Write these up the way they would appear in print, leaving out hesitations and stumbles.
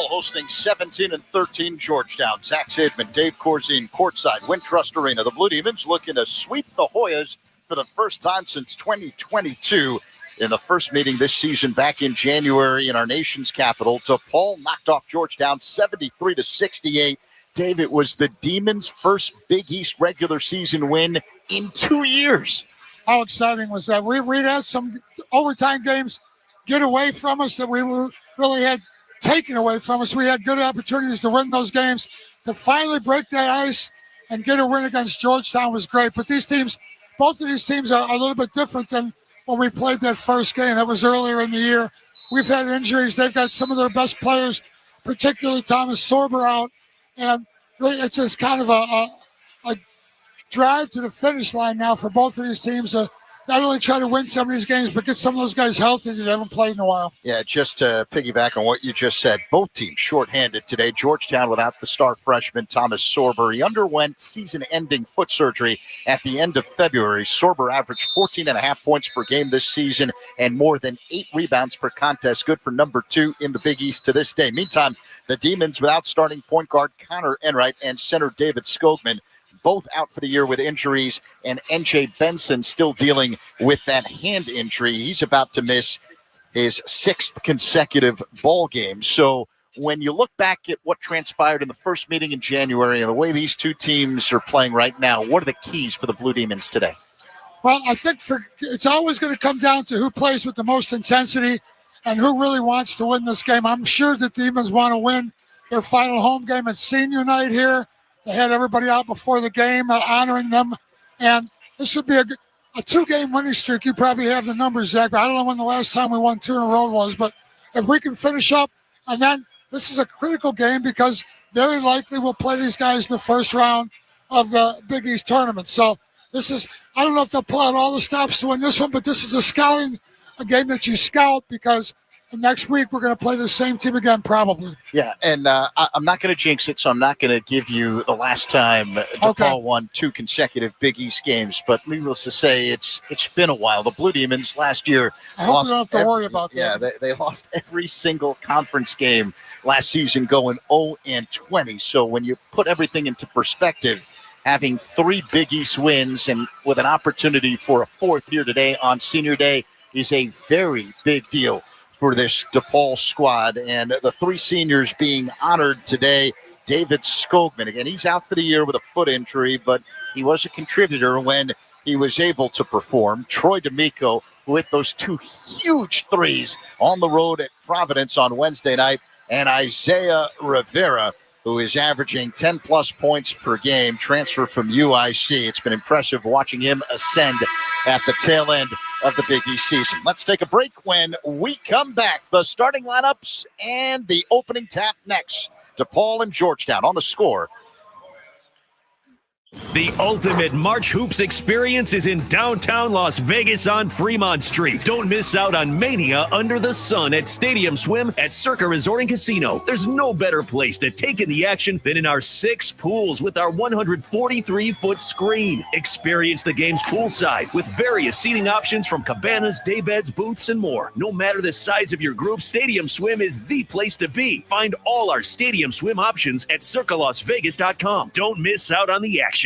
hosting 17-13 Georgetown. Zach Sidman, Dave Corzine, courtside, Wintrust Arena. The Blue Demons looking to sweep the Hoyas for the first time since 2022. In the first meeting this season back in January in our nation's capital, DePaul knocked off Georgetown 73-68. Dave, it was the Demons' first Big East regular season win in 2 years. How exciting was that? We had some overtime games get away from us that we really had taken away from us. We had good opportunities to win those games. To finally break that ice and get a win against Georgetown was great. But these teams, both of these teams are a little bit different than when we played that first game. That was earlier in the year. We've had injuries. They've got some of their best players, particularly Thomas Sorber, out. And really it's just kind of a drive to the finish line now for both of these teams. Not only try to win some of these games, but get some of those guys healthy that haven't played in a while. Yeah, just to piggyback on what you just said, both teams shorthanded today. Georgetown without the star freshman Thomas Sorber. He underwent season-ending foot surgery at the end of February. Sorber averaged 14.5 points per game this season and more than 8 rebounds per contest. Good for number 2 in the Big East to this day. Meantime, the Demons without starting point guard Connor Enright and center David Skogman, both out for the year with injuries, and N.J. Benson still dealing with that hand injury. He's about to miss his 6th consecutive ball game. So when you look back at what transpired in the first meeting in January and the way these two teams are playing right now, what are the keys for the Blue Demons today? Well, I think it's always going to come down to who plays with the most intensity and who really wants to win this game. I'm sure the Demons want to win their final home game at senior night here. They had everybody out before the game, honoring them. And this should be a 2-game winning streak. You probably have the numbers, Zach. I don't know when the last time we won 2 in a row was, but if we can finish up, and then this is a critical game because very likely we'll play these guys in the first round of the Big East tournament. So this is, I don't know if they'll pull out all the stops to win this one, but this is a game that you scout because next week we're going to play the same team again, probably. Yeah, and I'm not going to jinx it, so I'm not going to give you the last time DePaul won 2 consecutive Big East games. But needless to say, it's been a while. The Blue Demons last year I hope you don't have to worry about that. Yeah, they lost every single conference game last season, going 0-20. So when you put everything into perspective, having 3 Big East wins and with an opportunity for a 4th here today on Senior Day is a very big deal for this DePaul squad. And the 3 seniors being honored today, David Skogman. Again, he's out for the year with a foot injury, but he was a contributor when he was able to perform. Troy D'Amico with those 2 huge threes on the road at Providence on Wednesday night. And Isaiah Rivera, who is averaging 10-plus points per game, transfer from UIC. It's been impressive watching him ascend at the tail end of the Big East season. Let's take a break. When we come back, the starting lineups and the opening tap next. DePaul and Georgetown on The Score. The ultimate March Hoops experience is in downtown Las Vegas on Fremont Street. Don't miss out on Mania Under the Sun at Stadium Swim at Circa Resort and Casino. There's no better place to take in the action than in our 6 pools with our 143-foot screen. Experience the games poolside with various seating options from cabanas, daybeds, booths, and more. No matter the size of your group, Stadium Swim is the place to be. Find all our Stadium Swim options at circalasvegas.com. Don't miss out on the action.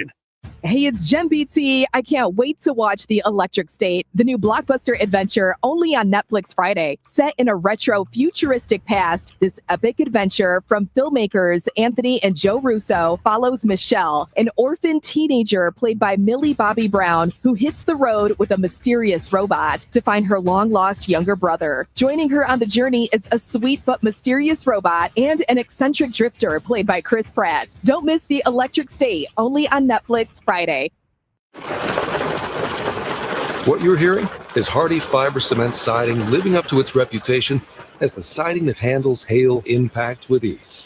Hey, it's Jen Beatsy. I can't wait to watch The Electric State, the new blockbuster adventure only on Netflix Friday. Set in a retro futuristic past, this epic adventure from filmmakers Anthony and Joe Russo follows Michelle, an orphan teenager played by Millie Bobby Brown, who hits the road with a mysterious robot to find her long-lost younger brother. Joining her on the journey is a sweet but mysterious robot and an eccentric drifter played by Chris Pratt. Don't miss The Electric State, only on Netflix Friday. What you're hearing is Hardie Fiber Cement Siding living up to its reputation as the siding that handles hail impact with ease.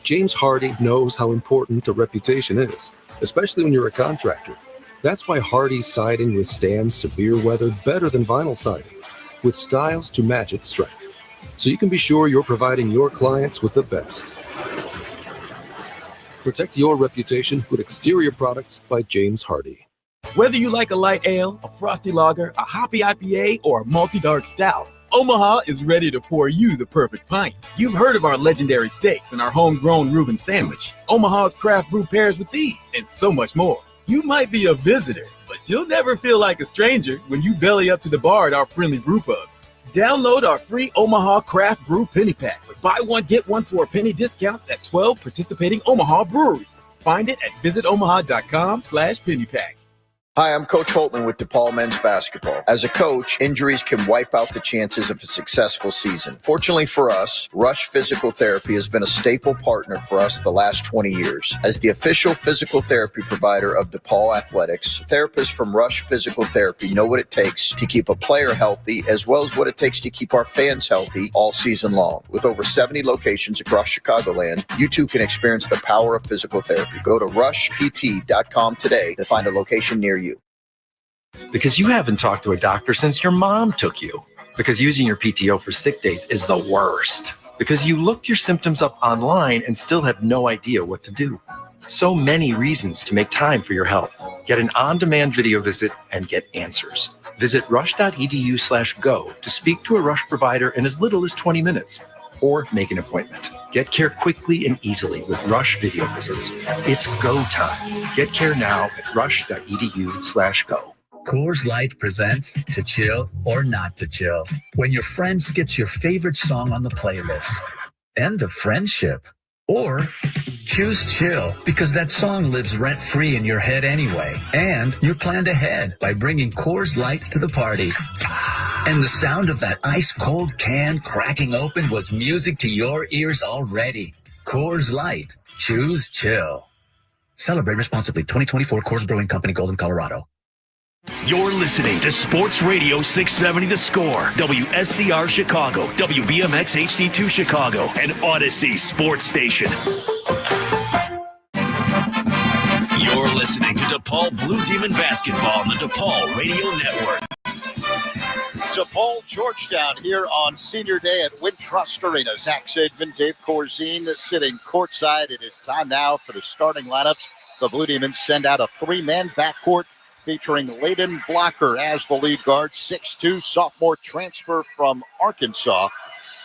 James Hardie knows how important a reputation is, especially when you're a contractor. That's why Hardie Siding withstands severe weather better than vinyl siding, with styles to match its strength. So you can be sure you're providing your clients with the best. Protect your reputation with exterior products by James Hardie. Whether you like a light ale, a frosty lager, a hoppy IPA, or a malty dark stout, Omaha is ready to pour you the perfect pint. You've heard of our legendary steaks and our homegrown Reuben sandwich. Omaha's craft brew pairs with these and so much more. You might be a visitor, but you'll never feel like a stranger when you belly up to the bar at our friendly brew pubs. Download our free Omaha Craft Brew Penny Pack with buy one, get one for a penny discounts at 12 participating Omaha breweries. Find it at visitomaha.com/pennypack. Hi, I'm Coach Holtman with DePaul men's basketball. As a coach, injuries can wipe out the chances of a successful season. Fortunately for us, Rush Physical Therapy has been a staple partner for us the last 20 years. As the official physical therapy provider of DePaul Athletics, therapists from Rush Physical Therapy know what it takes to keep a player healthy as well as what it takes to keep our fans healthy all season long. With over 70 locations across Chicagoland, you too can experience the power of physical therapy. Go to rushpt.com today to find a location near you. Because you haven't talked to a doctor since your mom took you. Because using your PTO for sick days is the worst. Because you looked your symptoms up online and still have no idea what to do. So many reasons to make time for your health. Get an on-demand video visit and get answers. Visit rush.edu/go to speak to a Rush provider in as little as 20 minutes. Or make an appointment. Get care quickly and easily with Rush video visits. It's go time. Get care now at rush.edu/go. Coors Light presents To Chill or Not to Chill. When your friend skips your favorite song on the playlist. End the friendship. Or choose chill because that song lives rent-free in your head anyway. And you planned ahead by bringing Coors Light to the party. And the sound of that ice-cold can cracking open was music to your ears already. Coors Light. Choose chill. Celebrate responsibly. 2024 Coors Brewing Company, Golden, Colorado. You're listening to Sports Radio 670 The Score, WSCR Chicago, WBMX HD2 Chicago, and Odyssey Sports Station. You're listening to DePaul Blue Demon Basketball on the DePaul Radio Network. DePaul, Georgetown here on senior day at Wintrust Arena. Zach Sigmund, Dave Corzine sitting courtside. It is time now for the starting lineups. The Blue Demons send out a three-man backcourt featuring Layden Blocker as the lead guard, 6'2", sophomore transfer from Arkansas.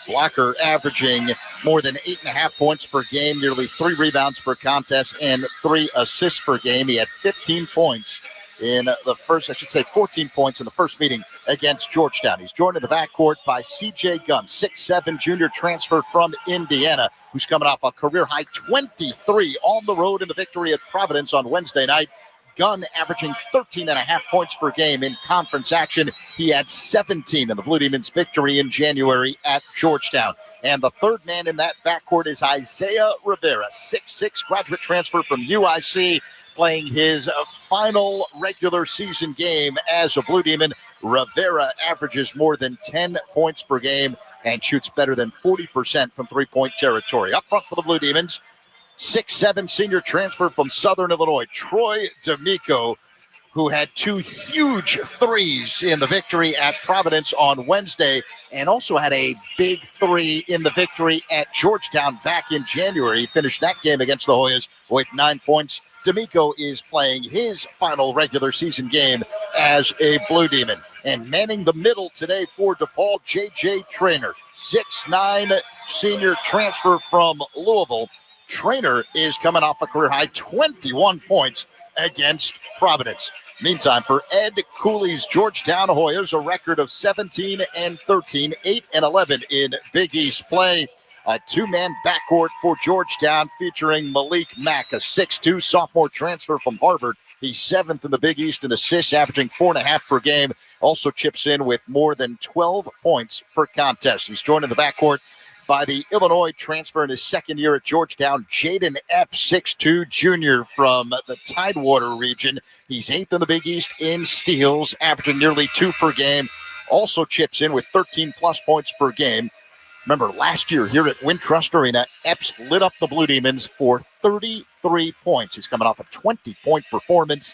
Blocker averaging more than 8.5 points per game, nearly 3 rebounds per contest, and 3 assists per game. He had 15 points in the first, 14 points in the first meeting against Georgetown. He's joined in the backcourt by C.J. Gunn, 6'7", junior transfer from Indiana, who's coming off a career-high 23 on the road in the victory at Providence on Wednesday night. Gunn averaging 13.5 points per game in conference action. He had 17 in the Blue Demons' victory in January at Georgetown. And the third man in that backcourt is Isaiah Rivera, 6'6", graduate transfer from UIC, playing his final regular season game as a Blue Demon. Rivera averages more than 10 points per game and shoots better than 40% from three-point territory. Up front for the Blue Demons, 6'7", senior transfer from Southern Illinois, Troy D'Amico, who had 2 huge threes in the victory at Providence on Wednesday, and also had a big 3 in the victory at Georgetown back in January. He finished that game against the Hoyas with 9 points. D'Amico is playing his final regular season game as a Blue Demon. And manning the middle today for DePaul, J.J. Traynor, 6'9", senior transfer from Louisville. Traynor is coming off a career-high 21 points against Providence. Meantime, for Ed Cooley's Georgetown Hoyas, a record of 17-13, 8-11 in Big East play. A 2-man backcourt for Georgetown featuring Malik Mack, a 6'2", sophomore transfer from Harvard. He's 7th in the Big East in assists, averaging 4.5 per game. Also chips in with more than 12 points per contest. He's joined in the backcourt by the Illinois transfer in his second year at Georgetown, Jaden Epps, 6'2", junior from the Tidewater region. He's 8th in the Big East in steals, averaging nearly 2 per game. Also chips in with 13-plus points per game. Remember, last year here at Wintrust Arena, Epps lit up the Blue Demons for 33 points. He's coming off a 20-point performance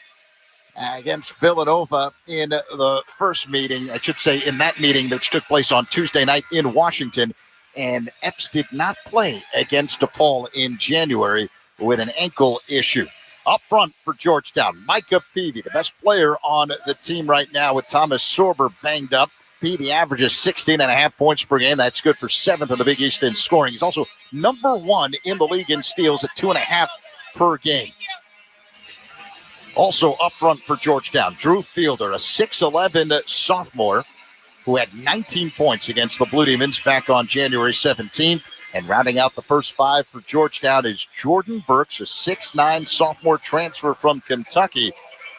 against Villanova in the first meeting, I should say in that meeting that took place on Tuesday night in Washington. And Epps did not play against DePaul in January with an ankle issue. Up front for Georgetown, Micah Peavy, the best player on the team right now with Thomas Sorber banged up. Peavy averages 16.5 points per game. That's good for 7th in the Big East in scoring. He's also number 1 in the league in steals at 2.5 per game. Also up front for Georgetown, Drew Fielder, a 6'11 sophomore who had 19 points against the Blue Demons back on January 17th. And rounding out the first 5 for Georgetown is Jordan Burks, a 6'9 sophomore transfer from Kentucky,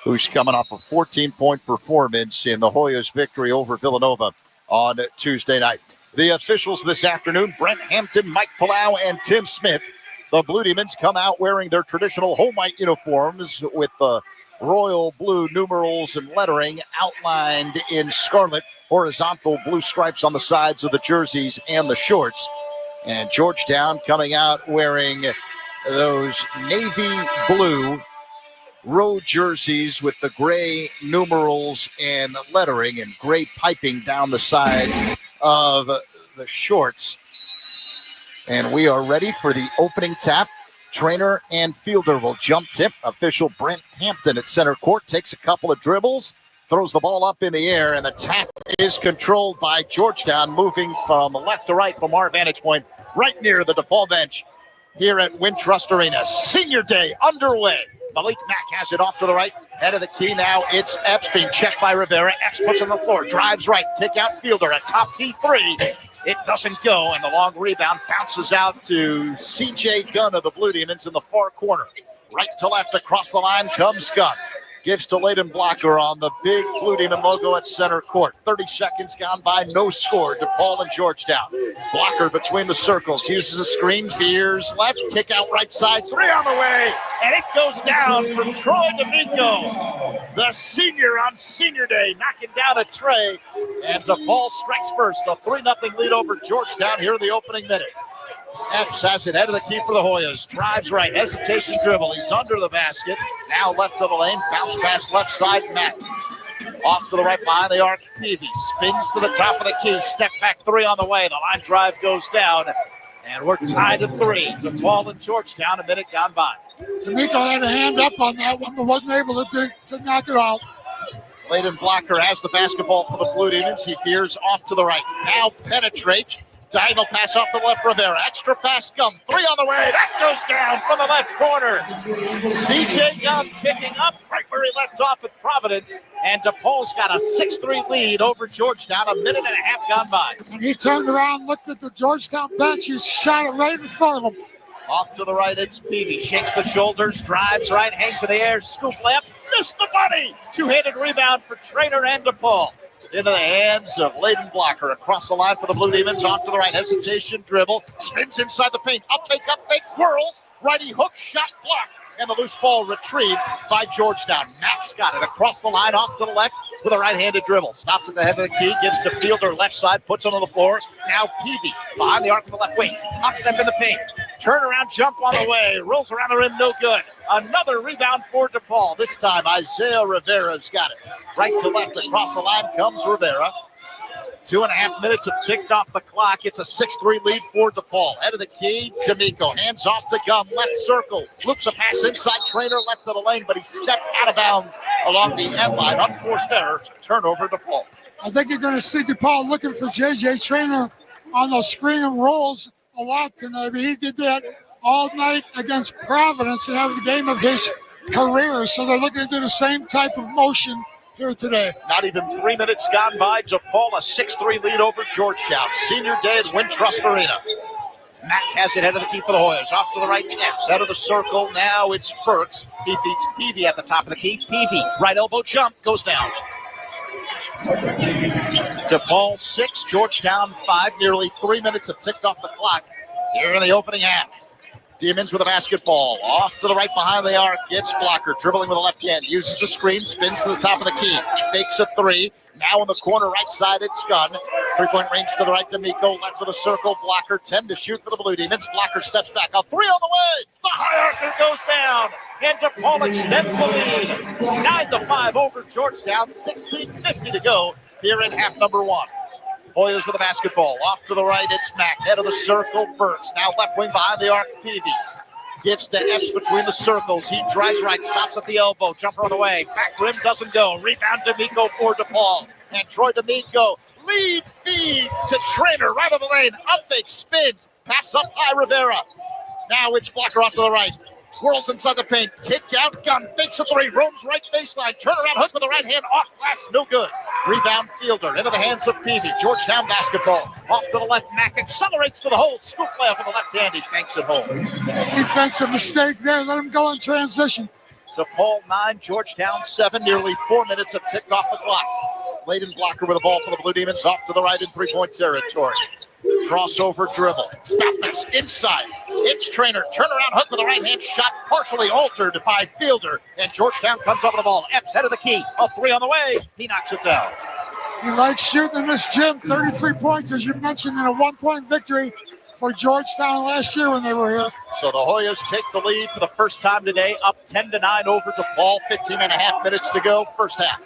who's coming off a 14-point performance in the Hoyas' victory over Villanova on Tuesday night. The officials this afternoon, Brent Hampton, Mike Palau, and Tim Smith. The Blue Demons come out wearing their traditional home white uniforms with the royal blue numerals and lettering outlined in scarlet, horizontal blue stripes on the sides of the jerseys and the shorts. And Georgetown coming out wearing those navy blue road jerseys with the gray numerals and lettering and gray piping down the sides of the shorts. And we are ready for the opening tap. Trainer and fielder will jump tip. Official Brent Hampton at center court takes a couple of dribbles, throws the ball up in the air, and the tap is controlled by Georgetown, moving from left to right from our vantage point, right near the DePaul bench here at Wintrust Arena. Senior day underway. Malik Mack has it off to the right, head of the key now. It's Epps being checked by Rivera. Epps puts on the floor, drives right, kick out Fielder, a top key 3. It doesn't go, and the long rebound bounces out to C.J. Gunn of the Blue Demons in the far corner. Right to left across the line comes Gunn. Gives to Layden Blocker on the big Blue Demon logo at center court. 30 seconds gone by, no score. DePaul and Georgetown. Blocker between the circles, uses a screen, veers left, kick out right side, 3 on the way, and it goes down from Troy D'Amico, the senior on senior day, knocking down a tray, and DePaul strikes first. A 3-0 lead over Georgetown here in the opening minute. Epps has it, head of the key for the Hoyas. Drives right, hesitation dribble. He's under the basket. Now left of the lane, bounce pass left side, Mack. Off to the right behind the arc, Peavy. Spins to the top of the key, step back 3 on the way. The line drive goes down, and we're tied at 3. DePaul and Georgetown, a minute gone by. D'Amico had a hand up on that one, but wasn't able to knock it out. Layden Blocker has the basketball for the Blue Demons. He veers off to the right. Now penetrates. Diagonal pass off the left, Rivera. Extra pass, Gunn. 3 on the way. That goes down from the left corner. C.J. Gunn picking up right where he left off at Providence. And DePaul's got a 6-3 lead over Georgetown. A minute and a half gone by. And he turned around, looked at the Georgetown bench. He shot it right in front of him. Off to the right, it's Peavy. Shakes the shoulders, drives right, hangs to the air, scoop left. Missed the money. 2-handed rebound for Trainer and DePaul. Into the hands of Layden Blocker. Across the line for the Blue Demons. Off to the right. Hesitation dribble. Spins inside the paint. Up fake, whirls. Righty hook shot blocked. And the loose ball retrieved by Georgetown. Max got it across the line. Off to the left with a right-handed dribble. Stops at the head of the key. Gives to Fielder left side. Puts him on the floor. Now Peavy behind the arc of the left wing. Hop step in the paint. Turnaround jump on the way. Rolls around the rim. No good. Another rebound for DePaul. This time Isaiah Rivera's got it. Right to left across the line comes Rivera. 2.5 minutes have ticked off the clock. It's a 6-3 lead for DePaul. Head of the key, D'Amico. Hands off to Gunn. Left circle. Loops a pass inside. Trainer left of the lane, but he stepped out of bounds along the end line. Unforced error. Turnover DePaul. I think you're going to see DePaul looking for J.J. Trainer on those screen and rolls a lot tonight. I mean, he did that all night against Providence and have the game of his career. So they're looking to do the same type of motion here today. Not even 3 minutes gone by. DePaul a 6-3 lead over Georgetown. Senior day at Wintrust Arena. Mack has it head of the key for the Hoyas. Off to the right, Epps out of the circle. Now it's Burks. He beats Peavy at the top of the key. Peavy, right elbow jump, goes down. DePaul 6, Georgetown 5. Nearly 3 minutes have ticked off the clock here in the opening half. Demons with a basketball. Off to the right behind the arc. Gets Blocker. Dribbling with the left hand. Uses the screen. Spins to the top of the key. Fakes a 3. Now in the corner right side, it's Gunn. 3-point range to the right, D'Amico. Left of the circle. Blocker 10 to shoot for the Blue Demons. Blocker steps back. A 3 on the way. The high archer goes down. And DePaul extends the lead. 9-5 over Georgetown. 16:50 to go here in half number 1. Hoyas with the basketball. Off to the right, it's Mack. Head of the circle, Burks. Now left wing behind the arc, Peavy. Gives to Epps between the circles. He drives right, stops at the elbow. Jumper on the way. Back rim doesn't go. Rebound D'Amico for DePaul. And Troy D'Amico lead feed to Trainer, right of the lane. Up fake, spins, pass up high, Rivera. Now it's Blocker off to the right. Whirls inside the paint, kick out, gun, fakes a three, roams right baseline, turnaround hook with the right hand, off glass, no good. Rebound Fielder into the hands of Peavy. Georgetown basketball. Off to the left, Mack accelerates to the hole. Scoop layup with the left hand, he banks it home. Defensive mistake there, let him go in transition. DePaul 9, Georgetown 7, nearly 4 minutes have ticked off the clock. Layden Blocker with the ball for the Blue Demons, off to the right in three-point territory. Crossover dribble. Baptist inside. It's Trainer. Turnaround hook with the right hand shot, partially altered by Fielder. And Georgetown comes up with the ball. Epps head of the key. A three on the way. He knocks it down. He likes shooting in this gym. 33 points, as you mentioned, in a 1-point victory for Georgetown last year when they were here. So the Hoyas take the lead for the first time today, up 10-9 over DePaul. 15 and a half minutes to go, first half.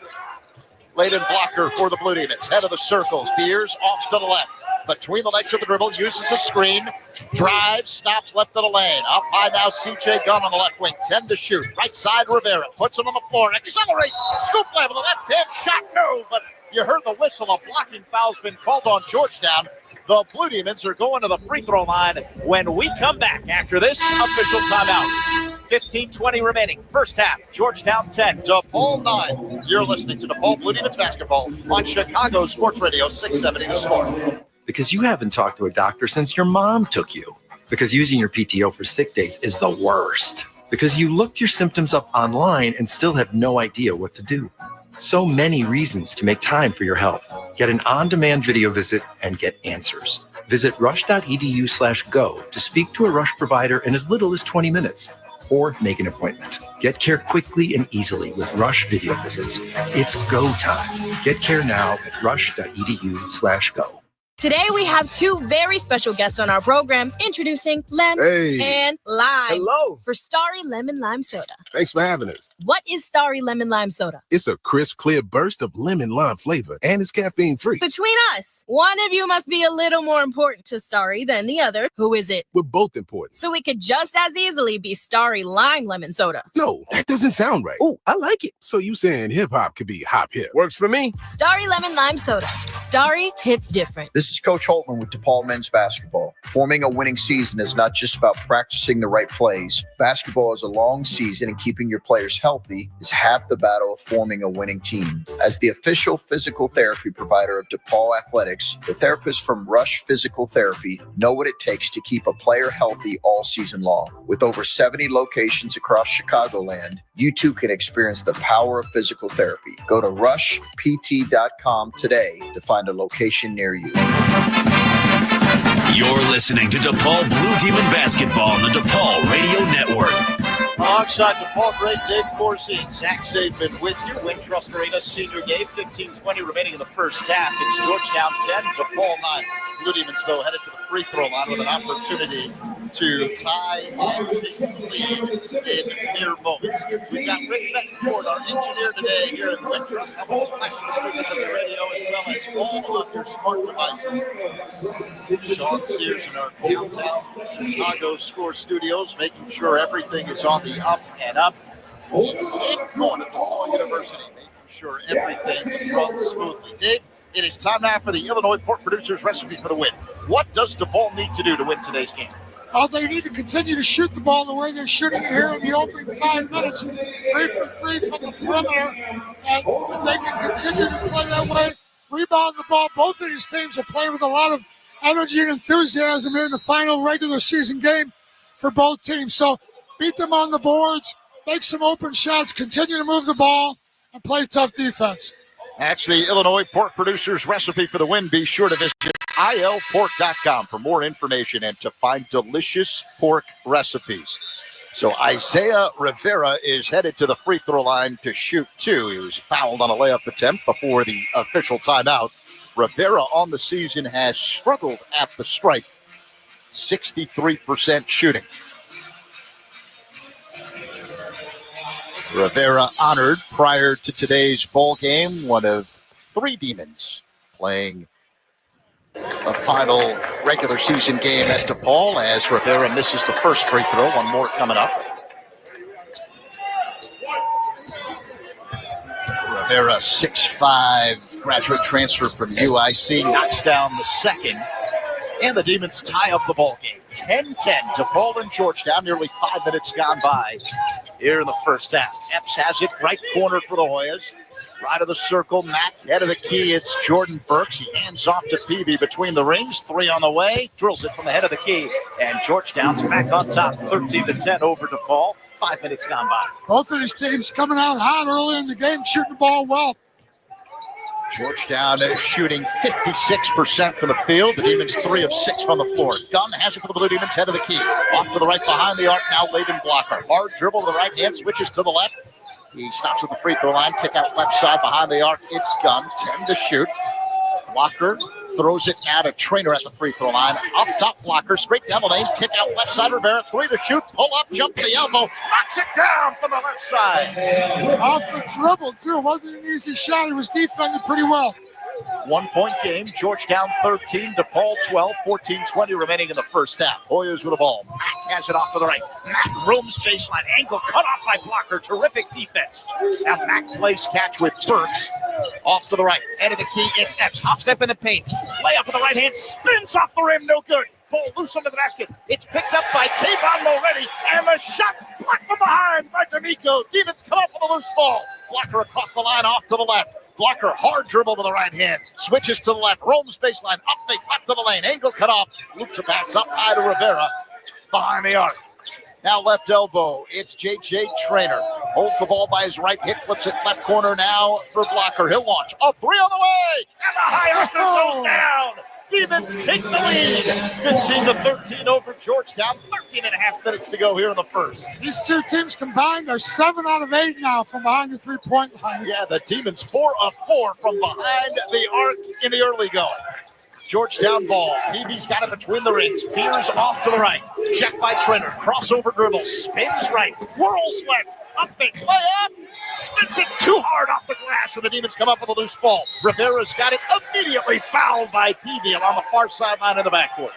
Layden Blocker for the Blue Demons. Head of the circle. Veers off to the left. Between the legs of the dribble. Uses a screen. Drives. Stops left of the lane. Up high now. CJ Gunn on the left wing. 10 to shoot. Right side Rivera. Puts it on the floor. Accelerates. Scoop level. The left hand shot. No. But you heard the whistle. A blocking foul's been called on Georgetown. The Blue Demons are going to the free throw line when we come back after this official timeout. 15-20 remaining. First half, Georgetown 10, DePaul 9. You're listening to DePaul Blue Demons basketball on Chicago Sports Radio 670 The Score. Because you haven't talked to a doctor since your mom took you. Because using your PTO for sick days is the worst. Because you looked your symptoms up online and still have no idea what to do. So many reasons to make time for your health. Get an on-demand video visit and get answers. Visit rush.edu/go to speak to a Rush provider in as little as 20 minutes. Or make an appointment. Get care quickly and easily with Rush video visits. It's go time. Get care now at rush.edu/go. Today we have two very special guests on our program, introducing Lem and Lime. Hello. For Starry Lemon Lime Soda. Thanks for having us. What is Starry Lemon Lime Soda? It's a crisp, clear burst of lemon lime flavor, and it's caffeine-free. Between us, one of you must be a little more important to Starry than the other. Who is it? We're both important. So it could just as easily be Starry Lime Lemon Soda. No, that doesn't sound right. Oh, I like it. So you saying hip-hop could be hop-hip? Works for me. Starry Lemon Lime Soda. Starry hits different. This is Coach Holtman with DePaul men's basketball. Forming a winning season is not just about practicing the right plays. Basketball is a long season, and keeping your players healthy is half the battle of forming a winning team. As the official physical therapy provider of DePaul Athletics, the therapists from Rush Physical Therapy know what it takes to keep a player healthy all season long. With over 70 locations across Chicagoland, you too can experience the power of physical therapy. Go to rushpt.com today to find a location near you. You're listening to DePaul Blue Demon basketball on the DePaul Radio Network. Alongside DePaul great Dave Corsi and Zach Zaidman with you. Wintrust Arena senior game, 15-20 remaining in the first half. It's Georgetown 10, DePaul 9. Blue Demons, though, headed to the free throw line with an opportunity to tie and take the lead in mere moments. We've got Rick Betancourt, our engineer today here at Wintrust, helping us listen to the radio as well as all of your smart devices. Sean Sears in our downtown Chicago Score Studios, making sure everything is on the up and up. Same point at DePaul University, making sure everything runs smoothly. Dave, it is time now for the Illinois Pork Producers Recipe for the Win. What does DePaul need to do to win today's game? Oh, they need to continue to shoot the ball the way they're shooting it here in the opening 5 minutes. 3 for 3 from the perimeter. And if they can continue to play that way, rebound the ball. Both of these teams are playing with a lot of energy and enthusiasm here in the final regular season game for both teams. So beat them on the boards, make some open shots, continue to move the ball, and play tough defense. That's the Illinois Pork Producers Recipe for the Win. Be sure to visit ilpork.com for more information and to find delicious pork recipes. So Isaiah Rivera is headed to the free throw line to shoot two. He was fouled on a layup attempt before the official timeout. Rivera on the season has struggled at the stripe, 63% shooting. Rivera honored prior to today's ball game, one of 3 Demons playing a final regular season game at DePaul as Rivera misses the first free throw. One more coming up. Rivera, 6'5", graduate transfer from UIC, knocks down the second. And the Demons tie up the ball game. 10-10, DePaul and Georgetown. Nearly 5 minutes gone by here in the first half. Epps has it, right corner for the Hoyas. Right of the circle, Mack, head of the key. It's Jordan Burks. He hands off to Peavy between the rings. 3 on the way. Drills it from the head of the key. And Georgetown's back on top, 13-10 over DePaul. 5 minutes gone by. Both of these teams coming out hot early in the game, shooting the ball well. Georgetown is shooting 56% from the field. The Demons 3 of 6 from the floor. Gunn has it for the Blue Demons, head of the key. Off to the right behind the arc now, Layden Blocker. Hard dribble to the right hand, switches to the left. He stops at the free throw line, kick out left side behind the arc. It's Gunn, 10 to shoot. Blocker throws it now to Trainer at the free throw line. Up top, Blocker, straight down the lane, kick out left side, Rivera, 3 to shoot, pull up, jump to the elbow, knocks it down from the left side. Off the dribble, too. It wasn't an easy shot. He was defended pretty well. 1 point game, Georgetown 13, DePaul 12, 14-20 remaining in the first half. Hoyas with the ball. Mack has it off to the right. Mack rooms baseline, angle cut off by Blocker. Terrific defense. Now Mack plays catch with Burks. Off to the right, end of the key, it's Epps. Hop step in the paint. Layup with the right hand, spins off the rim, no good. Ball loose under the basket. It's picked up by Kayvon Moretti, and the shot blocked from behind by D'Amico. Demons come up with a loose ball. Blocker across the line, off to the left. Blocker, hard dribble to the right hand. Switches to the left, roams baseline, up they cut to the lane. Angle cut off, loops a pass up high to Rivera. Behind the arc. Now left elbow, it's J.J. Trainer. Holds the ball by his right hip, flips it left corner now for Blocker. He'll launch. A 3 on the way, and the high goes down. Demons take the lead, 15-13 over Georgetown. 13 and a half minutes to go here in the first. These two teams combined are 7 out of 8 now from behind the three-point line. Yeah, the Demons 4 of 4 from behind the arc in the early going. Georgetown ball. Peavy's got it between the rings. Fears off to the right. Check by Trainer. Crossover dribble. Spins right. Whirls left. Up fake. Layup. Spins it too hard off the glass, and the Demons come up with a loose ball. Rivera's got it immediately fouled by Peavy on the far sideline in the backcourt.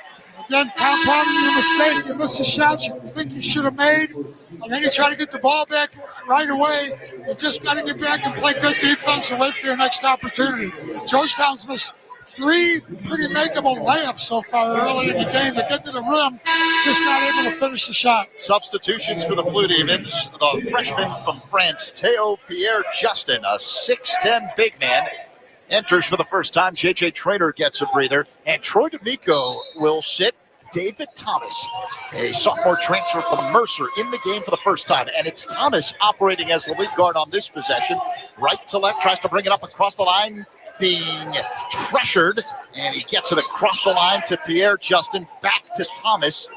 Again, compounding your mistake. You miss the shots you think you should have made, and then you try to get the ball back right away. You just got to get back and play good defense and wait for your next opportunity. Georgetown's missed 3 pretty makeable layups so far early in the game to get to the rim, just not able to finish the shot. Substitutions for the Blue Demons. The freshman from France, Théo Pierre-Justin, a 6'10 big man, enters for the first time. J.J. Trainer gets a breather, and Troy D'Amico will sit David Thomas, a sophomore transfer from Mercer, in the game for the first time. And it's Thomas operating as the lead guard on this possession. Right to left, tries to bring it up across the line, being pressured, and he gets it across the line to Pierre-Justin, back to Thomas.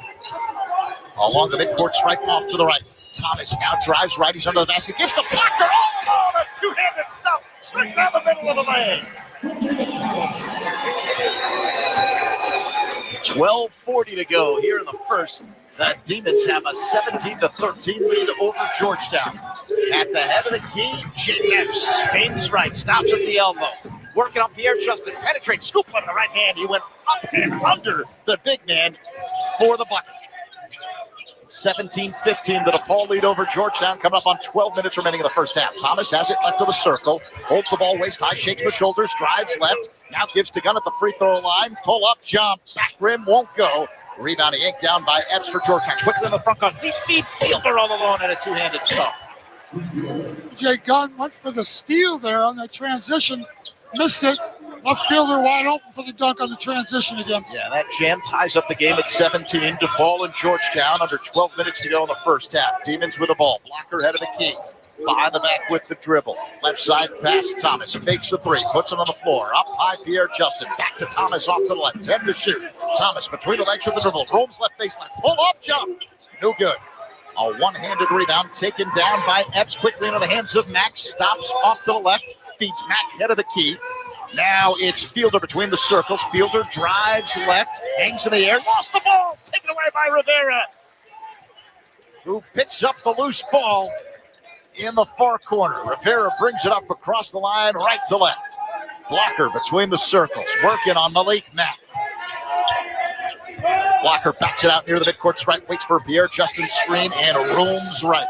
Along the midcourt stripe off to the right. Thomas now drives right, he's under the basket, gives the Blocker all alone, a two-handed stuff, straight down the middle of the lane. 12:40 to go here in the first. The Demons have a 17-13 lead over Georgetown. At the head of the key, J.F. spins right, stops at the elbow. Working on Pierre-Justin, penetrates, scoop on the right hand. He went up and under the big man for the bucket. 17-15, the DePaul lead over Georgetown, coming up on 12 minutes remaining in the first half. Thomas has it left of the circle, holds the ball waist high, shakes the shoulders, drives left, now gives to Gunn at the free throw line, pull up, jump, back rim, won't go. Rebounding yanked down by Epps for Georgetown. Quickly in the front court, deep fielder all alone and a two-handed stop. Jay Gunn went for the steal there on that transition, missed it. Left fielder wide open for the dunk on the transition again. Yeah, that jam ties up the game at 17. DePaul and Georgetown under 12 minutes to go in the first half. Demons with the ball. Blocker head of the key. Behind the back with the dribble. Left side pass, Thomas fakes the three, puts it on the floor. Up high, Pierre-Justin. Back to Thomas off to the left. 10 to shoot. Thomas between the legs with the dribble. Roams left baseline. Pull up, jump. No good. A one-handed rebound taken down by Epps. Quickly into the hands of Max. Stops off to the left. Feeds Mack head of the key. Now it's Fielder between the circles. Fielder drives left, hangs in the air, lost the ball, taken away by Rivera, who picks up the loose ball in the far corner. Rivera brings it up across the line, right to left. Blocker between the circles, working on Malik Mack. Blocker backs it out near the midcourt stripe, waits for Pierre-Justin's screen, and rooms right.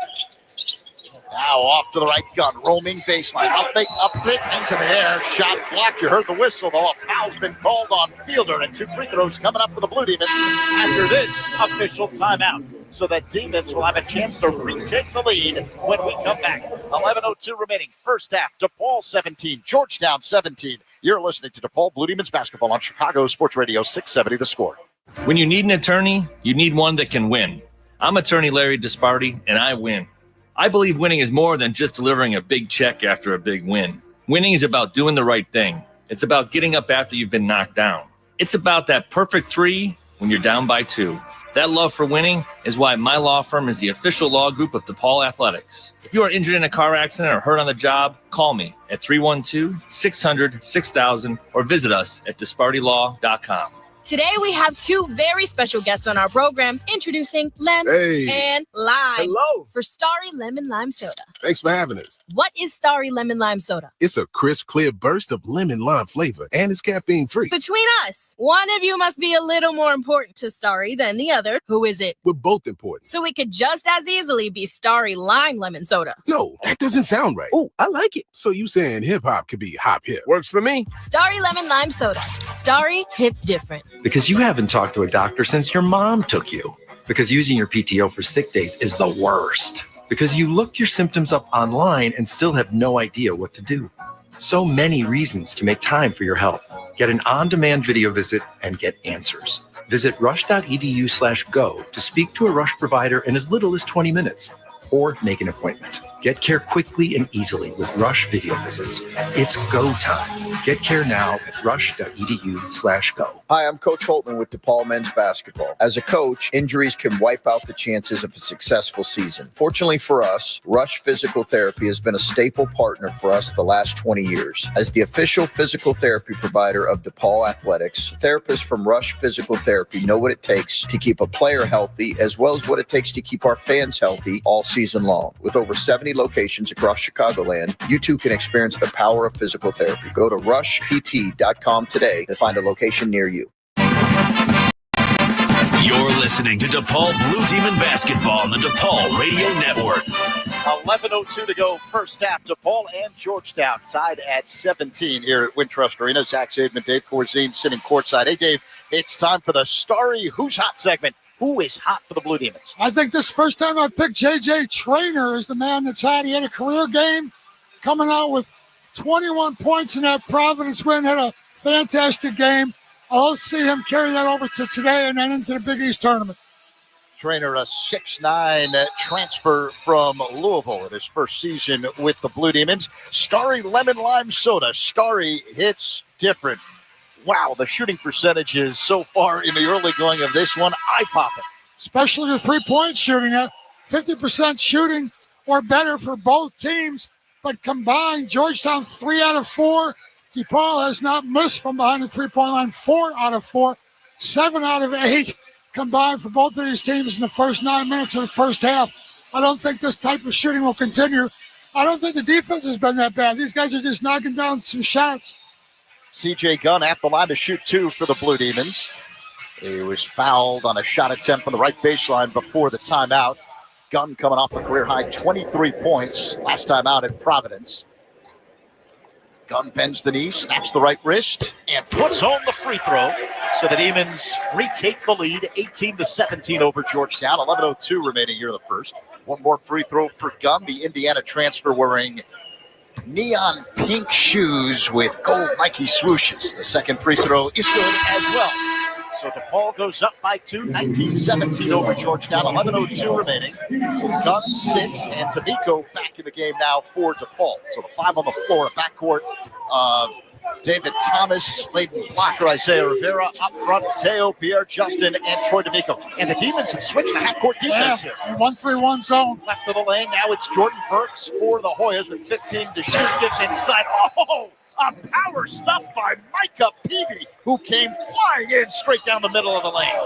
Now off to the right, Gunn, roaming baseline, up fake, hangs in the air, shot blocked. You heard the whistle, though. A foul's been called on Fielder, and 2 free throws coming up for the Blue Demons after this official timeout. So that Demons will have a chance to retake the lead when we come back. 11:02 remaining, first half. DePaul 17, Georgetown 17. You're listening to DePaul Blue Demons basketball on Chicago Sports Radio 670 The Score. When you need an attorney, you need one that can win. I'm attorney Larry Disparty, and I win. I believe winning is more than just delivering a big check after a big win. Winning is about doing the right thing. It's about getting up after you've been knocked down. It's about that perfect 3 when you're down by 2. That love for winning is why my law firm is the official law group of DePaul Athletics. If you are injured in a car accident or hurt on the job, call me at 312-600-6000 or visit us at dispartylaw.com. Today we have 2 very special guests on our program, introducing Lem and Lime. Hello. For Starry Lemon Lime Soda. Thanks for having us. What is Starry Lemon Lime Soda? It's a crisp, clear burst of lemon lime flavor, and it's caffeine-free. Between us, one of you must be a little more important to Starry than the other. Who is it? We're both important. So it could just as easily be Starry Lime Lemon Soda. No, that doesn't sound right. Oh, I like it. So you saying hip-hop could be hop-hip? Works for me. Starry Lemon Lime Soda. Starry hits different. Because you haven't talked to a doctor since your mom took you. Because using your PTO for sick days is the worst. Because you looked your symptoms up online and still have no idea what to do. So many reasons to make time for your health. Get an on-demand video visit and get answers. Visit rush.edu/go to speak to a Rush provider in as little as 20 minutes. Or make an appointment. Get care quickly and easily with Rush video visits. It's go time. Get care now at rush.edu/go. Hi, I'm Coach Holtman with DePaul men's basketball. As a coach, injuries can wipe out the chances of a successful season. Fortunately for us, Rush Physical Therapy has been a staple partner for us the last 20 years. As the official physical therapy provider of DePaul Athletics, therapists from Rush Physical Therapy know what it takes to keep a player healthy, as well as what it takes to keep our fans healthy all season long. With over 70 locations across Chicagoland, you too can experience the power of physical therapy. Go to rushpt.com today to find a location near you. You're listening to DePaul Blue Demon basketball on the DePaul Radio Network. 11:02 to go, first half. DePaul and Georgetown tied at 17 here at Wintrust Arena. Zach Zaidman, Dave Corzine sitting courtside. Hey, Dave, it's time for the Starry Who's Hot segment. Who is hot for the Blue Demons? I think this first time I picked J.J. Traynor as the man that's hot. He had a career game coming out with 21 points in that Providence win. Had a fantastic game. I'll see him carry that over to today and then into the Big East tournament. Traynor, a 6'9" transfer from Louisville in his first season with the Blue Demons. Starry Lemon Lime Soda. Starry hits different. Wow, the shooting percentages so far in the early going of this one, eye-popping. Especially the three-point shooting. 50% shooting or better for both teams. But combined, Georgetown 3 out of 4. DePaul has not missed from behind the three-point line 4 out of 4. 7 out of 8 combined for both of these teams in the first 9 minutes of the first half. I don't think this type of shooting will continue. I don't think the defense has been that bad. These guys are just knocking down some shots. C.J. Gunn at the line to shoot 2 for the Blue Demons. He was fouled on a shot attempt from the right baseline before the timeout. Gunn coming off a career-high 23 points last time out at Providence. Gunn bends the knee, snaps the right wrist, and puts home the free throw. So the Demons retake the lead, 18-17 over Georgetown. 11:02 remaining here in the first. One more free throw for Gunn, the Indiana transfer wearing neon pink shoes with gold Nike swooshes. The second free throw is good as well. So DePaul goes up by 2, 19-17 over Georgetown, 11:02 remaining. Gunn sits, and D'Amico back in the game now for DePaul. So the 5 on the floor, a backcourt of David Thomas, Layden Blocker, Isaiah Rivera, up front, Teo, Pierre Justin, and Troy D'Amico. And the Demons have switched to half-court defense here. 1-3-1 zone. Left of the lane, now it's Jordan Burks for the Hoyas with 15 to shoot, gives inside. Oh! A power stuff by Micah Peavy, who came flying in straight down the middle of the lane.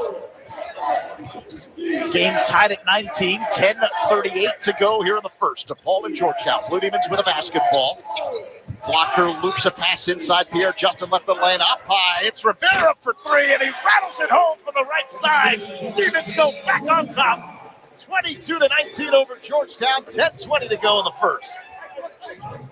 Game tied at 19, 10:38 to go here in the first. DePaul and Georgetown. Blue Demons with a basketball. Blocker loops a pass inside. Pierre Justin left the lane up high. It's Rivera for 3, and he rattles it home from the right side. Demons go back on top. 22-19 over Georgetown. 10:20 to go in the first.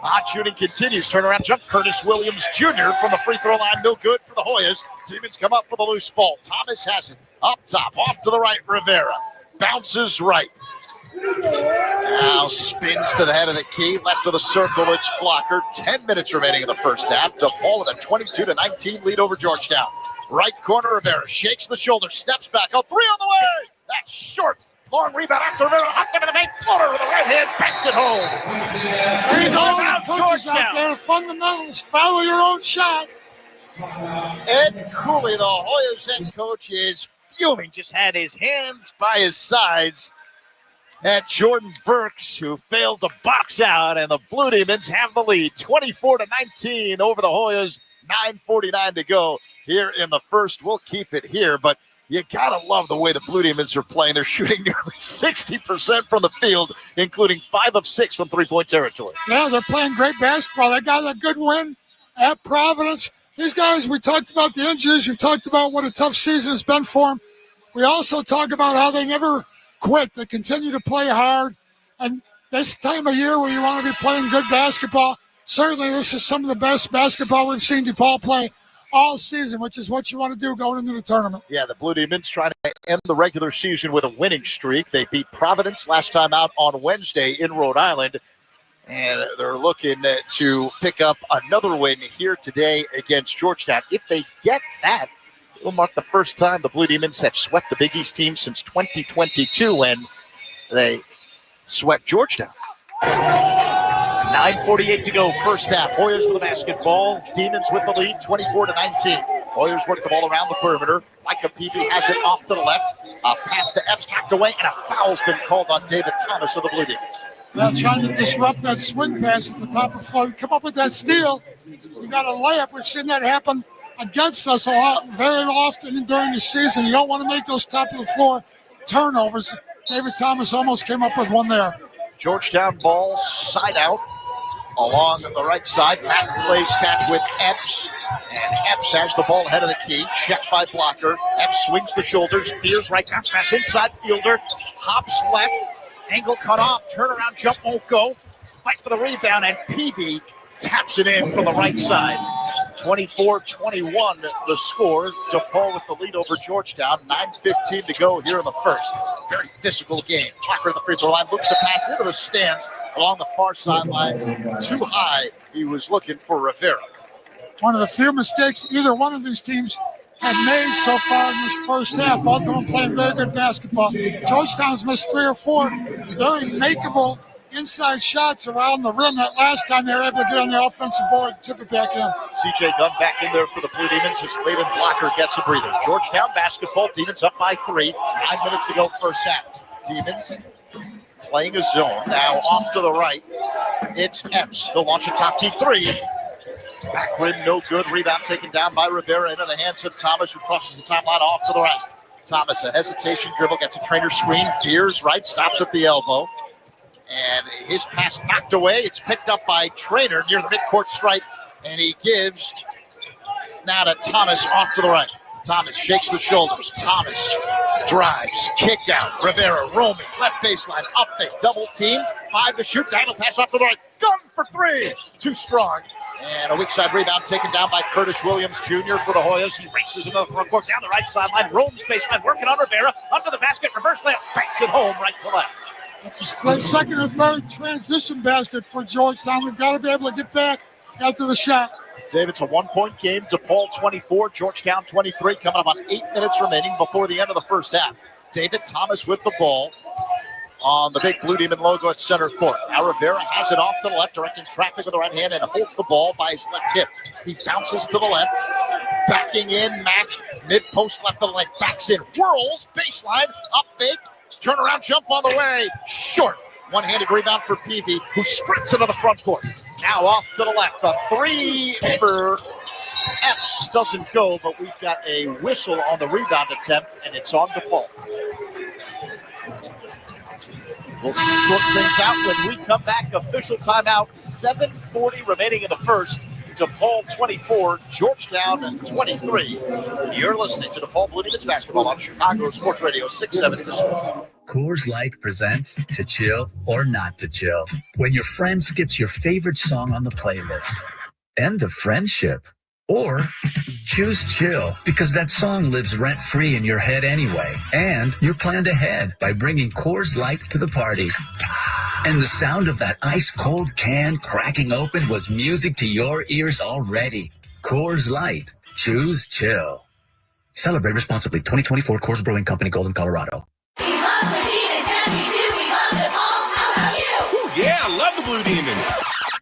Hot shooting continues. Turnaround jump. Curtis Williams Jr. from the free throw line. No good for the Hoyas. Demons come up with a loose ball. Thomas has it. Up top. Off to the right. Rivera. Bounces right. Now spins to the head of the key. Left of the circle. It's Blocker. 10 minutes remaining in the first half. DePaul with a 22-19 lead over Georgetown. Right corner. Rivera shakes the shoulder. Steps back. A three on the way. That's short. Long rebound after Rivera. Hooked him in the main floater with the right hand. Banks it home. He's all the coaches out there. Fundamentals. Follow your own shot. Ed Cooley, the Hoyas head coach, is fuming. Just had his hands by his sides at Jordan Burks, who failed to box out, and the Blue Demons have the lead. 24-19 over the Hoyas. 9:49 to go here in the first. We'll keep it here, but you gotta love the way the Blue Demons are playing. They're shooting nearly 60% from the field, including 5 of 6 from three-point territory. Yeah, they're playing great basketball. They got a good win at Providence. These guys, we talked about the injuries. We talked about what a tough season has been for them. We also talk about how they never quit. They continue to play hard. And this time of year where you want to be playing good basketball, certainly this is some of the best basketball we've seen DePaul play all season, which is what you want to do going into the tournament. Yeah, the Blue Demons trying to end the regular season with a winning streak. They beat Providence last time out on Wednesday in Rhode Island, and they're looking to pick up another win here today against Georgetown. If they get that, it will mark the first time the Blue Demons have swept the Big East team since 2022 when they swept Georgetown. 9:48 to go, first half. Hoyas with the basketball. Demons with the lead, 24-19. Hoyas work the ball around the perimeter. Micah Peavy has it off to the left. A pass to Epps, knocked away, and a foul's been called on David Thomas of the Blue Demons. They're trying to disrupt that swing pass at the top of the floor. Come up with that steal. You got a layup. We've seen that happen against us a lot, very often during the season. You don't want to make those top of the floor turnovers. David Thomas almost came up with one there. Georgetown ball side out along the right side. Matt plays catch with Epps, and Epps has the ball ahead of the key. Checked by Blocker. Epps swings the shoulders. Fears right bounce pass inside fielder. Hops left. Angle cut off. Turnaround jump won't go. Fight for the rebound, and Peavy taps it in from the right side. 24-21 the score. DePaul with the lead over Georgetown. 9:15 to go here in the first. Very physical game. Blocker at the free throw line. Looks to pass into the stands along the far sideline. Too high. He was looking for Rivera. One of the few mistakes either one of these teams have made so far in this first half. Both of them playing very good basketball. Georgetown's missed 3 or 4 very makeable inside shots around the rim. That last time they were able to get on the offensive board and tip it back in. CJ Gunn back in there for the Blue Demons as Layden Blocker gets a breather. Georgetown basketball. Demons up by 3. 9 minutes to go first half. Demons playing a zone. Now off to the right. It's Epps. He'll launch a top key 3. Back rim, no good. Rebound taken down by Rivera into the hands of Thomas, who crosses the timeline off to the right. Thomas, a hesitation dribble, gets a trainer screen. Fears right, stops at the elbow. And his pass knocked away. It's picked up by Trainer near the midcourt stripe, and he gives now to Thomas off to the right. Thomas shakes the shoulders. Thomas drives, kick out. Rivera roaming, left baseline, up fake, double team. 5 to shoot, Daniel pass off to the right. Gun for 3. Too strong. And a weak side rebound taken down by Curtis Williams Jr. for the Hoyas. He races into the front court, down the right sideline, roams baseline, working on Rivera. Under the basket, reverse layup, banks it home right to left. It's a second or third transition basket for Georgetown. We've got to be able to get back after the shot. Dave, it's a 1-point game. DePaul 24, Georgetown 23. Coming up on 8 minutes remaining before the end of the first half. David Thomas with the ball on the big Blue Demon logo at center court. Now Rivera has it off to the left, directing traffic with the right hand, and holds the ball by his left hip. He bounces to the left. Backing in, Matt, mid-post left of the lane. Backs in, whirls, baseline, up fake. Turnaround jump on the way. Short. One-handed rebound for Peavy, who sprints into the front court. Now off to the left. The 3 for Epps doesn't go, but we've got a whistle on the rebound attempt, and it's on DePaul. We'll sort things out when we come back. Official timeout. 7:40 remaining in the first. DePaul 24, Georgetown 23. You're listening to DePaul Blue Demons basketball on Chicago Sports Radio 670. Coors Light presents To Chill or Not to Chill. When your friend skips your favorite song on the playlist. End the friendship. Or choose chill because that song lives rent-free in your head anyway. And you're planned ahead by bringing Coors Light to the party. And the sound of that ice-cold can cracking open was music to your ears already. Coors Light. Choose chill. Celebrate responsibly. 2024 Coors Brewing Company, Golden, Colorado. We love the Demons, yes we do. We love them all. How about you? Ooh, yeah, I love the Blue Demons.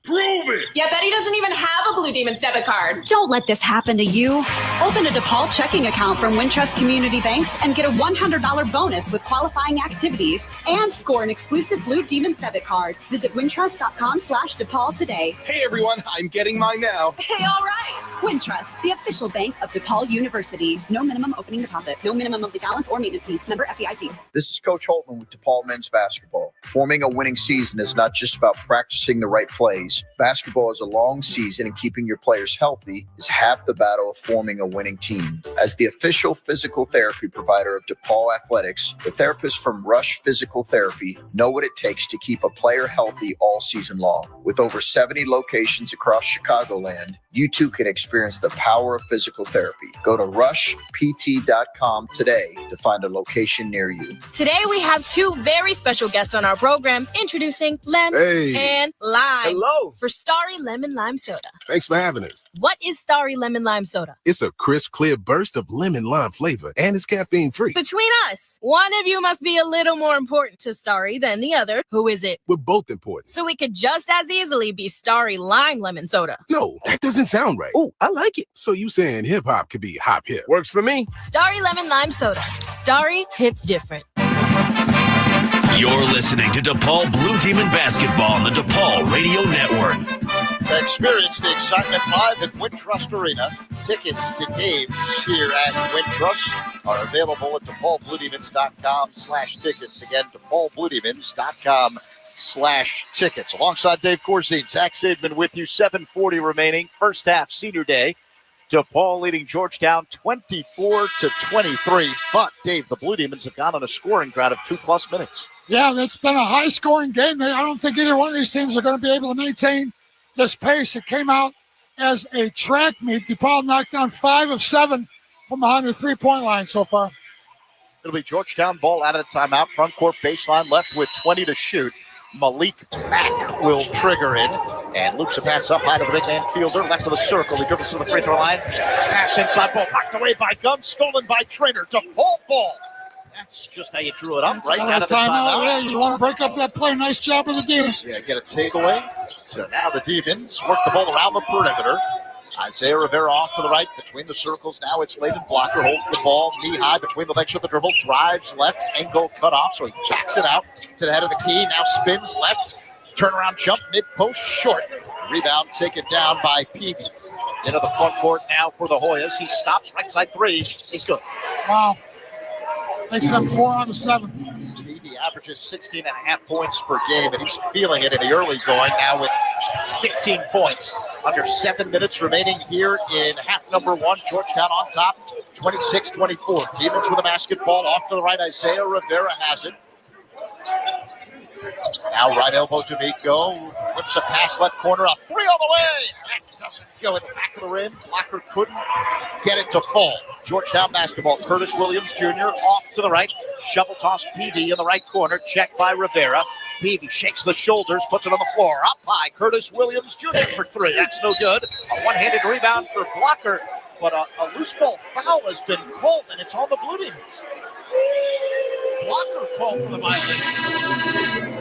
Prove it! Yeah, Betty doesn't even have a Blue Demons debit card. Don't let this happen to you. Open a DePaul checking account from Wintrust Community Banks and get a $100 bonus with qualifying activities and score an exclusive Blue Demons debit card. Visit wintrust.com/DePaul today. Hey, everyone, I'm getting mine now. Hey, all right. Wintrust, the official bank of DePaul University. No minimum opening deposit. No minimum monthly balance or maintenance fees. Member FDIC. This is Coach Holtman with DePaul men's basketball. Forming a winning season is not just about practicing the right plays. Basketball is a long season, and keeping your players healthy is half the battle of forming a winning team. As the official physical therapy provider of DePaul Athletics, the therapists from Rush Physical Therapy know what it takes to keep a player healthy all season long. With over 70 locations across Chicagoland, you too can experience the power of physical therapy. Go to rushpt.com today to find a location near you. Today we have two very special guests on our program, introducing Lem and Lime. Hello. For Starry Lemon Lime Soda. Thanks for having us. What is Starry Lemon Lime Soda? It's a crisp, clear burst of lemon lime flavor, and it's caffeine-free. Between us, one of you must be a little more important to Starry than the other. Who is it? We're both important. So we could just as easily be Starry Lime Lemon Soda. No, that doesn't sound right. Oh, I like it. So you saying hip-hop could be hop-hip? Works for me. Starry Lemon Lime Soda. Starry hits different. You're listening to DePaul Blue Demon Basketball on the DePaul Radio Network. Experience the excitement live at Wintrust Arena. Tickets to games here at Wintrust are available at DePaulBlueDemons.com/tickets. Again, DePaulBlueDemons.com/tickets. Alongside Dave Corzine, Zach Seidman with you. 7:40 remaining. First half, senior day. DePaul leading Georgetown 24-23. But, Dave, the Blue Demons have gone on a scoring drought of 2+ minutes. Yeah, it's been a high-scoring game. I don't think either one of these teams are going to be able to maintain this pace. It came out as a track meet. DePaul knocked down 5 of 7 from behind the three-point line so far. It'll be Georgetown ball out of the timeout. Front court baseline left with 20 to shoot. Malik Mack will trigger in and loops a pass up high to the big man fielder, left of the circle. He dribbles to the free throw line. Pass inside, ball knocked away by Gum, stolen by Trainer. DePaul ball. That's just how you drew it up, right out of the timeout. Yeah, you want to break up that play. Nice job of the Demons. Yeah, get a takeaway. So now the Demons work the ball around the perimeter. Isaiah Rivera off to the right between the circles. Now it's Layden Blocker, holds the ball knee-high between the legs of the dribble, drives left, angle cut off, so he backs it out to the head of the key. Now spins left, turnaround jump, mid-post, short. Rebound taken down by Peavy. Into the front court now for the Hoyas. He stops right side three. He's good. Wow. Makes them 4 out of 7. Peavy averages 16.5 points per game, and he's feeling it in the early going now with 15 points. Under 7 minutes remaining here in half number 1. Georgetown on top, 26-24. Demons with a basketball off to the right. Isaiah Rivera has it. Now right elbow to Miko. Whips a pass left corner. A three all the way. That doesn't go at the back of the rim. Blocker couldn't get it to fall. Georgetown basketball. Curtis Williams Jr. off to the right. Shovel toss Peavy in the right corner. Checked by Rivera. Peavy shakes the shoulders, puts it on the floor. Up high. Curtis Williams Jr. for 3. That's no good. A one-handed rebound for Blocker. But a loose ball foul has been called, and it's on the Blue Demons. Blocker called for the violation.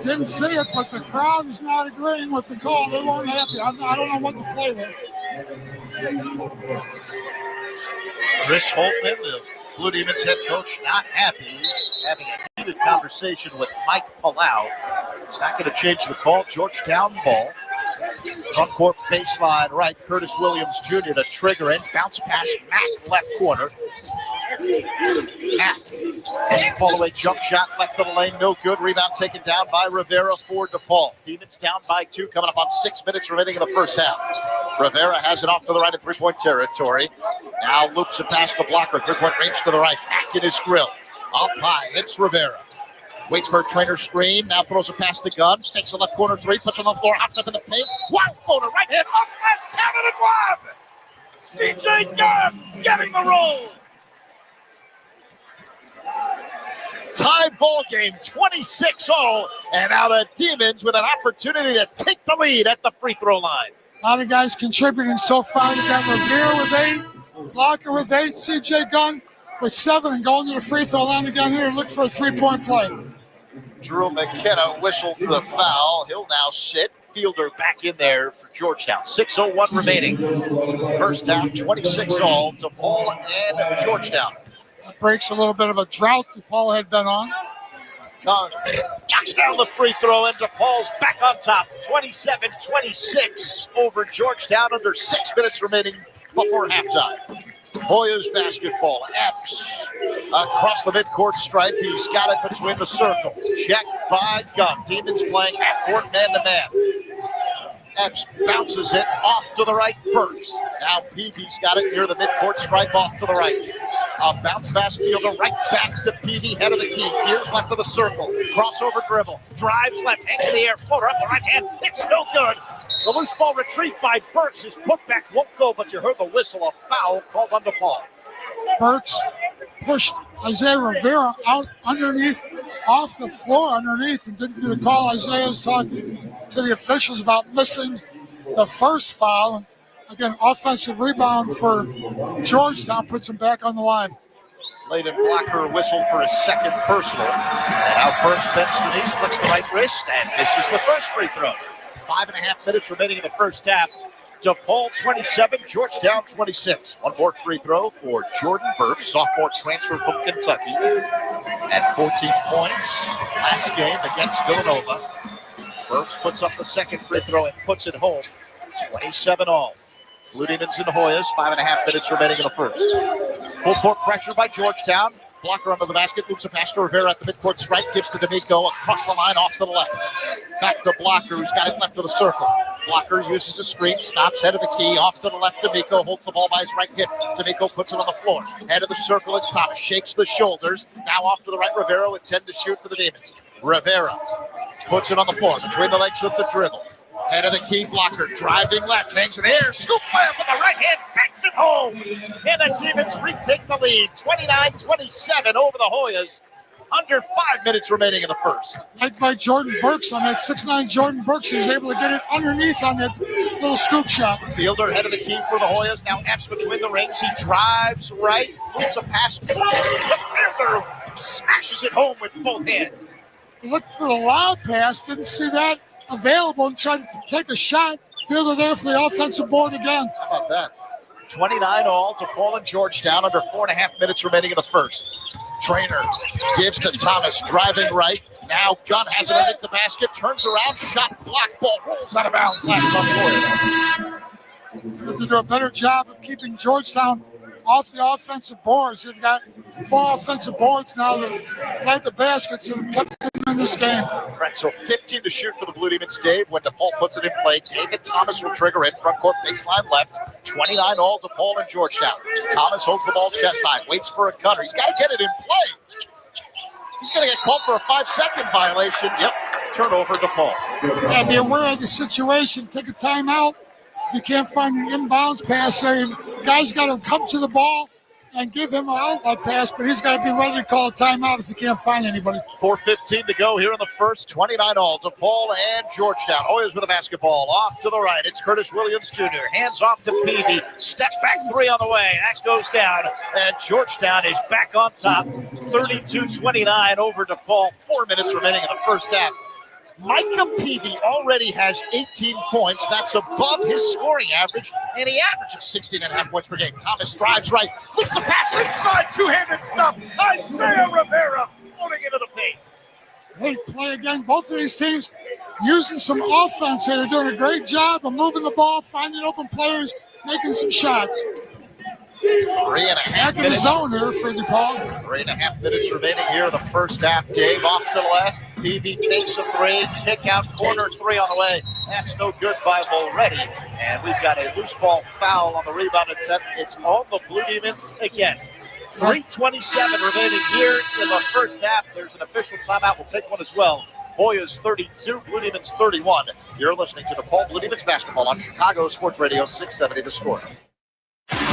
Didn't see it, but the crowd is not agreeing with the call. They weren't happy. I don't know what to play with. Chris Holtman, the Blue Demons head coach, not happy. Having a heated conversation with Mike Palau. It's not going to change the call. Georgetown ball. Front court baseline right. Curtis Williams Jr. to trigger in. Bounce pass Mack left corner. Mack. Fall away jump shot left of the lane. No good. Rebound taken down by Rivera for DePaul. Demons down by 2. Coming up on 6 minutes remaining in the first half. Rivera has it off to the right in three-point territory. Now loops it past the blocker. Three-point range to the right. Mack in his grill. Up high, it's Rivera. Waits for a trainer screen, now throws a pass to Gunn. Takes a left corner three, puts on the floor, hops up in the paint. Wild floater, right hand, up left, count it and one! CJ Gunn getting the roll. Tie ball game, 26-0, and now the Demons with an opportunity to take the lead at the free throw line. A lot of guys contributing so far. You got Revere with 8, Blocker with 8, CJ Gunn with 7, and going to the free throw line again here. Look for a 3-point play. Drew McKenna whistled for the foul. He'll now sit. Fielder back in there for Georgetown. 6:01 remaining. First half, 26-0 to DePaul and Georgetown. That breaks a little bit of a drought that Paul had been on. Gunn knocks down the free throw, and DePaul's back on top. 27-26 over Georgetown. Under 6 minutes remaining before halftime. Hoyas basketball. Epps across the midcourt stripe. He's got it between the circles. Checked by Gunn. Demons playing half-court man-to-man. Epps bounces it off to the right first. Now Peavy's got it near the midcourt stripe off to the right. A bounce pass Fielder right back to Peavy, head of the key. Gears left of the circle. Crossover dribble. Drives left, hangs in the air. Floater up the right hand. It's no good. The loose ball retrieved by Burks. His putback won't go, but you heard the whistle. A foul called on DePaul. Burks pushed Isaiah Rivera out underneath, off the floor underneath, and didn't do the call. Isaiah's talking to the officials about missing the first foul. Again, offensive rebound for Georgetown puts him back on the line. Layden Blocker whistled for his second personal. And now Burks bends the knees, flicks the right wrist, and misses the first free throw. 5.5 minutes remaining in the first half. DePaul 27, Georgetown 26. One more free throw for Jordan Burks, sophomore transfer from Kentucky. At 14 points last game against Villanova. Burks puts up the second free throw and puts it home. 27-all. Blue Demons in the Hoyas, 5.5 minutes remaining in the first. Full court pressure by Georgetown. Blocker under the basket, moves a pass to Rivera at the midcourt stripe, gives to D'Amico across the line off to the left. Back to Blocker, who's got it left of the circle. Blocker uses a screen, stops head of the key, off to the left. D'Amico holds the ball by his right hip. D'Amico puts it on the floor. Head of the circle, it's Thomas, shakes the shoulders. Now off to the right, Rivera with 10 to shoot for the Demons. Rivera puts it on the floor, between the legs with the dribble. Head of the key, Blocker driving left, hangs in the air, scoop layup with the right hand, banks it home. And the Demons retake the lead, 29-27 over the Hoyas. Under 5 minutes remaining in the first. Right by Jordan Burks on that 6'9" Jordan Burks. He was able to get it underneath on that little scoop shot. Fielder head of the key for the Hoyas. Now Epps between the rings. He drives right, moves a pass. The Fielder smashes it home with both hands. Looked for the loud pass, didn't see that available, and tried to take a shot. Fielder there for the offensive board again. How about that? 29-all to DePaul and Georgetown, under 4.5 minutes remaining in the first. Trainer gives to Thomas, driving right. Now Gunn has it underneath the basket, turns around, shot block, ball rolls out of bounds. Last on board. Have to do a better job of keeping Georgetown off the offensive boards. They've got 4 offensive boards now that led the baskets and kept them in this game. Right, so 15 to shoot for the Blue Demons, Dave. When DePaul puts it in play, David Thomas will trigger in front court baseline left. 29-all DePaul and Georgetown. Thomas holds the ball chest high, waits for a cutter. He's got to get it in play. He's going to get called for a 5-second violation. Yep, turnover DePaul. Yeah, be aware of the situation. Take a timeout. If you can't find an inbounds pass there, guys got to come to the ball and give him an outlet pass, but he's got to be ready to call a timeout if he can't find anybody. 4:15 to go here in the first. 29-all DePaul and Georgetown. Hoyas with the basketball off to the right. It's Curtis Williams Jr. Hands off to Peavy. Step back three on the way. That goes down, and Georgetown is back on top. 32-29 over DePaul. 4 minutes remaining in the first half. Micah Peavy already has 18 points. That's above his scoring average, and he averages 16.5 points per game. Thomas drives right, looks the pass inside, two-handed stuff. Isaiah Rivera floating into the paint. Hey, play again. Both of these teams using some offense here. They're doing a great job of moving the ball, finding open players, making some shots. 3.5 Back in the minutes. zone here for DePaul. 3.5 minutes remaining here in the first half. Dave off to the left. Peavy takes a three. Kick out corner three on the way. That's no good by Mulready. And we've got a loose ball foul on the rebound attempt. It's on the Blue Demons again. 3:27 remaining here in the first half. There's an official timeout. We'll take one as well. Hoyas 32, Blue Demons 31. You're listening to DePaul Blue Demons basketball on Chicago Sports Radio 670 The Score.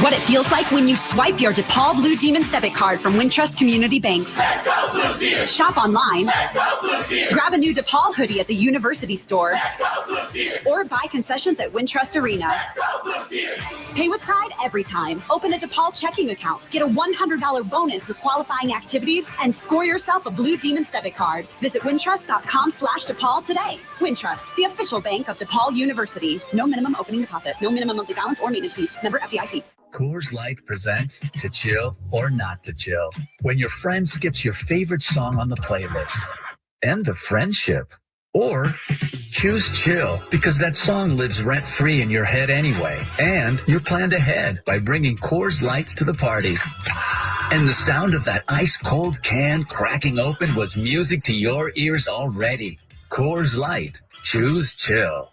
What it feels like when you swipe your DePaul Blue Demons debit card from Wintrust Community Banks. Let's go Blue Demons. Shop online. Let's go Blue Demons. Grab a new DePaul hoodie at the University store. Let's go Blue Demons. Or buy concessions at Wintrust Arena. Let's go Blue Demons. Pay with pride every time. Open a DePaul checking account. Get a $100 bonus with qualifying activities and score yourself a Blue Demons debit card. Visit wintrust.com/DePaul today. Wintrust, the official bank of DePaul University. No minimum opening deposit. No minimum monthly balance or maintenance fees. Member FDIC. Coors Light presents To Chill or Not to Chill. When your friend skips your favorite song on the playlist. End the friendship. Or choose chill because that song lives rent-free in your head anyway. And you're planned ahead by bringing Coors Light to the party. And the sound of that ice-cold can cracking open was music to your ears already. Coors Light. Choose chill.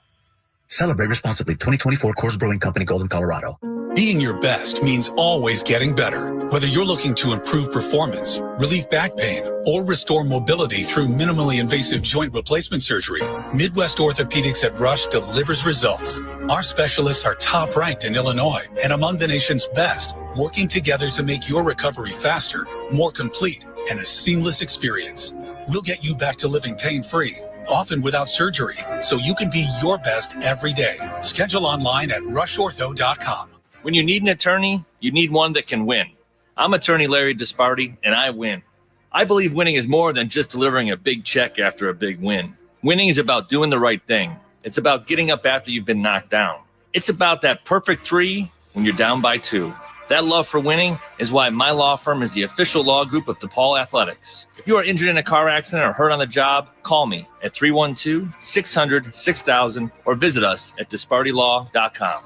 Celebrate responsibly. 2024 Coors Brewing Company, Golden, Colorado. Being your best means always getting better. Whether you're looking to improve performance, relieve back pain, or restore mobility through minimally invasive joint replacement surgery, Midwest Orthopedics at Rush delivers results. Our specialists are top ranked in Illinois and among the nation's best, working together to make your recovery faster, more complete, and a seamless experience. We'll get you back to living pain-free, often without surgery, so you can be your best every day. Schedule online at rushortho.com. When you need an attorney, you need one that can win. I'm attorney Larry Disparty, and I win. I believe winning is more than just delivering a big check after a big win. Winning is about doing the right thing. It's about getting up after you've been knocked down. It's about that perfect 3 when you're down by 2. That love for winning is why my law firm is the official law group of DePaul Athletics. If you are injured in a car accident or hurt on the job, call me at 312-600-6000 or visit us at dispartylaw.com.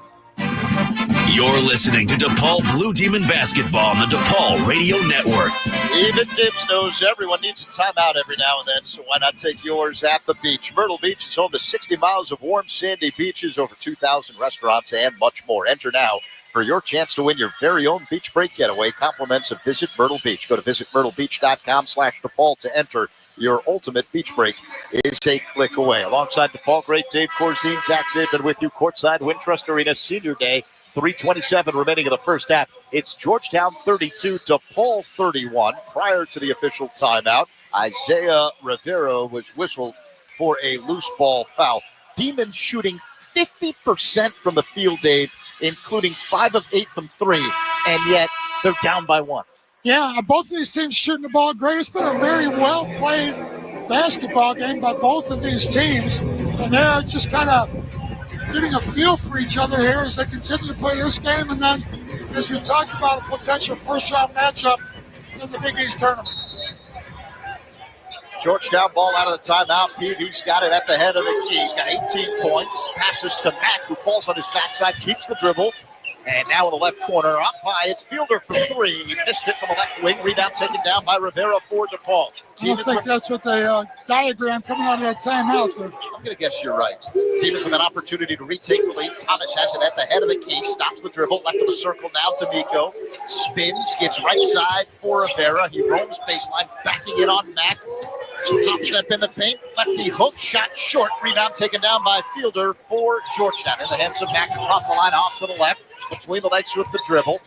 You're listening to DePaul Blue Demon basketball on the DePaul Radio Network. Even Gibbs knows everyone needs a timeout every now and then, so why not take yours at the beach? Myrtle Beach is home to 60 miles of warm, sandy beaches, over 2,000 restaurants, and much more. Enter now for your chance to win your very own beach break getaway. Compliments of Visit Myrtle Beach. Go to visitmyrtlebeach.com/DePaul to enter. Your ultimate beach break is a click away. Alongside DePaul great Dave Corzine, Zach Zabin with you courtside Wintrust Arena Senior Day. 3:27 remaining in the first half. It's Georgetown 32, DePaul 31. Prior to the official timeout, Isaiah Rivera was whistled for a loose ball foul. Demons shooting 50% from the field, Dave, including 5 of 8 from 3, and yet they're down by 1. Yeah, both of these teams shooting the ball great. It's been a very well-played basketball game by both of these teams, and they're just kind of getting a feel for each other here as they continue to play this game. And then, as we talked about, a potential first-round matchup in the Big East tournament. Georgetown ball out of the timeout. Peavy's got it at the head of the key. He's got 18 points. Passes to Mack, who falls on his backside, keeps the dribble. And now in the left corner, up high, it's Fielder from 3. He missed it from the left wing. Rebound taken down by Rivera for DePaul. I don't think that's what the diagram coming out of that timeout. I'm going to guess you're right. Demons with an opportunity to retake the lead. Thomas has it at the head of the key. Stops the dribble. Left of the circle now to Nico. Spins. Gets right side for Rivera. He roams baseline. Backing it on Mack. Top step in the paint. Lefty hook. Shot short. Rebound taken down by Fielder for Georgetown. In the hands of Mack across the line off to the left. Between the legs with the dribble.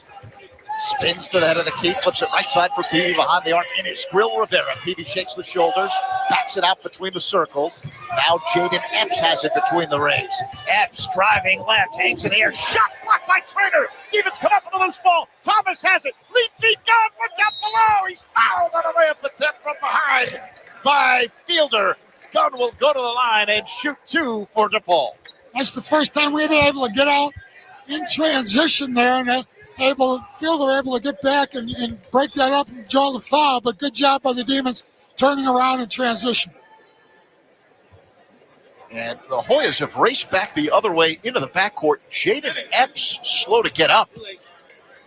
Spins to the head of the key. Flips it right side for Peavy behind the arc. In his grill, Rivera. Peavy shakes the shoulders. Backs it out between the circles. Now Jaden Epps has it between the rings. Epps driving left. Hangs in the air. Shot blocked by Trainer. Demons come up with a loose ball. Thomas has it. Lead feet gone. Look down below. He's fouled on a layup attempt from behind by Fielder. Gunn will go to the line and shoot 2 for DePaul. That's the first time we've been able to get out in transition there, and Fielder able to get back and break that up and draw the foul. But good job by the Demons turning around in transition. And the Hoyas have raced back the other way into the backcourt. Jaden Epps slow to get up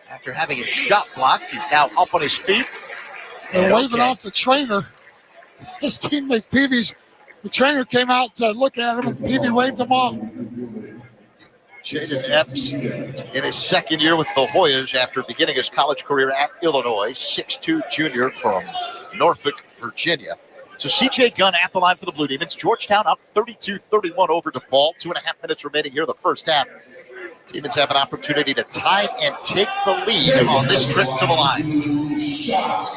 after having his shot blocked. He's now up on his feet. They're waving off the Trainer. His teammate Peavy's, the Trainer came out to look at him, and Peavy waved him off. Jaden Epps in his second year with the Hoyas after beginning his college career at Illinois. 6'2" junior from Norfolk, Virginia. So C.J. Gunn at the line for the Blue Demons. Georgetown up 32-31 over DePaul. 2.5 minutes remaining here in the first half. Demons have an opportunity to tie and take the lead on this trip to the line.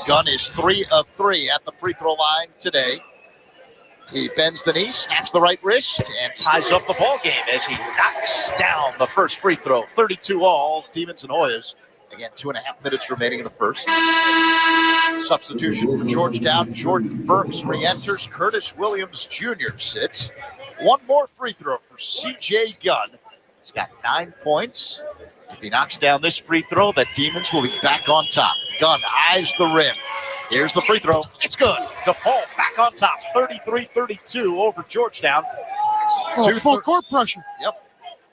Gunn is 3 of 3 at the free throw line today. He bends the knee, snaps the right wrist, and ties up the ball game as he knocks down the first free throw. 32 all, Demons and Hoyas. Again, 2.5 minutes remaining in the first. Substitution for Georgetown. Jordan Burks re-enters. Curtis Williams Jr. sits. One more free throw for C.J. Gunn. He's got 9 points. If he knocks down this free throw, the Demons will be back on top. Gunn eyes the rim. Here's the free throw. It's good. DePaul back on top. 33-32 over Georgetown. Full court pressure. Yep.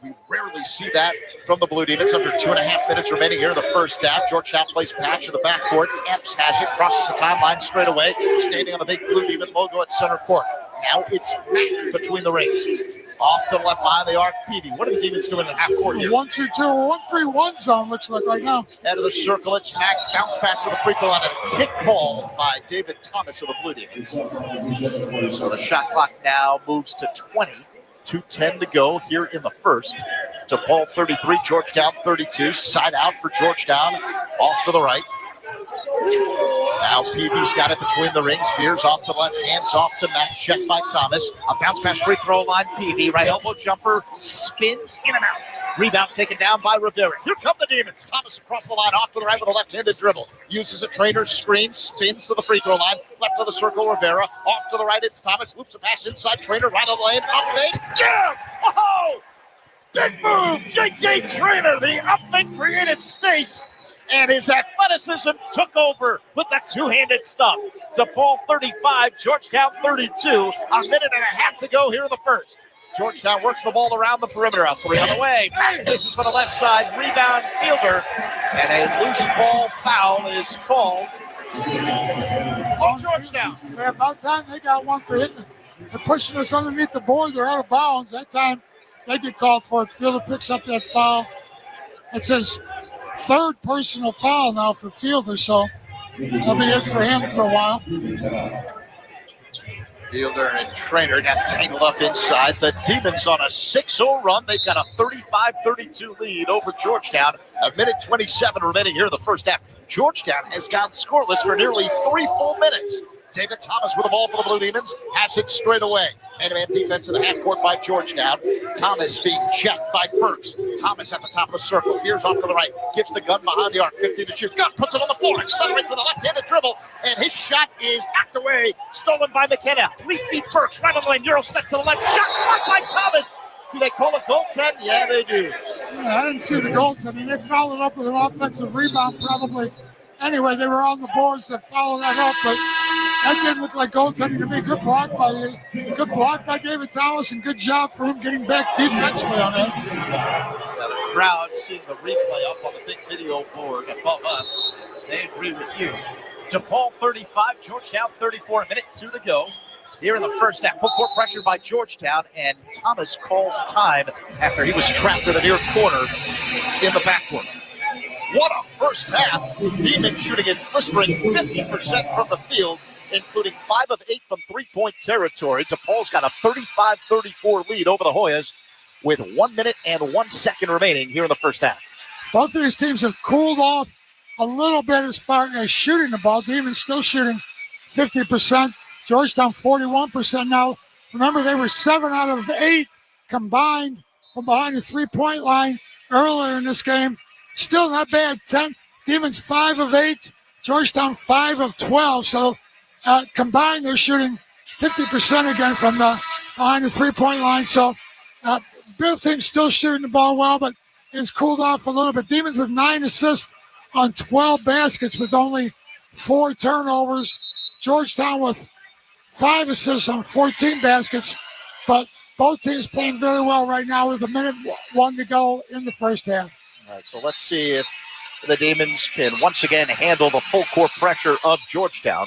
We rarely see that from the Blue Demons. Under 2.5 minutes remaining here in the first half. Georgetown plays patch in the backcourt. Epps has it, crosses the timeline straight away. Standing on the big Blue Demon logo at center court. Now it's Mack between the rings. Off to the left behind the arc, Peavy. What are the Demons doing in the half court here? 1-2-2, 1-3-1 zone looks like right now. Head of the circle, it's Mack. Bounce pass to the free throw line. A kick ball by David Thomas of the Blue Demons. So the shot clock now moves to 20. 2:10 to go here in the first. DePaul 33, Georgetown 32. Side out for Georgetown. Off to the right. Now Peavy's got it between the rings. Spears off the left, hands off to Mack. Checked by Thomas. A bounce pass free throw line. Peavy, right elbow jumper, spins in and out. Rebound taken down by Rivera. Here come the Demons. Thomas across the line, off to the right with a left-handed dribble. Uses a trainer's screen, spins to the free throw line. Left of the circle, Rivera. Off to the right, it's Thomas. Loops a pass inside. Trainer right on the lane. Up fake. Yeah! Oh! Big move. J.J. Trainer. The up fake created space. And his athleticism took over with the two-handed stuff. DePaul 35, Georgetown 32. A minute and a half to go here in the first. Georgetown works the ball around the perimeter. A three on the way. This is for the left side. Rebound, Fielder. And a loose ball foul is called on Georgetown. Yeah, about time they got one for hitting. They're pushing us underneath the board. They're out of bounds. That time they get called for it. Fielder picks up that foul. It says third personal foul now for Fielder, so that'll be it for him for a while. Fielder and Trainer got tangled up inside. The Demons on a 6-0 run. They've got a 35-32 lead over Georgetown. A minute 27 remaining here in the first half. Georgetown has gone scoreless for nearly 3 full minutes. David Thomas with the ball for the Blue Demons. Has it straight away. Man-to-man defense in the half court by Georgetown. Thomas being checked by Burks. Thomas at the top of the circle. Veers off to the right. Gives the Gun behind the arc. 50 to shoot. Gun puts it on the floor. Accelerates with a left-handed dribble. And his shot is knocked away. Stolen by McKenna. Lead feet Burks. Right on the lane. Euro step to the left. Shot blocked by Thomas. Do they call a goaltend? Yeah, they do. Yeah, I didn't see the goaltending. They followed up with an offensive rebound probably. Anyway, they were on the boards to follow that up, but that didn't look like goaltending to me. Good block by David Thomas, and good job for him getting back defensively on that. Now the crowd seeing the replay up on the big video board above us. They agree with you. DePaul 35, Georgetown 34. A minute 2 to go. Here in the first half, full court pressure by Georgetown, and Thomas calls time after he was trapped in the near corner in the backcourt. What a first half. Demons shooting a blistering 50% from the field, including 5 of 8 from three-point territory. DePaul's got a 35-34 lead over the Hoyas with 1 minute and 1 second remaining here in the first half. Both of these teams have cooled off a little bit as far as shooting the ball. Demons still shooting 50%. Georgetown 41% now. Remember, they were 7 out of 8 combined from behind the three-point line earlier in this game. Still not bad. 10 Demons 5 of 8. Georgetown 5 of 12. So combined, they're shooting 50% again from behind the three-point line. So both teams still shooting the ball well, but it's cooled off a little bit. Demons with 9 assists on 12 baskets with only 4 turnovers. Georgetown with 5 assists on 14 baskets, but both teams playing very well right now with a minute 1 to go in the first half. All right, so let's see if the Demons can once again handle the full court pressure of Georgetown.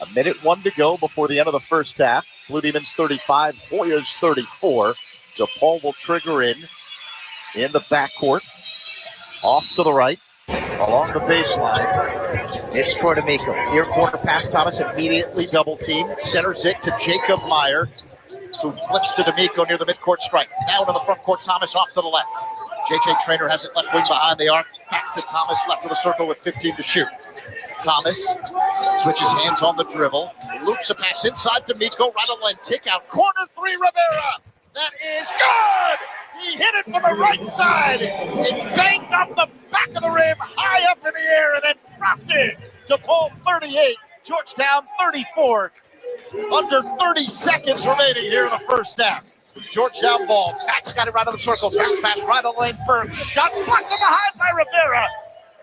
A minute 1 to go before the end of the first half. Blue Demons 35, Hoyas 34. DePaul will trigger in the backcourt. Off to the right, along the baseline. It's Troy D'Amico. Near corner pass, Thomas immediately double team. Centers it to Jacob Meyer, who flips to D'Amico near the midcourt strike. Now into the front court, Thomas off to the left. J.J. Traynor has it left wing behind the arc. Back to Thomas, left of the circle with 15 to shoot. Thomas switches hands on the dribble. Loops a pass inside D'Amico. Right on lane, kick out. Corner three, Rivera. That is good. He hit it from the right side. It banged off the back of the rim, high up in the air, and then dropped it. DePaul 38, Georgetown 34. Under 30 seconds remaining here in the first half. Georgetown ball. Pat's got it right on the circle. Pass right on lane first. Shot blocked from behind by Rivera.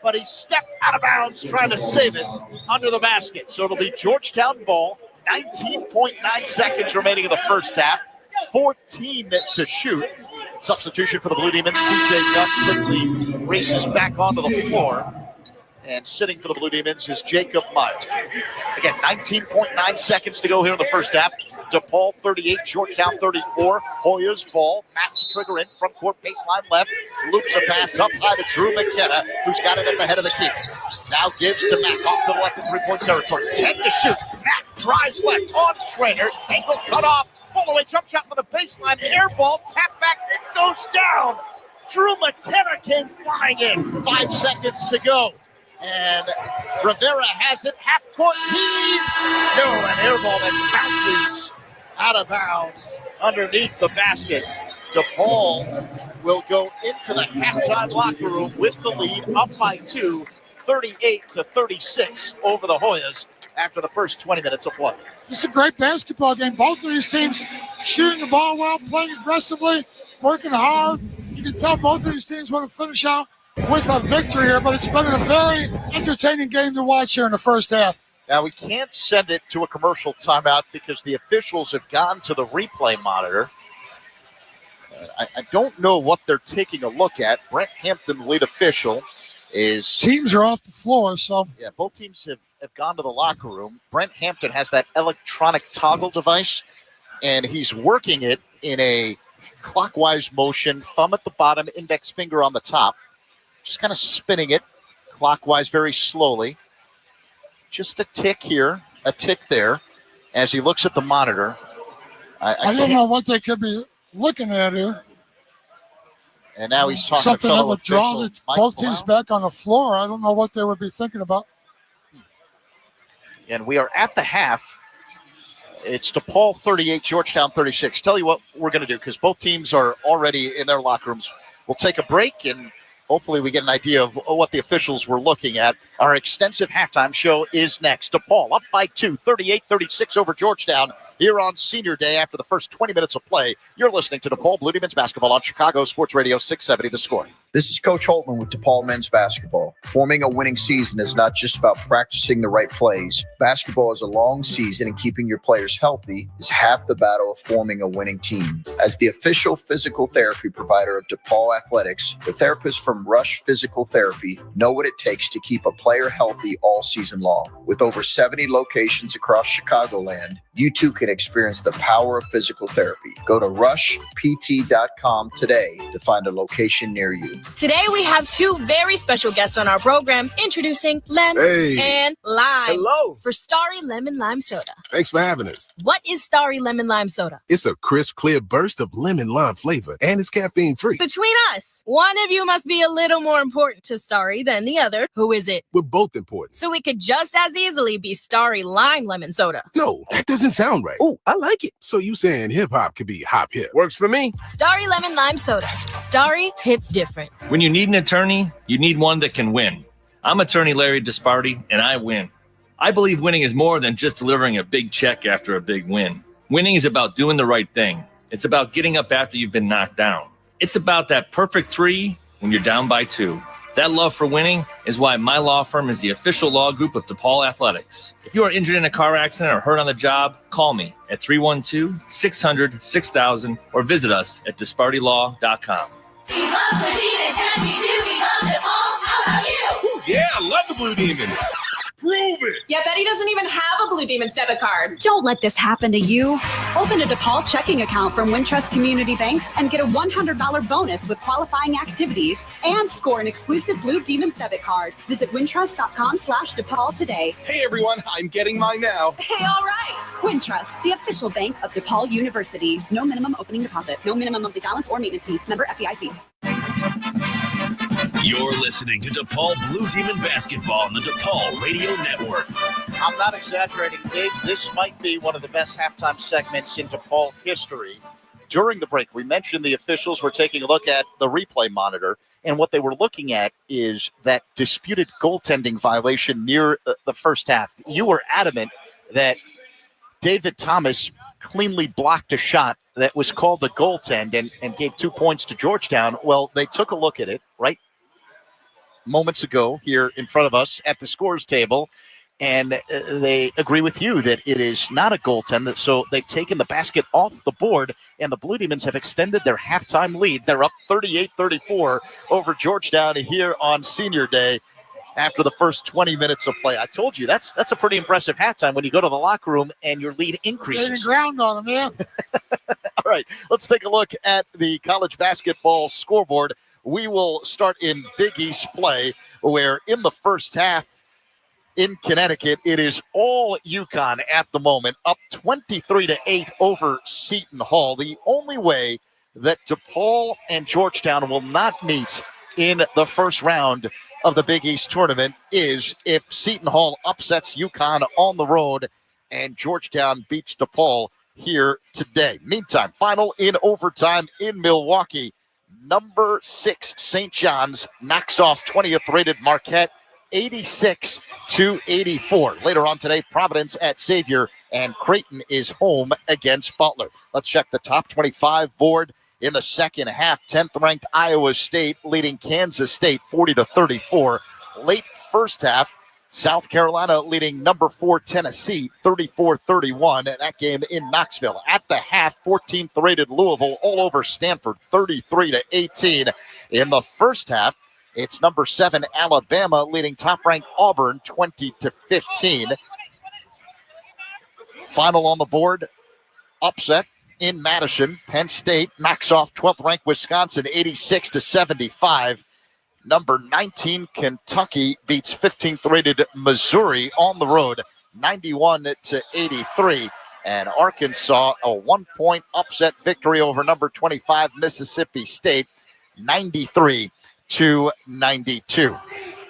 But he stepped out of bounds trying to save it under the basket. So it'll be Georgetown ball. 19.9 seconds remaining in the first half. 14 to shoot. Substitution for the Blue Demons. TJ Young quickly races back onto the floor. And sitting for the Blue Demons is Jacob Meyer. Again, 19.9 seconds to go here in the first half. DePaul 38, Georgetown 34. Hoyas ball. Matt trigger in, front court, baseline left. Loops a pass up high to Drew McKenna, who's got it at the head of the key. Now gives to Matt off to the left in three-point territory. 10 to shoot. Matt drives left on Traynor. Ankle cut off. Fall away jump shot for the baseline. Air ball. Tap back. It goes down. Drew McKenna came flying in. 5 seconds to go. And Rivera has it, half-court heave. No, an air ball that bounces out of bounds underneath the basket. DePaul will go into the halftime locker room with the lead, up by 2, 38-36 over the Hoyas after the first 20 minutes of play. This is a great basketball game. Both of these teams shooting the ball well, playing aggressively, working hard. You can tell both of these teams want to finish out with a victory here, but it's been a very entertaining game to watch here in the first half. Now, we can't send it to a commercial timeout because the officials have gone to the replay monitor. I don't know what they're taking a look at. Brent Hampton, the lead official, is... Teams are off the floor, so... Yeah, both teams have gone to the locker room. Brent Hampton has that electronic toggle device, and he's working it in a clockwise motion, thumb at the bottom, index finger on the top. Just kind of spinning it clockwise very slowly. Just a tick here, a tick there, as he looks at the monitor. I don't know what they could be looking at here. And now he's talking something to that fellow would draw official, both teams back on the floor. I don't know what they would be thinking about. And we are at the half. It's DePaul 38, Georgetown 36. Tell you what we're going to do, because both teams are already in their locker rooms. We'll take a break, and hopefully we get an idea of what the officials were looking at. Our extensive halftime show is next. DePaul up by 2, 38-36 over Georgetown here on Senior Day after the first 20 minutes of play. You're listening to DePaul Blue Demons basketball on Chicago Sports Radio 670 The Score. This is Coach Holtman with DePaul men's basketball. Forming a winning season is not just about practicing the right plays. Basketball is a long season, and keeping your players healthy is half the battle of forming a winning team. As the official physical therapy provider of DePaul Athletics, the therapists from Rush Physical Therapy know what it takes to keep a player healthy all season long. With over 70 locations across Chicagoland, you too can experience the power of physical therapy. Go to rushpt.com today to find a location near you. Today we have two very special guests on our program, introducing Lem and Lime. Hello. For Starry Lemon Lime Soda. Thanks for having us. What is Starry Lemon Lime Soda? It's a crisp, clear burst of lemon lime flavor, and it's caffeine-free. Between us, one of you must be a little more important to Starry than the other. Who is it? We're both important. So it could just as easily be Starry Lime Lemon Soda. No, that doesn't sound right. Oh, I like it. So you saying hip-hop could be hop-hip? Works for me. Starry Lemon Lime Soda. Starry hits different. When you need an attorney, you need one that can win. I'm attorney Larry Disparty, and I win. I believe winning is more than just delivering a big check after a big win. Winning is about doing the right thing. It's about getting up after you've been knocked down. It's about that perfect 3 when you're down by 2. That love for winning is why my law firm is the official law group of DePaul Athletics. If you are injured in a car accident or hurt on the job, call me at 312-600-6000 or visit us at dispartylaw.com. We love the Demons, yes we do. We love DePaul. How about you? Ooh, yeah, I love the Blue Demons. Prove it. Yeah, Betty doesn't even have a Blue Demons debit card. Don't let this happen to you. Open a DePaul checking account from Wintrust Community Banks and get a $100 bonus with qualifying activities and score an exclusive Blue Demons debit card. Visit wintrust.com/DePaul today. Hey everyone, I'm getting mine now. Hey, all right. Wintrust, the official bank of DePaul University. No minimum opening deposit. No minimum monthly balance or maintenance fees. Member FDIC. You're listening to DePaul Blue Demon Basketball on the DePaul Radio Network. I'm not exaggerating, Dave. This might be one of the best halftime segments in DePaul history. During the break, we mentioned the officials were taking a look at the replay monitor, and what they were looking at is that disputed goaltending violation near the first half. You were adamant that David Thomas cleanly blocked a shot that was called a goaltend and gave 2 points to Georgetown. Well, they took a look at it, right? Moments ago here in front of us at the scores table, and they agree with you that it is not a goaltend. So they've taken the basket off the board, and the Blue Demons have extended their halftime lead. They're up 38-34 over Georgetown here on Senior Day after the first 20 minutes of play. I told you that's a pretty impressive halftime when you go to the locker room and your lead increases. Laying ground on them, yeah. All right, let's take a look at the college basketball scoreboard. We will start in Big East play, where in the first half in Connecticut, it is all UConn at the moment, up 23-8 over Seton Hall. The only way that DePaul and Georgetown will not meet in the first round of the Big East tournament is if Seton Hall upsets UConn on the road and Georgetown beats DePaul here today. Meantime, final in overtime in Milwaukee. Number 6 St. John's knocks off 20th rated Marquette 86-84. Later on today, Providence at Xavier, and Creighton is home against Butler. Let's check the top 25 board in the second half. 10th ranked Iowa State leading Kansas State 40-34. Late first half, South Carolina leading number 4 Tennessee 34-31, and that game in Knoxville. At the half, 14th rated Louisville all over Stanford 33-18. In the first half, it's number 7 Alabama leading top-ranked Auburn 20-15. Final on the board, upset in Madison. Penn State knocks off 12th ranked Wisconsin 86-75. Number 19, Kentucky beats 15th rated Missouri on the road, 91-83. And Arkansas, a 1-point upset victory over number 25, Mississippi State, 93-92.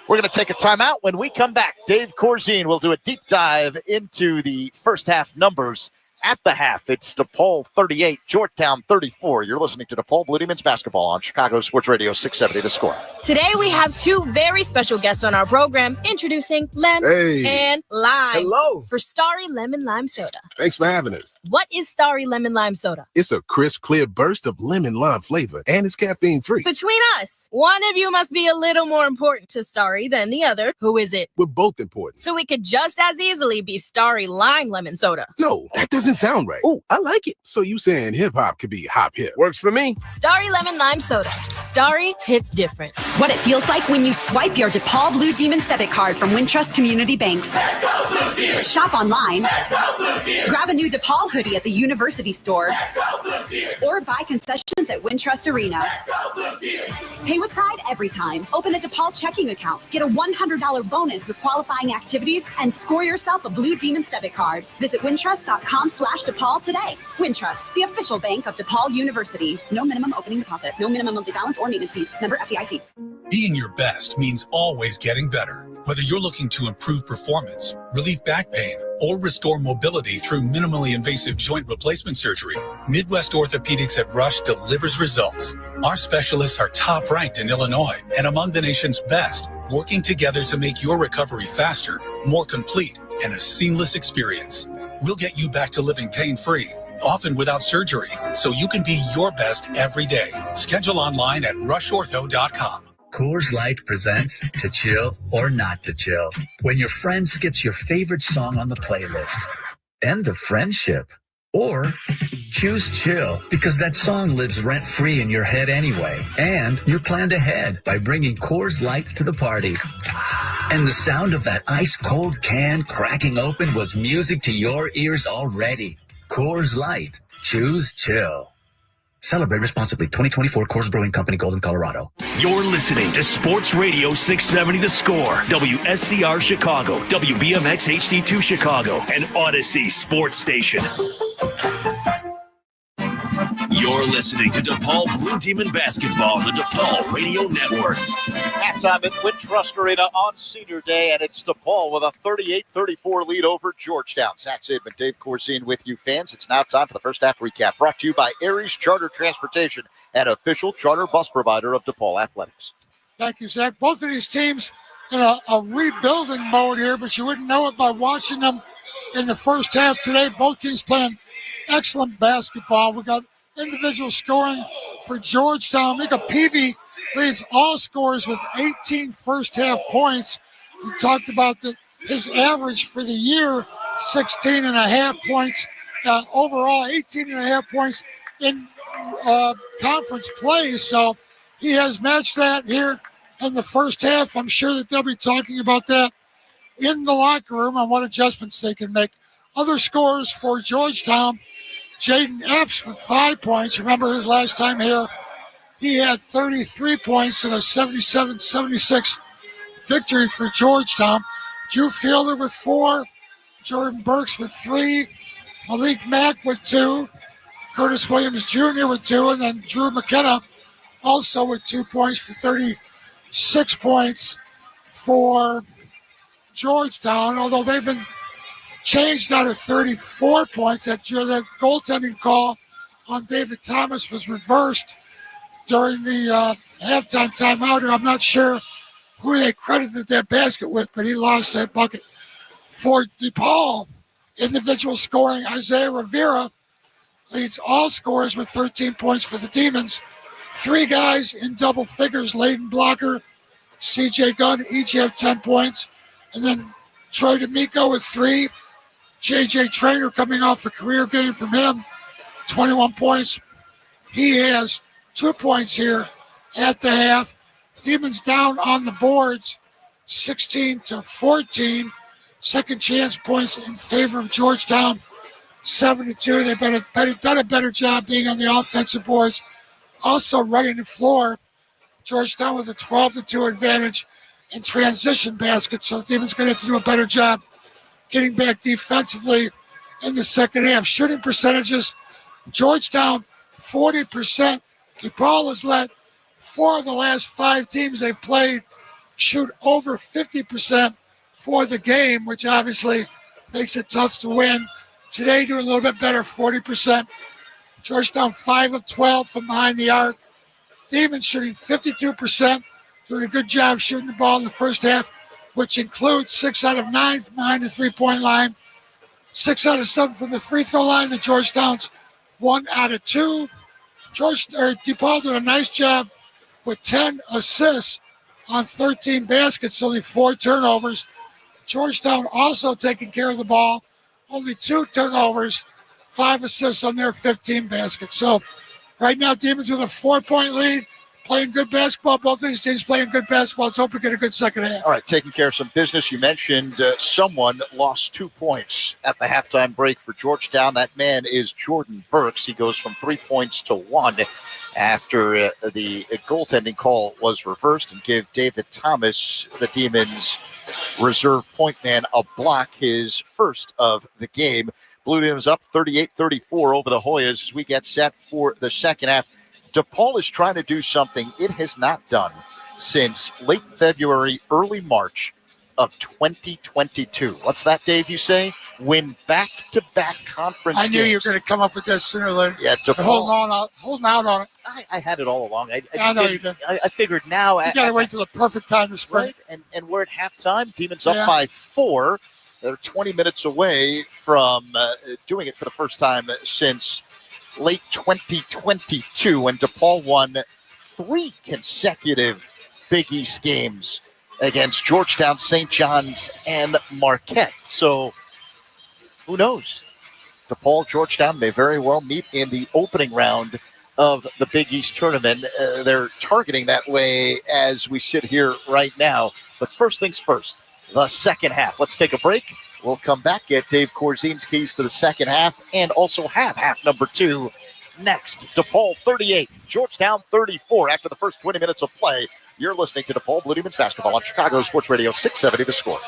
We're going to take a timeout. When we come back, Dave Corzine will do a deep dive into the first half numbers. At the half, it's DePaul 38, Georgetown 34. You're listening to DePaul Blue Demons basketball on Chicago Sports Radio 670 The Score. Today we have 2 very special guests on our program, introducing Lem and Lime. Hello. For Starry Lemon Lime Soda. Thanks for having us. What is Starry Lemon Lime Soda? It's a crisp, clear burst of lemon lime flavor, and it's caffeine free. Between us, one of you must be a little more important to Starry than the other. Who is it? We're both important. So it could just as easily be Starry Lime Lemon Soda. No, that doesn't sound right. Oh, I like it. So you saying hip-hop could be hop-hip? Works for me. Starry Lemon Lime Soda. Starry hits different. What it feels like when you swipe your DePaul Blue Demons debit card from Wintrust Community Banks. Let's go Blue Demons. Shop online. Let's go Blue Demons. Grab a new DePaul hoodie at the University store. Let's go Blue Demons. Or buy concessions at Wintrust Arena. Let's go Blue Demons. Pay with pride every time. Open a DePaul checking account. Get a $100 bonus with qualifying activities and score yourself a Blue Demons debit card. Visit wintrust.com/DePaul today. Wintrust, the official bank of DePaul University. No minimum opening deposit. No minimum monthly balance or maintenance fees. Member FDIC. Being your best means always getting better. Whether you're looking to improve performance, relieve back pain, or restore mobility through minimally invasive joint replacement surgery, Midwest Orthopedics at Rush delivers results. Our specialists are top ranked in Illinois and among the nation's best, working together to make your recovery faster, more complete, and a seamless experience. We'll get you back to living pain-free, often without surgery, so you can be your best every day. Schedule online at rushortho.com. Coors Light presents To Chill or Not to Chill. When your friend skips your favorite song on the playlist. End the friendship. Or choose chill because that song lives rent-free in your head anyway. And you're planned ahead by bringing Coors Light to the party. And the sound of that ice-cold can cracking open was music to your ears already. Coors Light. Choose chill. Celebrate responsibly. 2024 Coors Brewing Company, Golden, Colorado. You're listening to Sports Radio 670 The Score, WSCR Chicago, WBMX HD2 Chicago, and Odyssey Sports Station. You're listening to DePaul Blue Demon Basketball on the DePaul Radio Network. Halftime at Wintrust Arena on Senior Day, and it's DePaul with a 38-34 lead over Georgetown. Zach Zaidman, Dave Corzine with you, fans. It's now time for the first half recap, brought to you by Aries Charter Transportation, an official charter bus provider of DePaul Athletics. Thank you, Zach. Both of these teams in a rebuilding mode here, but you wouldn't know it by watching them in the first half today. Both teams playing excellent basketball. We got individual scoring for Georgetown. Mika Peavy leads all scorers with 18 first-half points. We talked about his average for the year, 16.5 points. Overall, 18.5 points in conference play. So he has matched that here in the first half. I'm sure that they'll be talking about that in the locker room on what adjustments they can make. Other scores for Georgetown, Jaden Epps with 5 points. Remember his last time here, he had 33 points in a 77-76 victory for Georgetown. Drew Fielder with 4, Jordan Burks with 3, Malik Mack with 2, Curtis Williams Jr. with 2, and then Drew McKenna also with 2 points for 36 points for Georgetown, although they've been changed out of 34 points. That goaltending call on David Thomas was reversed during the halftime timeout. I'm not sure who they credited that basket with, but he lost that bucket. For DePaul, individual scoring, Isaiah Rivera leads all scorers with 13 points for the Demons. 3 guys in double figures, Layden Blocker, CJ Gunn, each have 10 points. And then Troy D'Amico with 3. JJ Traynor coming off a career game from him, 21 points. He has 2 points here at the half. Demons down on the boards, 16-14. Second chance points in favor of Georgetown, 7-2. They've done a better job being on the offensive boards. Also running the floor, Georgetown with a 12-2 advantage in transition baskets. So the Demons going to have to do a better job getting back defensively in the second half. Shooting percentages, Georgetown 40%. DePaul has let 4 of the last 5 teams they played shoot over 50% for the game, which obviously makes it tough to win. Today doing a little bit better, 40%. Georgetown 5 of 12 from behind the arc. Demons shooting 52%, doing a good job shooting the ball in the first half, which includes 6 out of 9 from behind the three-point line, 6 out of 7 from the free throw line. The Georgetown's 1 out of 2. DePaul did a nice job with 10 assists on 13 baskets, only 4 turnovers. Georgetown also taking care of the ball, only 2 turnovers, 5 assists on their 15 baskets. So right now, Demons with a 4-point lead, playing good basketball. Both of these teams playing good basketball. Let's hope we get a good second half. All right, taking care of some business. You mentioned someone lost 2 points at the halftime break for Georgetown. That man is Jordan Burks. He goes from 3 points to 1 after the goaltending call was reversed and gave David Thomas, the Demons' reserve point man, a block, his first of the game. Blue Demons up 38-34 over the Hoyas as we get set for the second half. DePaul is trying to do something it has not done since late February, early March of 2022. What's that, Dave, you say? Win back-to-back conference games. I knew you were going to come up with that sooner or later. Yeah, DePaul. Holding out on it. I had it all along. I know you did. I figured now. You got to wait till the perfect time to sprint. Right? And we're at halftime. Demons up by 4. They're 20 minutes away from doing it for the first time since late 2022 when DePaul won 3 consecutive Big East games against Georgetown, St. John's, and Marquette. So who knows? DePaul, Georgetown may very well meet in the opening round of the Big East tournament. They're targeting that way as we sit here right now. But first things first, the second half. Let's take a break. We'll come back, get Dave Corzine's keys to the second half, and also have half number 2 next. DePaul 38, Georgetown 34 after the first 20 minutes of play. You're listening to DePaul Blue Demons basketball on Chicago Sports Radio 670 The Score.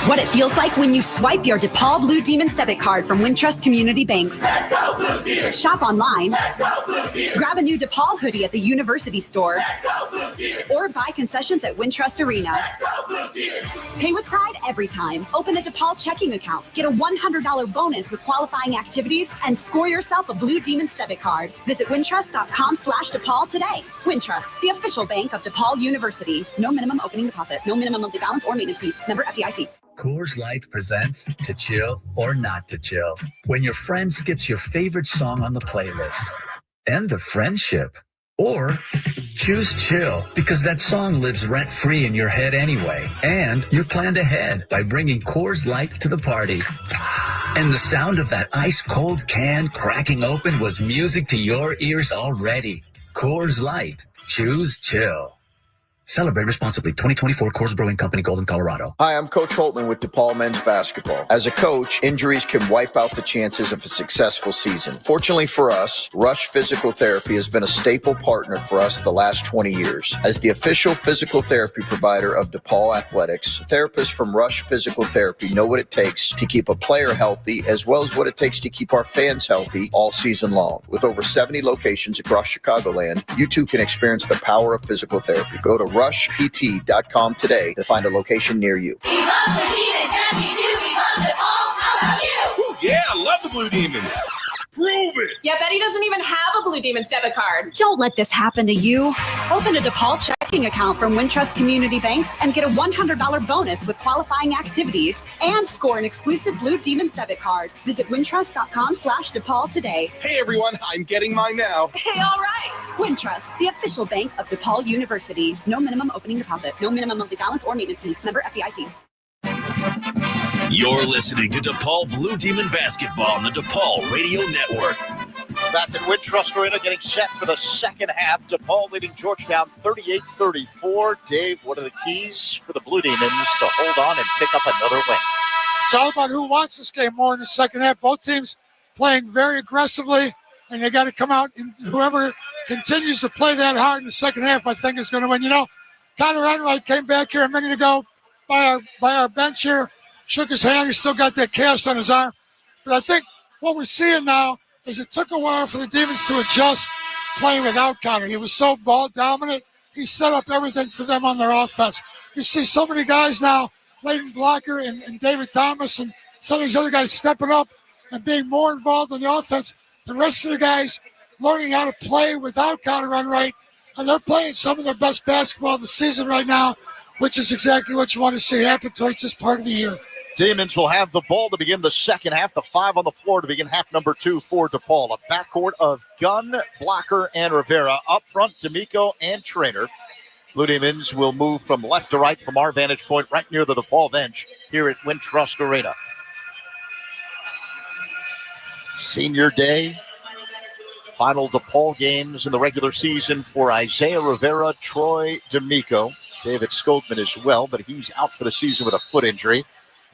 What it feels like when you swipe your DePaul Blue Demons debit card from Wintrust Community Banks. Let's go Blue Demons. Shop online. Let's go Blue Demons. Grab a new DePaul hoodie at the university store. Let's go Blue Demons. Or buy concessions at Wintrust Arena. Let's go Blue Demons. Pay with pride every time. Open a DePaul checking account. Get a $100 bonus with qualifying activities and score yourself a Blue Demons debit card. Visit wintrust.com/DePaul today. Wintrust, the official bank of DePaul University. No minimum opening deposit. No minimum monthly balance or maintenance fees. Member FDIC. Coors Light presents To Chill or Not to Chill. When your friend skips your favorite song on the playlist. End the friendship. Or choose chill because that song lives rent-free in your head anyway. And you're planned ahead by bringing Coors Light to the party. And the sound of that ice-cold can cracking open was music to your ears already. Coors Light. Choose chill. Celebrate responsibly. 2024 Coors Brewing Company, Golden, Colorado. Hi, I'm Coach Holtman with DePaul men's basketball. As a coach, injuries can wipe out the chances of a successful season. Fortunately for us, Rush Physical Therapy has been a staple partner for us the last 20 years. As the official physical therapy provider of DePaul Athletics, therapists from Rush Physical Therapy know what it takes to keep a player healthy, as well as what it takes to keep our fans healthy all season long. With over 70 locations across Chicagoland, you too can experience the power of physical therapy. Go to rushpt.com today to find a location near you. We love the Demons, and we do. We love it all. How about you? Ooh, yeah, I love the Blue Demons. Prove it. Yeah, Betty doesn't even have a Blue Demons debit card. Don't let this happen to you. Open a DePaul checking account from Wintrust Community Banks and get a $100 bonus with qualifying activities and score an exclusive Blue Demons debit card. Visit wintrust.com/DePaul today. Hey, everyone, I'm getting mine now. Hey, all right. Wintrust, the official bank of DePaul University. No minimum opening deposit. No minimum monthly balance or maintenance fees. Member FDIC. You're listening to DePaul Blue Demon basketball on the DePaul Radio Network. Back at Wintrust Arena, getting set for the second half. DePaul leading Georgetown 38-34. Dave, what are the keys for the Blue Demons to hold on and pick up another win? It's all about who wants this game more in the second half. Both teams playing very aggressively, and they got to come out, and whoever continues to play that hard in the second half, I think, is going to win. You know, Connor Enright came back here a minute ago by our bench here, shook his hand. He's still got that cast on his arm. But I think what we're seeing now is it took a while for the Demons to adjust playing without Connor. He was so ball dominant. He set up everything for them on their offense. You see so many guys now, Leighton Blocker and David Thomas and some of these other guys stepping up and being more involved in the offense. The rest of the guys learning how to play without Connor Enright, and they're playing some of their best basketball of the season right now, which is exactly what you want to see happen towards this part of the year. Demons will have the ball to begin the second half. The 5 on the floor to begin half number 2 for DePaul. A backcourt of Gunn, Blocker, and Rivera. Up front, D'Amico and Trainer. Blue Demons will move from left to right from our vantage point right near the DePaul bench here at Wintrust Arena. Senior day. Final DePaul games in the regular season for Isaiah Rivera, Troy D'Amico. David Scoldman as well, but he's out for the season with a foot injury.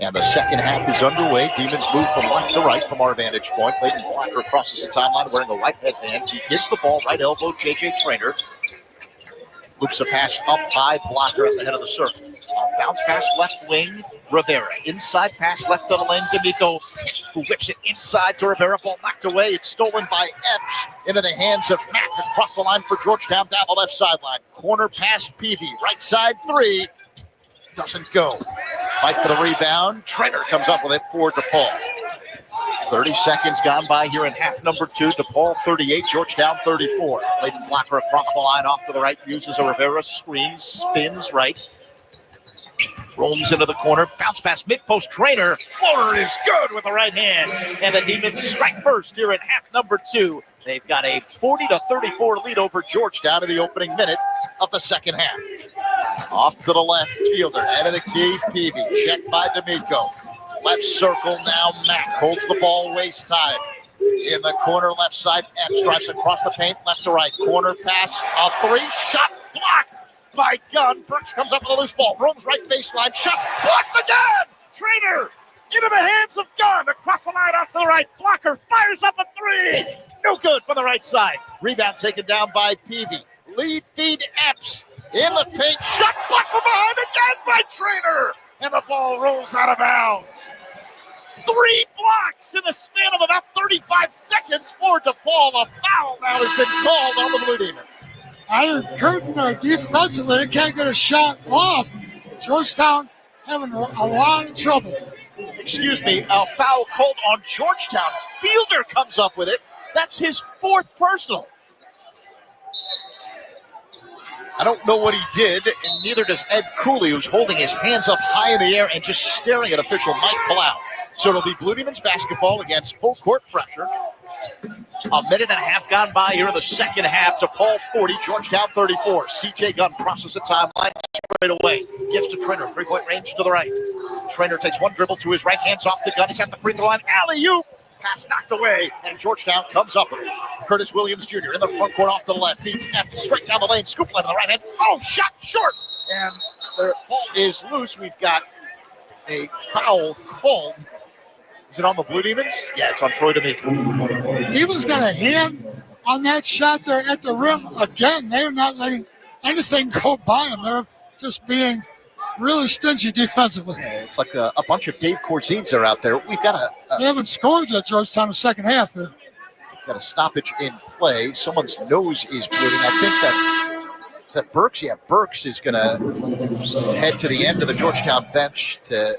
And the second half is underway. Demons move from left to right from our vantage point. Leighton Blocker crosses the timeline wearing a white headband. He gets the ball, right elbow, J.J. Trainer. Loops a pass up high, Blocker at the head of the circle. Bounce pass left wing, Rivera. Inside pass left of the lane, D'Amico, who whips it inside to Rivera. Ball knocked away. It's stolen by Epps into the hands of Mack across the line for Georgetown down the left sideline. Corner pass, Peavy. Right side three. Doesn't go. Fight for the rebound. Trainer comes up with it for DePaul. 30 seconds gone by here in half number 2. DePaul 38, Georgetown 34. Leighton Blocker across the line off to the right. Uses a Rivera screen. Spins right. Rolls into the corner. Bounce pass mid-post. Trainer. Floater is good with the right hand. And the Demons strike first here in half number 2. They've got a 40-34 lead over Georgetown in the opening minute of the second half. Off to the left, Fielder. Out of the key, Peavy. Checked by D'Amico. Left circle now, Mack holds the ball waist time. In the corner left side, Epps drives across the paint, left to right. Corner pass, a three, shot blocked by Gunn. Brooks comes up with a loose ball, roams right baseline, shot blocked again. Trainer into the hands of Gunn. Across the line off to the right. Blocker fires up a three. No good from the right side. Rebound taken down by Peavy. Lead feed Epps. In the paint. Shot blocked from behind again by Trainer. And the ball rolls out of bounds. 3 blocks in the span of about 35 seconds for DePaul. A foul now has been called on the Blue Demons. Iron Curtain there defensively. They can't get a shot off. Georgetown having a lot of trouble. Excuse me, a foul called on Georgetown. Fielder comes up with it. That's his 4th personal. I don't know what he did, and neither does Ed Cooley, who's holding his hands up high in the air and just staring at official Mike Blau. So it'll be Blue Demons basketball against full court pressure. A minute and a half gone by here in the second half. DePaul 40, Georgetown 34. CJ Gunn crosses the timeline straight away. Gives to Trainer, 3-point range to the right. Trainer takes one dribble to his right, hands off to Gunn. He's at the free throw line. Alley-oop. Pass knocked away, and Georgetown comes up with it. Curtis Williams Jr. in the front court off to the left. Feeds Epps straight down the lane. Scoop left to the right hand. Oh, shot short. And the ball is loose. We've got a foul called. Is it on the Blue Demons? Yeah, it's on Troy D'Amico. He was got a hand on that shot there at the rim again. They're not letting anything go by them. They're just being really stingy defensively. Yeah, it's like a bunch of Dave Corzines are out there. We've got they haven't scored yet, Georgetown, in the second half. There. Got a stoppage in play. Someone's nose is bleeding. I think is that Burks? Yeah, Burks is going to head to the end of the Georgetown bench to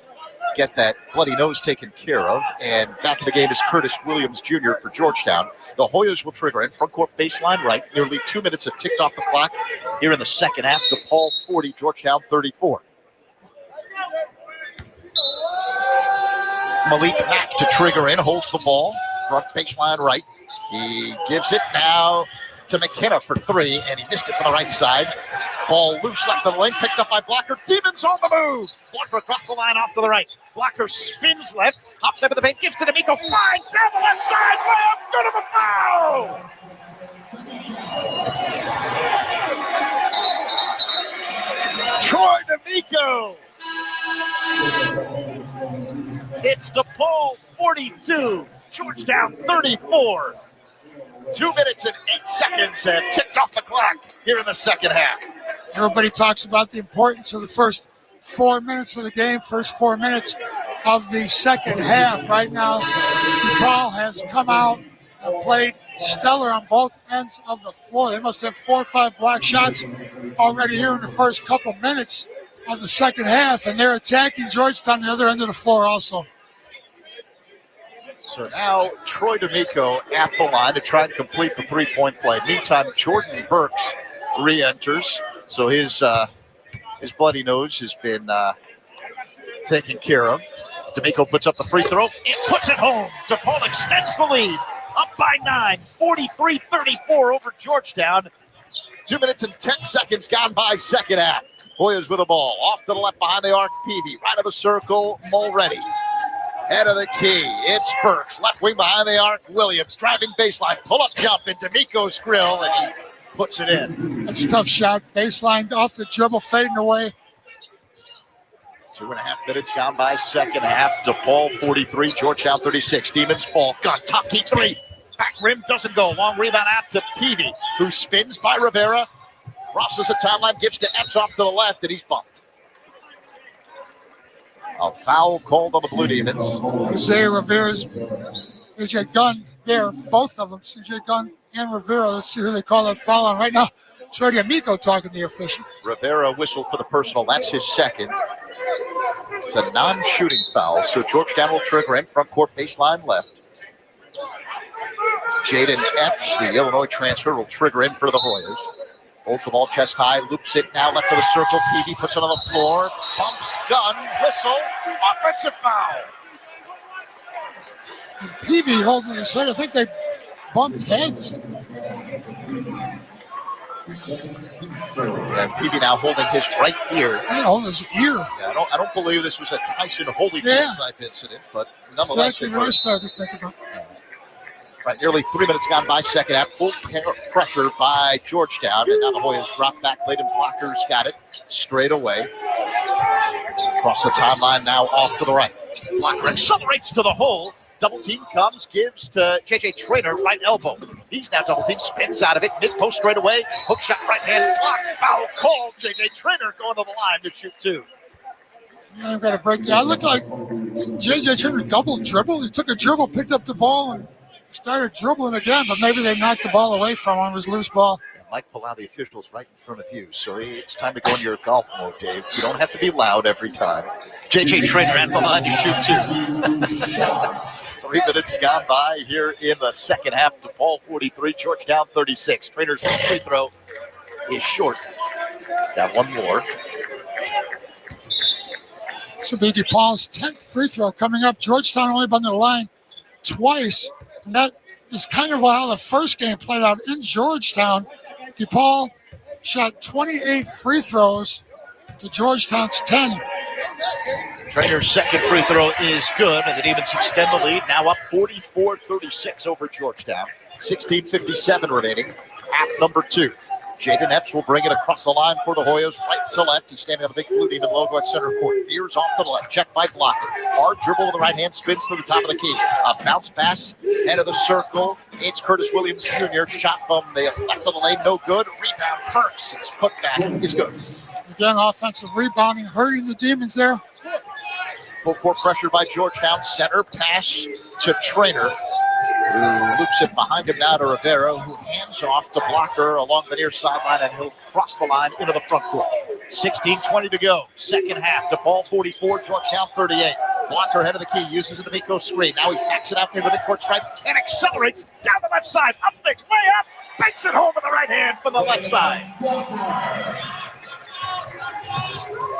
get that bloody nose taken care of. And back in the game is Curtis Williams Jr. for Georgetown. The Hoyas will trigger in front court baseline right. Nearly 2 minutes have ticked off the clock here in the second half. DePaul 40, Georgetown 34. Malik Mack to trigger in, holds the ball, front baseline right. He gives it now to McKenna for 3, and he missed it from the right side. Ball loose left of the lane, picked up by Blocker. Demons on the move. Blocker across the line off to the right. Blocker spins left, hops over the paint, gives to D'Amico, finds down the left side. Layup, good of a foul. Troy D'Amico. It's DePaul 42, Georgetown 34. 2 minutes and 8 seconds have ticked off the clock here in the second half. Everybody talks about the importance of the first 4 minutes of the game, first 4 minutes of the second half. Right now, DePaul has come out and played stellar on both ends of the floor. They must have 4 or 5 block shots already here in the first couple minutes of the second half, and they're attacking Georgetown the other end of the floor also. So now Troy D'Amico at the line to try and complete the 3-point play. Meantime, Jordan Burks re-enters. So his bloody nose has been taken care of. D'Amico puts up the free throw. It puts it home. DePaul extends the lead. Up by 9, 43-34 over Georgetown. 2 minutes and 10 seconds gone by second half. Hoyas with the ball. Off to the left behind the arc. Peavy. Right of the circle. Mulready. Head of the key. It's Burks. Left wing behind the arc. Williams driving baseline. Pull-up jump in D'Amico's grill, and he puts it in. That's a tough shot. Baseline off the dribble, fading away. 2.5 minutes gone by second half. DePaul 43, Georgetown 36. Demons ball. Gun top key 3. Back rim doesn't go. Long rebound out to Peavy, who spins by Rivera. Crosses the timeline, gives to Epps off to the left, and he's bumped. A foul called on the Blue Demons. Isaiah Rivera's, CJ Gunn there, both of them, CJ Gunn and Rivera. Let's see who they call that foul on right now. Troy D'Amico talking to the official. Rivera whistled for the personal. That's his second. It's a non-shooting foul, so Georgetown will trigger in front court baseline left. Jaden Epps, the Illinois transfer, will trigger in for the Hoyas. Holds the ball chest high, loops it now left of the circle. Peavy puts it on the floor, bumps Gunn, whistle, offensive foul. And Peavy holding his head. I think they bumped heads. And Peavy now holding his right ear. Yeah, holding his ear. Yeah, I don't believe this was a Tyson Holyfield type incident, but nonetheless, exactly what I started to think about. Right, nearly 3 minutes gone by second half. Full pressure by Georgetown. And now the Hoyas drop back. Clayton Blockers got it straight away. Across the timeline now off to the right. Blocker accelerates to the hole. Double team comes, gives to J.J. Traynor, right elbow. He's now double team, spins out of it, mid-post straight away. Hook shot, right hand, block, foul call. J.J. Traynor going to the line to shoot two. Yeah, I've got to break down. It looked like J.J. Traynor double dribble. He took a dribble, picked up the ball, and started dribbling again, but maybe they knocked the ball away from him. It was a loose ball. Mike Palau, the official's right in front of you, so it's time to go into your golf mode, Dave. You don't have to be loud every time. J.J. Traynor at the line to shoot two. 3 minutes gone by here in the second half. DePaul 43, Georgetown 36. Trainor's free throw is short. He's got one more. This will be DePaul's 10th free throw coming up. Georgetown only been to the line twice, and that is kind of how the first game played out in Georgetown. DePaul shot 28 free throws to Georgetown's 10. Trainor's second free throw is good, and the Demons extend the lead. Now up 44-36 over Georgetown. 16:57 remaining. Half number 2. Jaden Epps will bring it across the line for the Hoyas, right to left. He's standing on a big Blue Demon logo at center court. Fears off to the left. Check by block. Hard dribble with the right hand. Spins to the top of the key. A bounce pass. Head of the circle. It's Curtis Williams Jr. Shot from the left of the lane. No good. Rebound. Perks. His putback is good. Again, offensive rebounding, hurting the Demons there. Full court pressure by Georgetown. Center pass to Traynor, who loops it behind him now to Rivera, who hands off to Blocker along the near sideline, and he'll cross the line into the front court. 16:20 to go. Second half. DePaul 44, Georgetown 38. Blocker head of the key, uses a D'Amico screen. Now he backs it out near the midcourt stripe and accelerates down the left side. Up the way up. Banks it home with the right hand from the left side.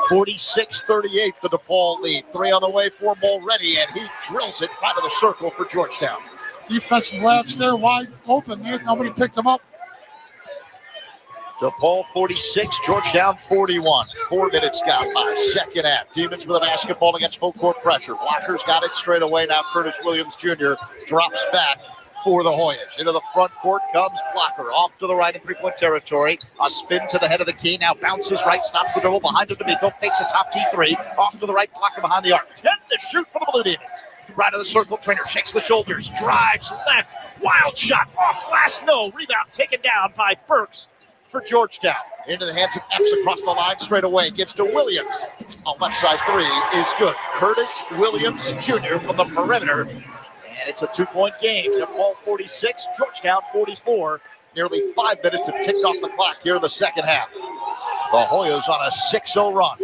46-38, the DePaul lead. 3 on the way for Mulready, and he drills it right to the circle for Georgetown. Defensive labs there wide open. Nobody picked them up. DePaul 46, Georgetown 41. 4 minutes gone by. Second half. Demons with a basketball against full court pressure. Blockers got it straight away. Now Curtis Williams Jr. drops back for the Hoyas. Into the front court comes Blocker. Off to the right in three-point territory. A spin to the head of the key. Now bounces right. Stops the dribble behind him. D'Amico fakes a top key 3. Off to the right. Blocker behind the arc. 10 to shoot for the Blue Demons. Right of the circle. Traynor shakes the shoulders. Drives left. Wild shot. Off glass. No. Rebound taken down by Burks for Georgetown. Into the hands of Epps across the line straight away. Gives to Williams. A left side 3 is good. Curtis Williams Jr. from the perimeter. And it's a 2-point game. DePaul 46, Georgetown 44. Nearly 5 minutes have ticked off the clock here in the second half. The Hoyas on a 6-0 run.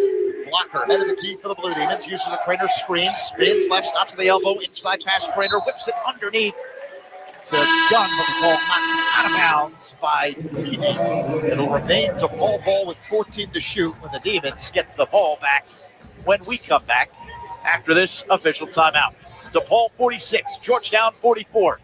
Blocker head of the key for the Blue Demons. Uses a Traynor screen. Spins left, stops to the elbow. Inside pass Traynor. Whips it underneath to Gunn. But the ball knocked out of bounds by Lee. It'll remain DePaul ball with 14 to shoot when the Demons get the ball back when we come back after this official timeout. DePaul 46, Georgetown 44.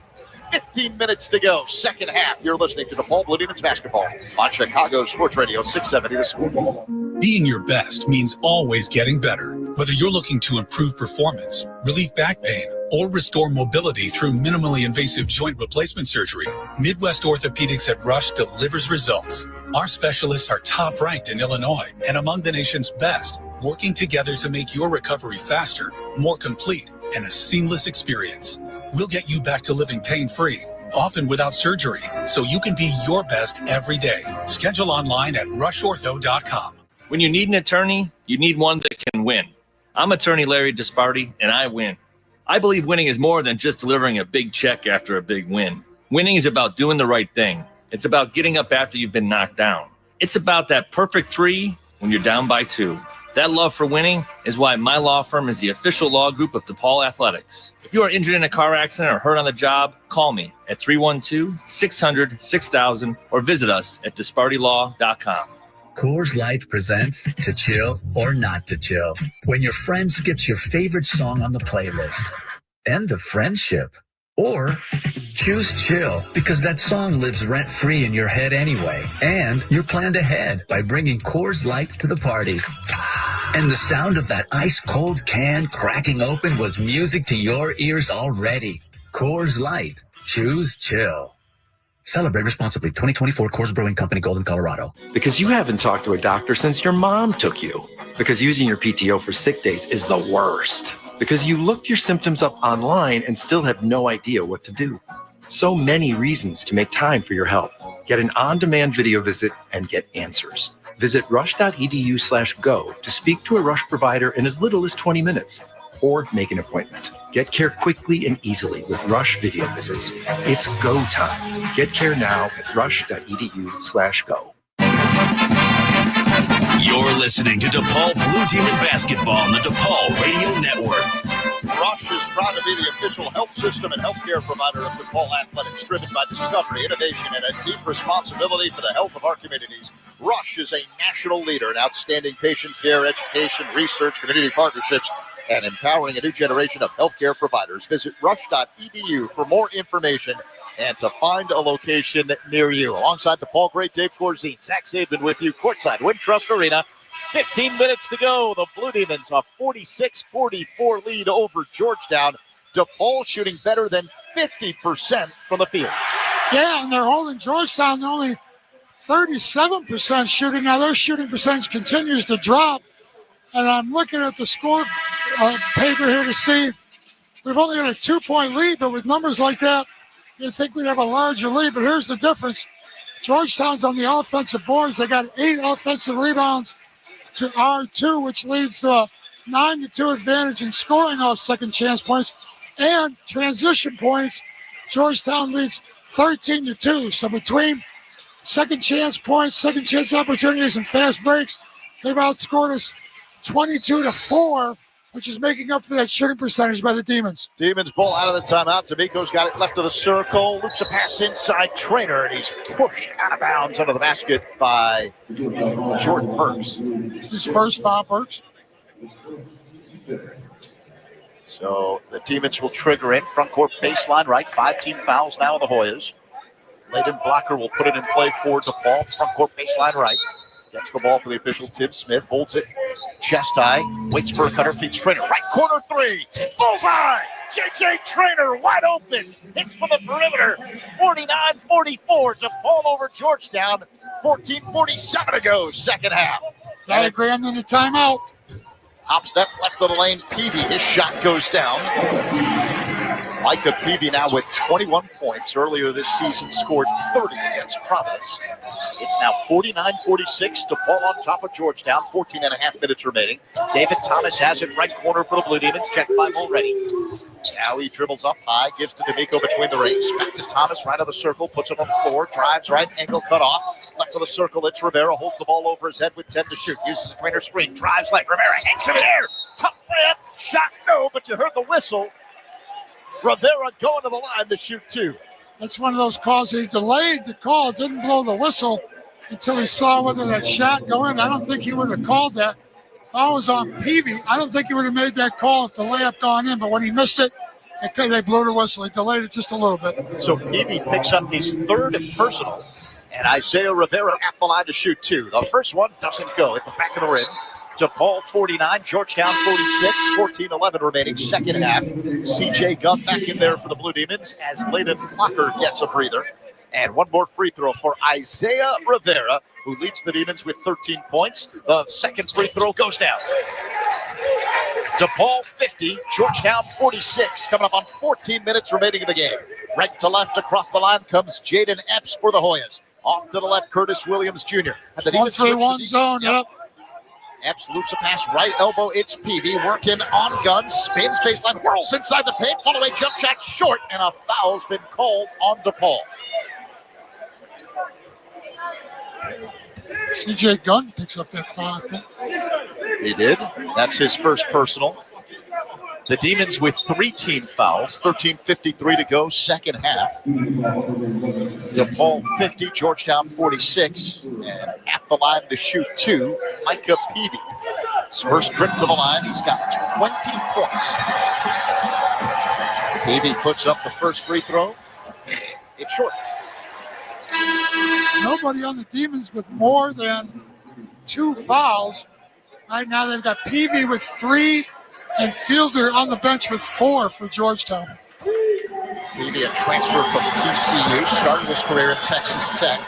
15 minutes to go, second half. You're listening to DePaul Blue Demons basketball on Chicago Sports Radio 670 The Score. Being your best means always getting better. Whether you're looking to improve performance, relieve back pain, or restore mobility through minimally invasive joint replacement surgery, Midwest Orthopedics at Rush delivers results. Our specialists are top ranked in Illinois and among the nation's best, working together to make your recovery faster, more complete, and a seamless experience. We'll get you back to living pain-free, often without surgery, so you can be your best every day. Schedule online at rushortho.com. When you need an attorney, you need one that can win. I'm attorney Larry Disparty, and I win. I believe winning is more than just delivering a big check after a big win. Winning is about doing the right thing. It's about getting up after you've been knocked down. It's about that perfect 3 when you're down by 2. That love for winning is why my law firm is the official law group of DePaul Athletics. If you are injured in a car accident or hurt on the job, call me at 312-600-6000 or visit us at DispartyLaw.com. Coors Light presents To Chill or Not to Chill. When your friend skips your favorite song on the playlist. End the friendship. Or choose chill because that song lives rent-free in your head anyway. And you're planned ahead by bringing Coors Light to the party. And the sound of that ice-cold can cracking open was music to your ears already. Coors Light. Choose chill. Celebrate responsibly. 2024 Coors Brewing Company, Golden, Colorado. Because you haven't talked to a doctor since your mom took you. Because using your PTO for sick days is the worst. Because you looked your symptoms up online and still have no idea what to do. So many reasons to make time for your health. Get an on-demand video visit and get answers. Visit rush.edu/go to speak to a Rush provider in as little as 20 minutes or make an appointment. Get care quickly and easily with Rush video visits. It's go time. Get care now at rush.edu/go. You're listening to DePaul Blue Demon Basketball on the DePaul Radio Network. Rush is proud to be the official health system and healthcare provider of DePaul Athletics, driven by discovery, innovation, and a deep responsibility for the health of our communities. Rush is a national leader in outstanding patient care, education, research, community partnerships, and empowering a new generation of healthcare providers. Visit rush.edu for more information and to find a location near you. Alongside DePaul great Dave Corzine, Zach Saban with you, courtside Wintrust Arena. 15 minutes to go. The Blue Demons a 46-44 lead over Georgetown. DePaul shooting better than 50% from the field. Yeah, and they're holding Georgetown to only 37% shooting. Now their shooting percentage continues to drop. And I'm looking at the score paper here to see we've only got a 2-point lead, but with numbers like that, you'd think we'd have a larger lead. But here's the difference. Georgetown's on the offensive boards. They got 8 offensive rebounds to R2, which leads to a 9-2 advantage in scoring off second chance points and transition points. Georgetown leads 13-2. So between second chance points, second chance opportunities, and fast breaks, they've outscored us 22-4, which is making up for that shooting percentage by the Demons. Demons ball out of the timeout. D'Amico's got it left of the circle. Loops a pass inside Trainer, and he's pushed out of bounds under the basket by Jordan Burks. His first foul, Burks. So the Demons will trigger in. Front court baseline right. 5 team fouls now on the Hoyas. Layden Blocker will put it in play for DePaul. Front court baseline right. Gets the ball for the official. Tim Smith holds it. Chest high. Waits for a cutter. Feeds Trainer. Right corner 3. Bullseye. J.J. Trainer wide open. Hits from the perimeter. 49-44. DePaul over Georgetown. 14:47 to go. Second half. Diagram in the timeout. Top step left of the lane. Peavy. His shot goes down. Micah Peavy now with 21 points. Earlier this season scored 30 against Providence. It's now 49-46. DePaul on top of Georgetown. 14.5 minutes remaining. David Thomas has it right corner for the Blue Demons. Checked by Mulready. Now he dribbles up high. Gives to D'Amico between the rings. Back to Thomas. Right of the circle. Puts him on the floor. Drives right. Angle cut off. Left of the circle. It's Rivera. Holds the ball over his head with 10 to shoot. Uses the Trainer screen. Drives left. Rivera hangs him in air. Tough layup. Shot no, but you heard the whistle. Rivera going to the line to shoot 2. That's one of those calls. He delayed the call, didn't blow the whistle until he saw whether that shot go in. I don't think he would have called that. If I was on Peavy, I don't think he would have made that call if the layup gone in. But when he missed it, they blew the whistle. He delayed it just a little bit. So Peavy picks up his 3rd personal. And Isaiah Rivera at the line to shoot 2. The first one doesn't go at the back of the rim. DePaul 49, Georgetown 46, 14-11 remaining, second half. CJ Gunn back in there for the Blue Demons as Layden Blocker gets a breather. And one more free throw for Isaiah Rivera, who leads the Demons with 13 points. The second free throw goes down. DePaul 50, Georgetown 46, coming up on 14 minutes remaining in the game. Right to left across the line comes Jaden Epps for the Hoyas. Off to the left, Curtis Williams Jr. And the 1-3-1 zone, yep. Epps loops a pass, right elbow, it's Peavy, working on Gunn, spins baseline, whirls inside the paint, fall away, jump shot short, and a foul's been called on DePaul. CJ Gunn picks up that foul, I think. He did. That's his first personal. The Demons with 3 team fouls, 13:53 to go, second half. DePaul 50, Georgetown 46, and at the line to shoot 2, Micah Peavy. His first trip to the line, he's got 20 points. Peavy puts up the first free throw. It's short. Nobody on the Demons with more than 2 fouls. Right now they've got Peavy with 3 and Fielder on the bench with 4 for Georgetown. Peavy, a transfer from TCU, started his career in Texas Tech.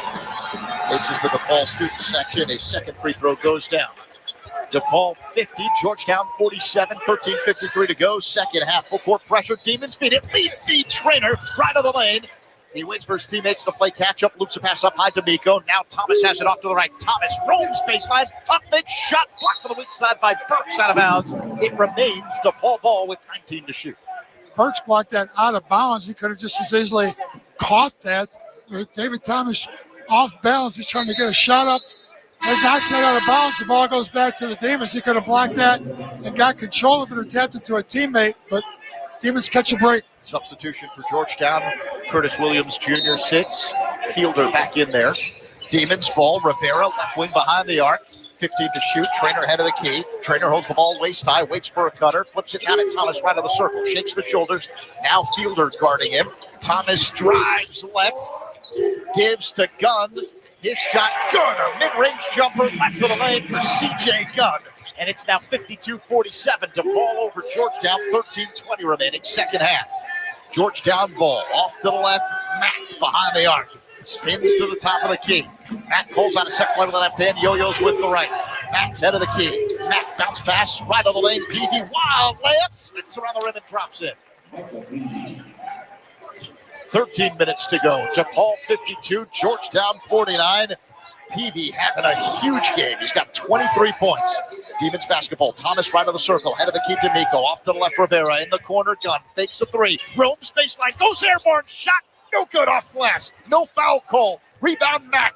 This is the DePaul student section. A second free throw goes down. DePaul 50, Georgetown 47, 13:53 to go. Second half, full court pressure. Demons beat it. Lead feed Trainer right of the lane. He waits for his teammates to play catch up. Loops a pass up high to Miko. Now Thomas has it off to the right. Thomas rolls baseline. Up mid shot. Blocked to the weak side by Burks out of bounds. It remains DePaul ball with 19 to shoot. Burks blocked that out of bounds. He could have just as easily caught that. David Thomas off balance. He's trying to get a shot up. He knocks that out of bounds. The ball goes back to the Demons. He could have blocked that and got control of it or tapped it to a teammate, but Demons catch a break. Substitution for Georgetown. Curtis Williams Jr. sits. Fielder back in there. Demons ball. Rivera left wing behind the arc. 15 to shoot. Trainer head of the key. Trainer holds the ball waist high. Waits for a cutter. Flips it down at Thomas right of the circle. Shakes the shoulders. Now Fielder guarding him. Thomas drives left. Gives to Gunn. His shot good. A mid-range jumper left of the lane for C.J. Gunn. And it's now 52-47. DePaul over Georgetown. 13:20 remaining. Second half. Georgetown ball off to the left. Mack behind the arc. Spins to the top of the key. Mack pulls out a second leg with the left hand. Yo-yos with the right. Mack head of the key. Mack bounce pass right of the lane. Peavy wild layup. Spins around the rim and drops in. 13 minutes to go. DePaul 52, Georgetown 49. Peavy having a huge game. He's got 23 points. Demons basketball. Thomas right of the circle. Head of the key to Miko. Off to the left, Rivera. In the corner, Gunn. Fakes a three. Roams baseline. Goes airborne. Shot. No good off glass. No foul call. Rebound Mack.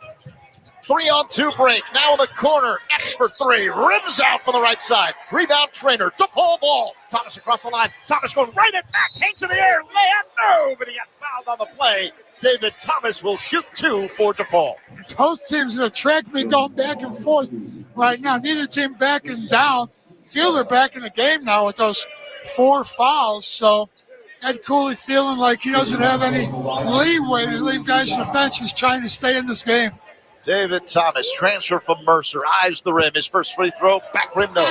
3-on-2 break. Now in the corner. X for three. Rims out for the right side. Rebound Trainer. DePaul ball. Thomas across the line. Thomas going right at Mack. Hangs in the air. Layup. No, but he got fouled on the play. David Thomas will shoot two for DePaul. Both teams are tracking me going back and forth right now. Neither team backing down. Fielder back in the game now with those 4 fouls. So Ed Cooley feeling like he doesn't have any leeway to leave guys on the bench. He's trying to stay in this game. David Thomas, transfer from Mercer, eyes the rim. His first free throw, back rim, no.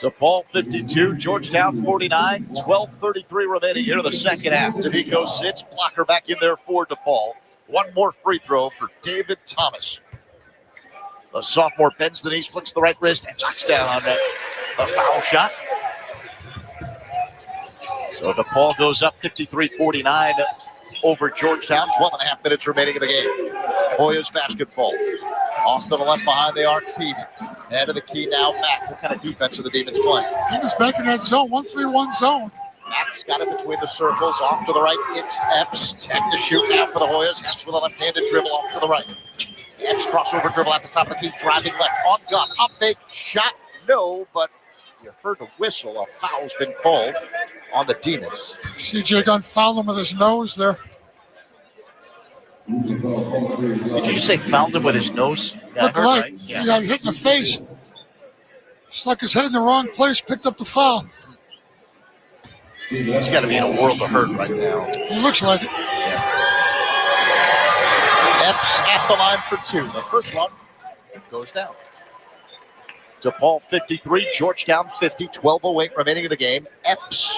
DePaul 52, Georgetown 49, 12:33 remaining here in the second half. D'Amico sits, blocker back in there for DePaul. One more free throw for David Thomas. The sophomore bends the knees, flicks the right wrist, and knocks down a foul shot. So DePaul goes up 53-49 over Georgetown. 12.5 minutes remaining in the game. Hoyas basketball. Off to the left behind the arc, Peavy. Head of the key now, Mack. What kind of defense are the Demons playing? Demons back in that zone, 1-3-1 zone. Mack's got it between the circles. Off to the right, it's Epps. 10 to shoot now for the Hoyas. Epps with a left-handed dribble off to the right. Epps crossover dribble at the top of the key, driving left. On Gunn, up fake, shot, no, but you heard the whistle. A foul's been called on the Demons. C.J. Gunn fouled him with his nose there. Did you say fouled him with his nose? Yeah, Looked like right. He got hit in the face. Stuck his head in the wrong place, picked up the foul. He's got to be in a world of hurt right now. It looks like it. Yeah. Epps at the line for two. The first one goes down. DePaul 53, Georgetown 50, 12:08 remaining in the game. Epps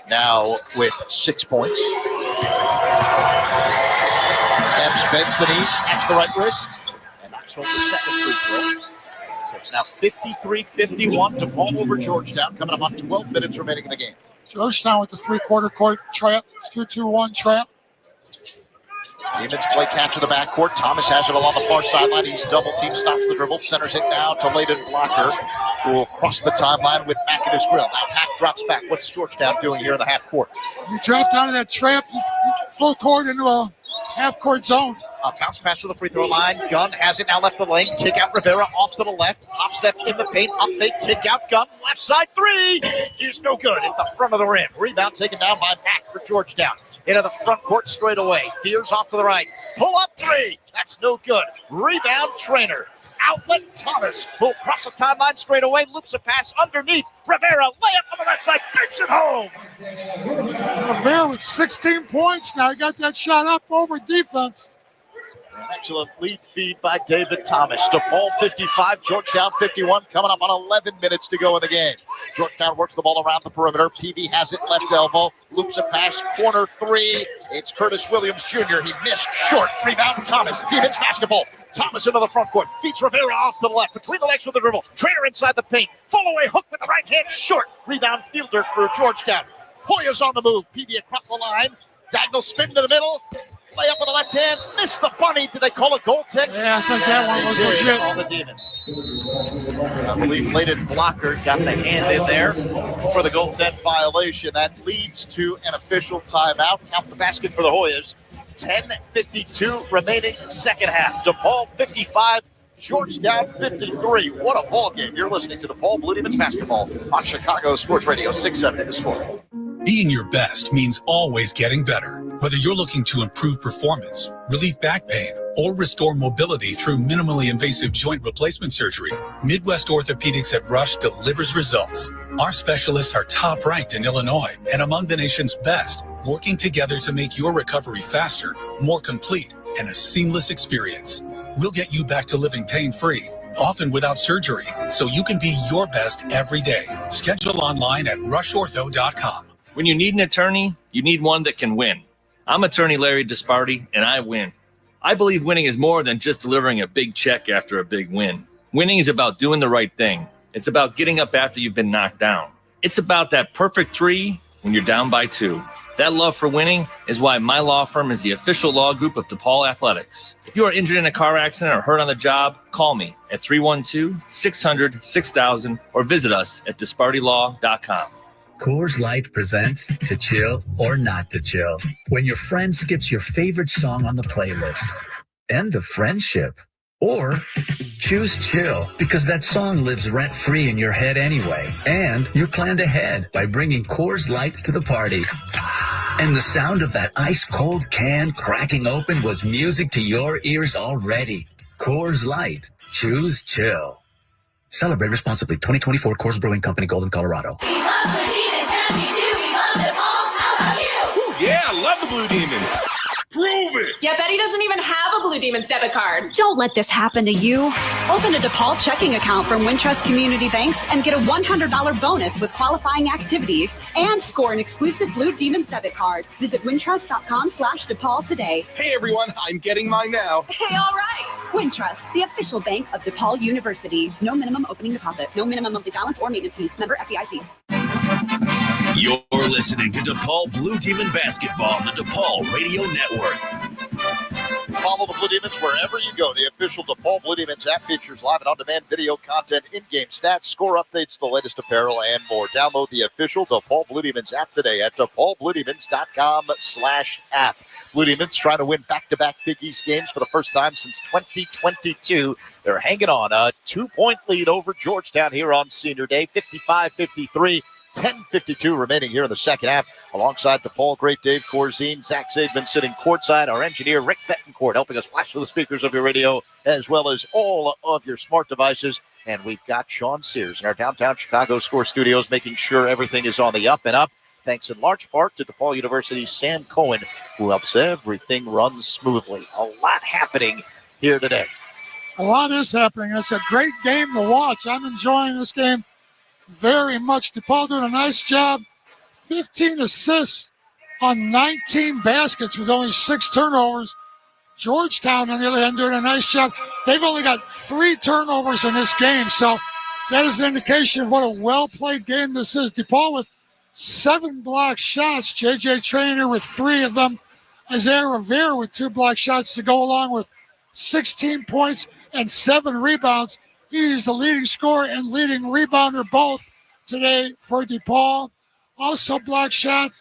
now with 6 points. Epps bends the knees, snaps the right wrist, and knocks home the second free throw. So it's now 53-51, DePaul over Georgetown, coming up on 12 minutes remaining in the game. Georgetown with the three-quarter court trap, 2-2-1 trap. Demons play catch in the backcourt. Thomas has it along the far sideline. He's double team, stops the dribble, centers it now to Layden Blocker, who will cross the timeline with Mack in his grill. Now Mack drops back. What's Georgetown doing here in the half court? You drop down to that trap, full court into a half-court zone. A bounce pass to the free throw line. Gunn has it now left the lane. Kick out Rivera off to the left. Top step in the paint. Up fake. Kick out Gunn. Left side three. Is no good at the front of the rim. Rebound taken down by Mack for Georgetown. Into the front court straight away. Fears off to the right. Pull up three. That's no good. Rebound Trainer. Outlet Thomas. Pull across the timeline straight away. Loops a pass underneath. Rivera. Layup on the right side. Makes it home. Rivera with 16 points now. He got that shot up over defense. An excellent lead feed by David Thomas. DePaul 55, Georgetown 51, coming up on 11 minutes to go in the game. Georgetown works the ball around the perimeter. Peavy has it left elbow. Loops a pass, corner three. It's Curtis Williams Jr. He missed short. Rebound Thomas. Demons basketball. Thomas into the front court. Feeds Rivera off to the left. Between the legs with the dribble. Trainer inside the paint. Fall away hook with the right hand. Short. Rebound Fielder for Georgetown. Hoya's on the move. Peavy across the line. Diagonal spin to the middle. Play up with the left hand. Missed the bunny. Did they call a goaltend? Yeah, I think that one was legit. All the Demons. I believe Layden Blocker got the hand in there for the goaltend violation. That leads to an official timeout. Count the basket for the Hoyas. 10:52 remaining second half. DePaul 55, Georgetown 53. What a ball game. You're listening to DePaul Blue Demons basketball on Chicago Sports Radio 670 The Score. Being your best means always getting better. Whether you're looking to improve performance, relieve back pain, or restore mobility through minimally invasive joint replacement surgery, Midwest Orthopedics at Rush delivers results. Our specialists are top ranked in Illinois and among the nation's best, working together to make your recovery faster, more complete, and a seamless experience. We'll get you back to living pain-free, often without surgery, so you can be your best every day. Schedule online at rushortho.com. When you need an attorney, you need one that can win. I'm attorney Larry Disparty, and I win. I believe winning is more than just delivering a big check after a big win. Winning is about doing the right thing. It's about getting up after you've been knocked down. It's about that perfect 3 when you're down by 2. That love for winning is why my law firm is the official law group of DePaul Athletics. If you are injured in a car accident or hurt on the job, call me at 312-600-6000 or visit us at dispartylaw.com. Coors Light presents To Chill or Not to Chill. When your friend skips your favorite song on the playlist. End the friendship. Or choose chill because that song lives rent-free in your head anyway. And you planned ahead by bringing Coors Light to the party. And the sound of that ice-cold can cracking open was music to your ears already. Coors Light. Choose chill. Celebrate responsibly. 2024 Coors Brewing Company, Golden, Colorado. We love the Demons, yes we do. We love them all. How about you? Ooh, yeah, I love the Blue Demons. Prove it. Yeah, Betty doesn't even have a Blue Demons debit card. Don't let this happen to you. Open a DePaul checking account from Wintrust Community Banks and get a $100 bonus with qualifying activities and score an exclusive Blue Demons debit card. Visit wintrust.com/DePaul today. Hey, everyone, I'm getting mine now. Hey, all right. Wintrust, the official bank of DePaul University. No minimum opening deposit. No minimum monthly balance or maintenance fees. Member FDIC. You're listening to DePaul Blue Demon Basketball on the DePaul Radio Network. Follow the Blue Demons wherever you go. The official DePaul Blue Demons app features live and on-demand video content, in-game stats, score updates, the latest apparel, and more. Download the official DePaul Blue Demons app today at DePaulBlueDemons.com/app. Blue Demons trying to win back-to-back Big East games for the first time since 2022. They're hanging on a 2-point lead over Georgetown here on Senior Day, 55-53. 10:52 remaining here in the second half. Alongside DePaul great Dave Corzine, Zach Zaidman sitting courtside, our engineer Rick Betancourt helping us flash to the speakers of your radio as well as all of your smart devices. And we've got Sean Sears in our downtown Chicago Score studios making sure everything is on the up and up. Thanks in large part to DePaul University's Sam Cohen, who helps everything run smoothly. A lot happening here today. A lot is happening. It's a great game to watch. I'm enjoying this game very much. DePaul doing a nice job. 15 assists on 19 baskets with only 6 turnovers. Georgetown, on the other hand, doing a nice job. They've only got 3 turnovers in this game, so that is an indication of what a well-played game this is. DePaul with 7 block shots. J.J. Traynor with 3 of them. Isaiah Rivera with 2 block shots to go along with 16 points and 7 rebounds. He's the leading scorer and leading rebounder both today for DePaul. Also block shot,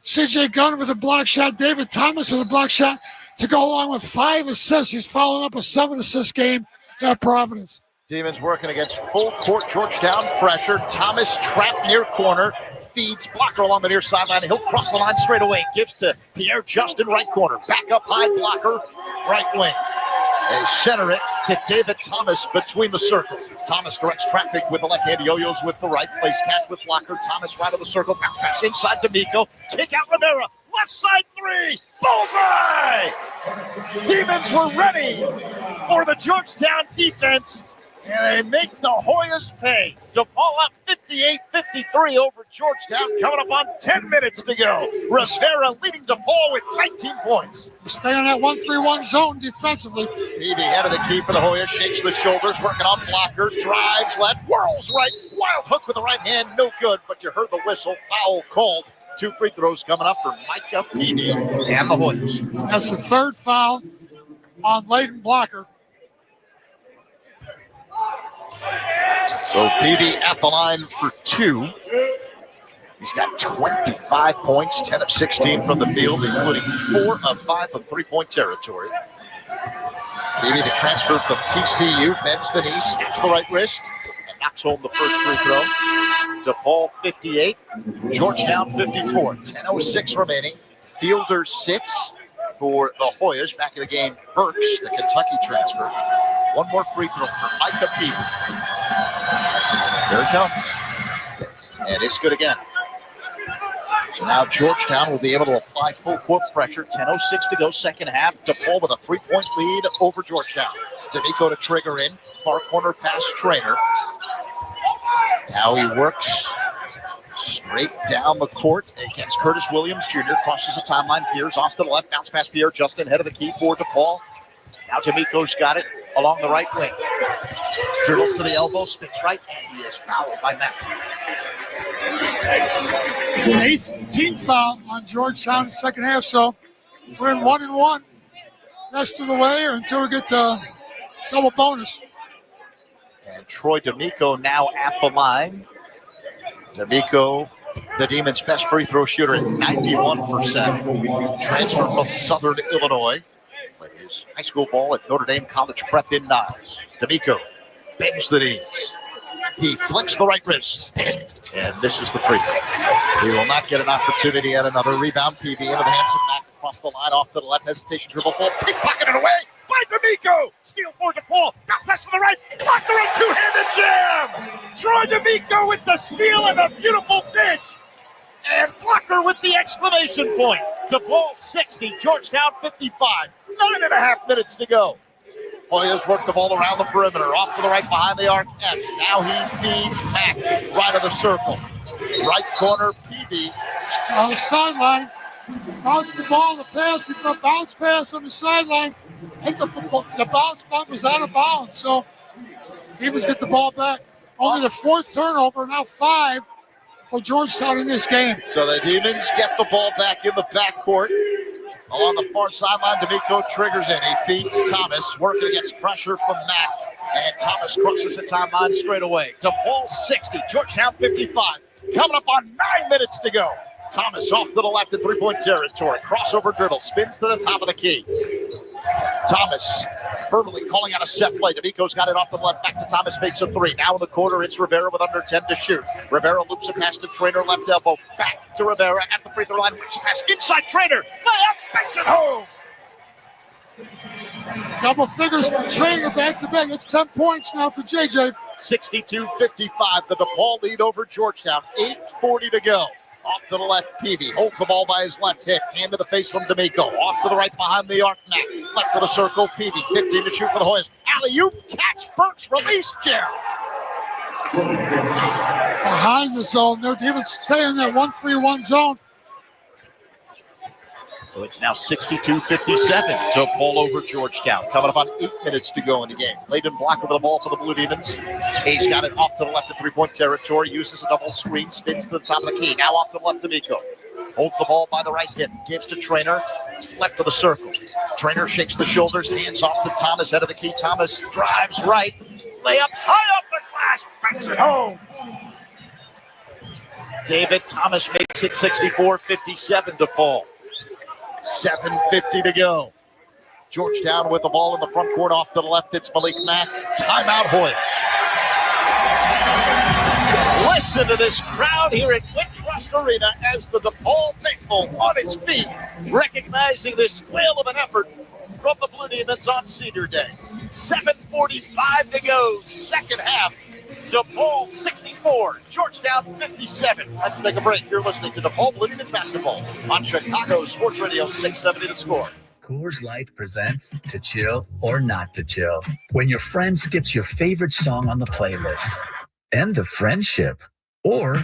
C.J. Gunn with a block shot, David Thomas with a block shot to go along with 5 assists. He's following up a 7-assist game at Providence. Demons working against full court Georgetown pressure. Thomas trapped near corner. Feeds blocker along the near sideline. He'll cross the line straight away. Gives to Pierre Justin, right corner. Back up high blocker, right wing. They center it to David Thomas between the circles. Thomas directs traffic with the left hand. Yo-yos with the right. Plays catch with blocker. Thomas right of the circle. Bounce pass inside to Miko. Kick out Rivera. Left side 3. Bullseye! Demons were ready for the Georgetown defense, and they make the Hoyas pay. DePaul up 58-53 over Georgetown, coming up on 10 minutes to go. Rivera leading DePaul with 19 points. Stay on that 1-3-1 zone defensively. Peavy head of the key for the Hoyas, shakes the shoulders, working on blocker, drives left, whirls right, wild hook with the right hand, no good, but you heard the whistle, foul called. 2 free throws coming up for Micah Peavy and the Hoyas. That's the third foul on Leighton Blocker. So Peavy at the line for 2. He's got 25 points, 10 of 16 from the field, including 4 of 5 of three-point territory. Peavy, the transfer from TCU, bends the knee, snaps the right wrist, and knocks home the first free throw. DePaul 58, Georgetown 54. 10:06 remaining. Fielder sits for the Hoyas. Back in the game, Burks, the Kentucky transfer. One more free throw for Micah Peavy. There it comes. And it's good again. So now Georgetown will be able to apply full court pressure. 10:06 to go, second half. DePaul with a 3-point lead over Georgetown. D'Amico to trigger in. Far corner pass Trainer. Now he works straight down the court against Curtis Williams Jr. Crosses the timeline. Fears off to the left. Bounce pass Pierre Justin, head of the key for DePaul. Now D'Amico's got it along the right wing. Dribbles to the elbow, spins right, and he is fouled by Mack. An 18th foul on Georgetown in the second half, so we're in 1-1 rest of the way or until we get to double bonus. And Troy D'Amico now at the line. D'Amico, the Demons' best free throw shooter at 91%. Transfer from Southern Illinois. Played his high school ball at Notre Dame College Prep in Niles. D'Amico bends the knees. He flicks the right wrist. And this is the free throw. He will not get an opportunity at another rebound. Peavy into the hands of Mack across the line, off to the left, hesitation, dribble ball, pickpocketed away by D'Amico. Steal for DePaul. Bounce pass to the right. Blocker a two-handed jam. Troy D'Amico with the steal and the beautiful dish. And Blocker with the exclamation point. DePaul 60, Georgetown 55. 9.5 minutes to go. Hoyas work the ball around the perimeter, off to the right behind the arc. Epps. Now he feeds Mack right of the circle. Right corner, Peavy. On the sideline, bounce the ball, the pass, the bounce pass on the sideline. I think the bounce bump was out of bounds, so Demons get the ball back. Only the 4th turnover, now 5 for Georgetown in this game. So the Demons get the ball back in the backcourt. Along the far sideline, D'Amico triggers in. He feeds Thomas, working against pressure from Mack. And Thomas crosses the timeline straight away. DePaul 60, Georgetown 55. Coming up on 9 minutes to go. Thomas off to the left in three-point territory. Crossover dribble, spins to the top of the key. Thomas verbally calling out a set play. D'Amico's got it off the left, back to Thomas, makes a three. Now in the corner, it's Rivera with under 10 to shoot. Rivera loops a pass to Trainer, left elbow, back to Rivera at the free throw line. Which pass inside Trainer, layup, makes it home. Double figures for Trainer back to back. It's 10 points now for JJ. 62-55, the DePaul lead over Georgetown. 8:40 to go. Off to the left, Peavy holds the ball by his left hip. Hand to the face from D'Amico. Off to the right behind the arc. Mack left of the circle. Peavy 15 to shoot for the Hoyas. Alley-oop, catch, Burks, release, jam. Behind the zone, they're even staying in that 1-3-1 zone. So it's now 62-57. DePaul over Georgetown. Coming up on 8 minutes to go in the game. Leighton Blocker with the ball for the Blue Demons. He's got it off to the left of three-point territory. Uses a double screen. Spins to the top of the key. Now off to the left, D'Amico. Holds the ball by the right hip. Gives to Trainer. Left of the circle. Trainer shakes the shoulders. Hands off to Thomas. Head of the key. Thomas drives right. Layup high up the glass. Banks it home. David Thomas makes it 64-57 DePaul. 7:50 to go. Georgetown with the ball in the front court, off to the left. It's Malik Mack. Timeout, Hoyas. Listen to this crowd here at Wintrust Arena as the DePaul faithful on its feet, recognizing this whale of an effort from the Blue Demons on Senior Day. 7:45 to go, second half. DePaul 64, Georgetown 57. Let's take a break. You're listening to DePaul Blue Demons basketball on Chicago Sports Radio 670 The Score. Coors Light presents To Chill or Not to Chill. When your friend skips your favorite song on the playlist. End the friendship. Or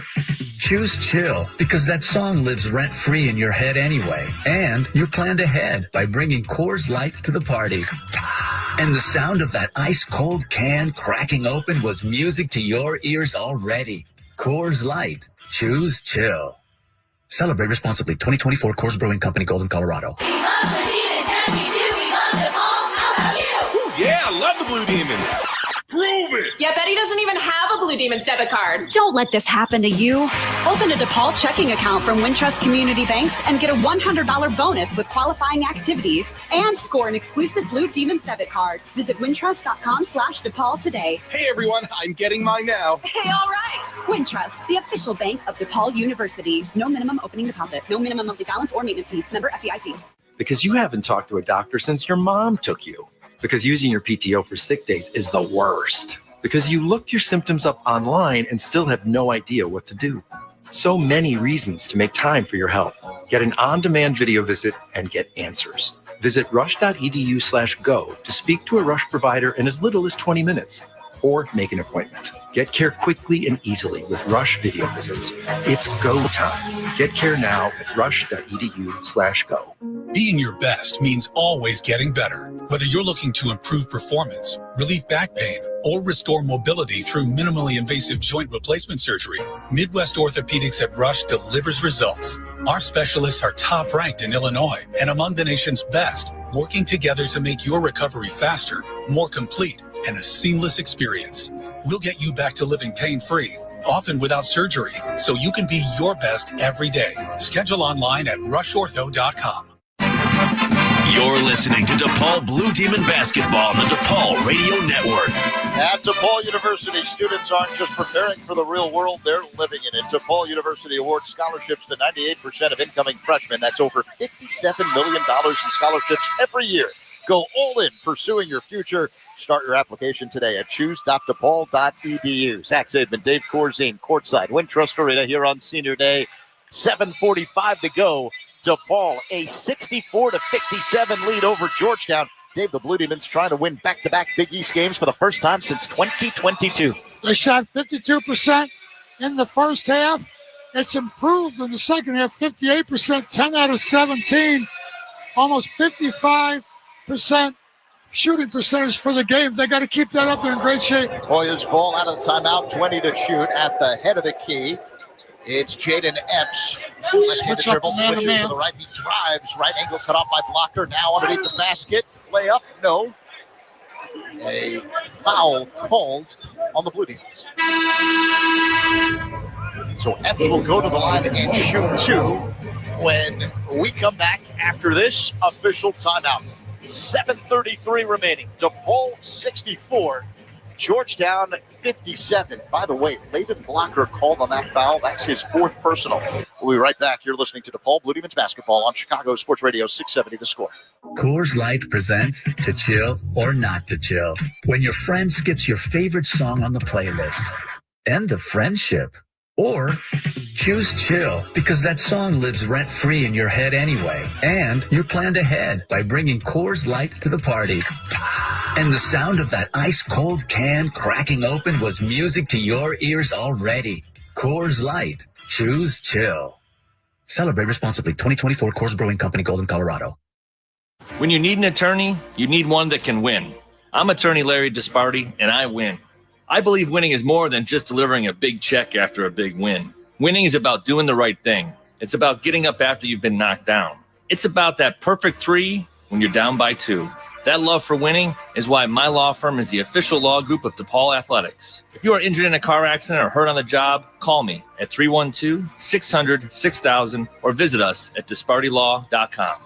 choose chill because that song lives rent-free in your head anyway. And you planned ahead by bringing Coors Light to the party. And the sound of that ice-cold can cracking open was music to your ears already. Coors Light. Choose chill. Celebrate responsibly. 2024 Coors Brewing Company, Golden, Colorado. We love the Demons, yes we do. We love them all. How about you? Ooh, yeah, I love the Blue Demons. Prove it! Yeah, Betty doesn't even have a Blue Demons debit card. Don't let this happen to you. Open a DePaul checking account from Wintrust Community Banks and get a $100 bonus with qualifying activities and score an exclusive Blue Demons debit card. Visit wintrust.com/DePaul today. Hey, everyone, I'm getting mine now. Hey, all right. Wintrust, the official bank of DePaul University. No minimum opening deposit. No minimum monthly balance or maintenance fees. Member FDIC. Because you haven't talked to a doctor since your mom took you. Because using your PTO for sick days is the worst. Because you looked your symptoms up online and still have no idea what to do. So many reasons to make time for your health. Get an on-demand video visit and get answers. Visit rush.edu/go to speak to a Rush provider in as little as 20 minutes. Or make an appointment. Get care quickly and easily with Rush video visits. It's go time. Get care now at rush.edu/go. Being your best means always getting better. Whether you're looking to improve performance, relieve back pain, or restore mobility through minimally invasive joint replacement surgery, Midwest Orthopedics at Rush delivers results. Our specialists are top ranked in Illinois and among the nation's best, working together to make your recovery faster, more complete, and a seamless experience. We'll get you back to living pain-free, often without surgery, so you can be your best every day. Schedule online at rushortho.com. You're listening to DePaul Blue Demon Basketball on the DePaul Radio Network. At DePaul University, students aren't just preparing for the real world, they're living in it. DePaul University awards scholarships to 98% of incoming freshmen. That's over $57 million in scholarships every year. Go all in pursuing your future. Start your application today at choose.depaul.edu. Zach Zaidman, Dave Corzine, courtside, Wintrust Arena here on Senior Day. 7:45 to go. DePaul, a 64-57 lead over Georgetown. Dave, the Blue Demons trying to win back-to-back Big East games for the first time since 2022. They shot 52% in the first half. It's improved in the second half, 58%, 10 out of 17, almost 55% shooting percentage for the game. They got to keep that up. They're in great shape. Hoyas ball out of the timeout, 20 to shoot at the head of the key. It's Jaden Epps. Left-handed dribble, switches to the right. He drives. Right angle cut off by blocker. Now underneath the basket. Layup. No. A foul called on the Blue Demons. So Epps will go to the line and shoot two when we come back after this official timeout. 7:33 remaining. DePaul 64. Georgetown 57. By the way, Layden Blocker called on that foul. That's his fourth personal. We'll be right back. You're listening to DePaul Blue Demons basketball on Chicago Sports Radio 670 The Score. Coors Light presents To Chill or Not to Chill. When your friend skips your favorite song on the playlist. End the friendship. Or choose chill because that song lives rent-free in your head anyway. And you planned ahead by bringing Coors Light to the party. And the sound of that ice-cold can cracking open was music to your ears already. Coors Light. Choose chill. Celebrate responsibly. 2024 Coors Brewing Company, Golden, Colorado. When you need an attorney, you need one that can win. I'm attorney Larry Disparty, and I win. I believe winning is more than just delivering a big check after a big win. Winning is about doing the right thing. It's about getting up after you've been knocked down. It's about that perfect three when you're down by two. That love for winning is why my law firm is the official law group of DePaul Athletics. If you are injured in a car accident or hurt on the job, call me at 312-600-6000 or visit us at dispartylaw.com.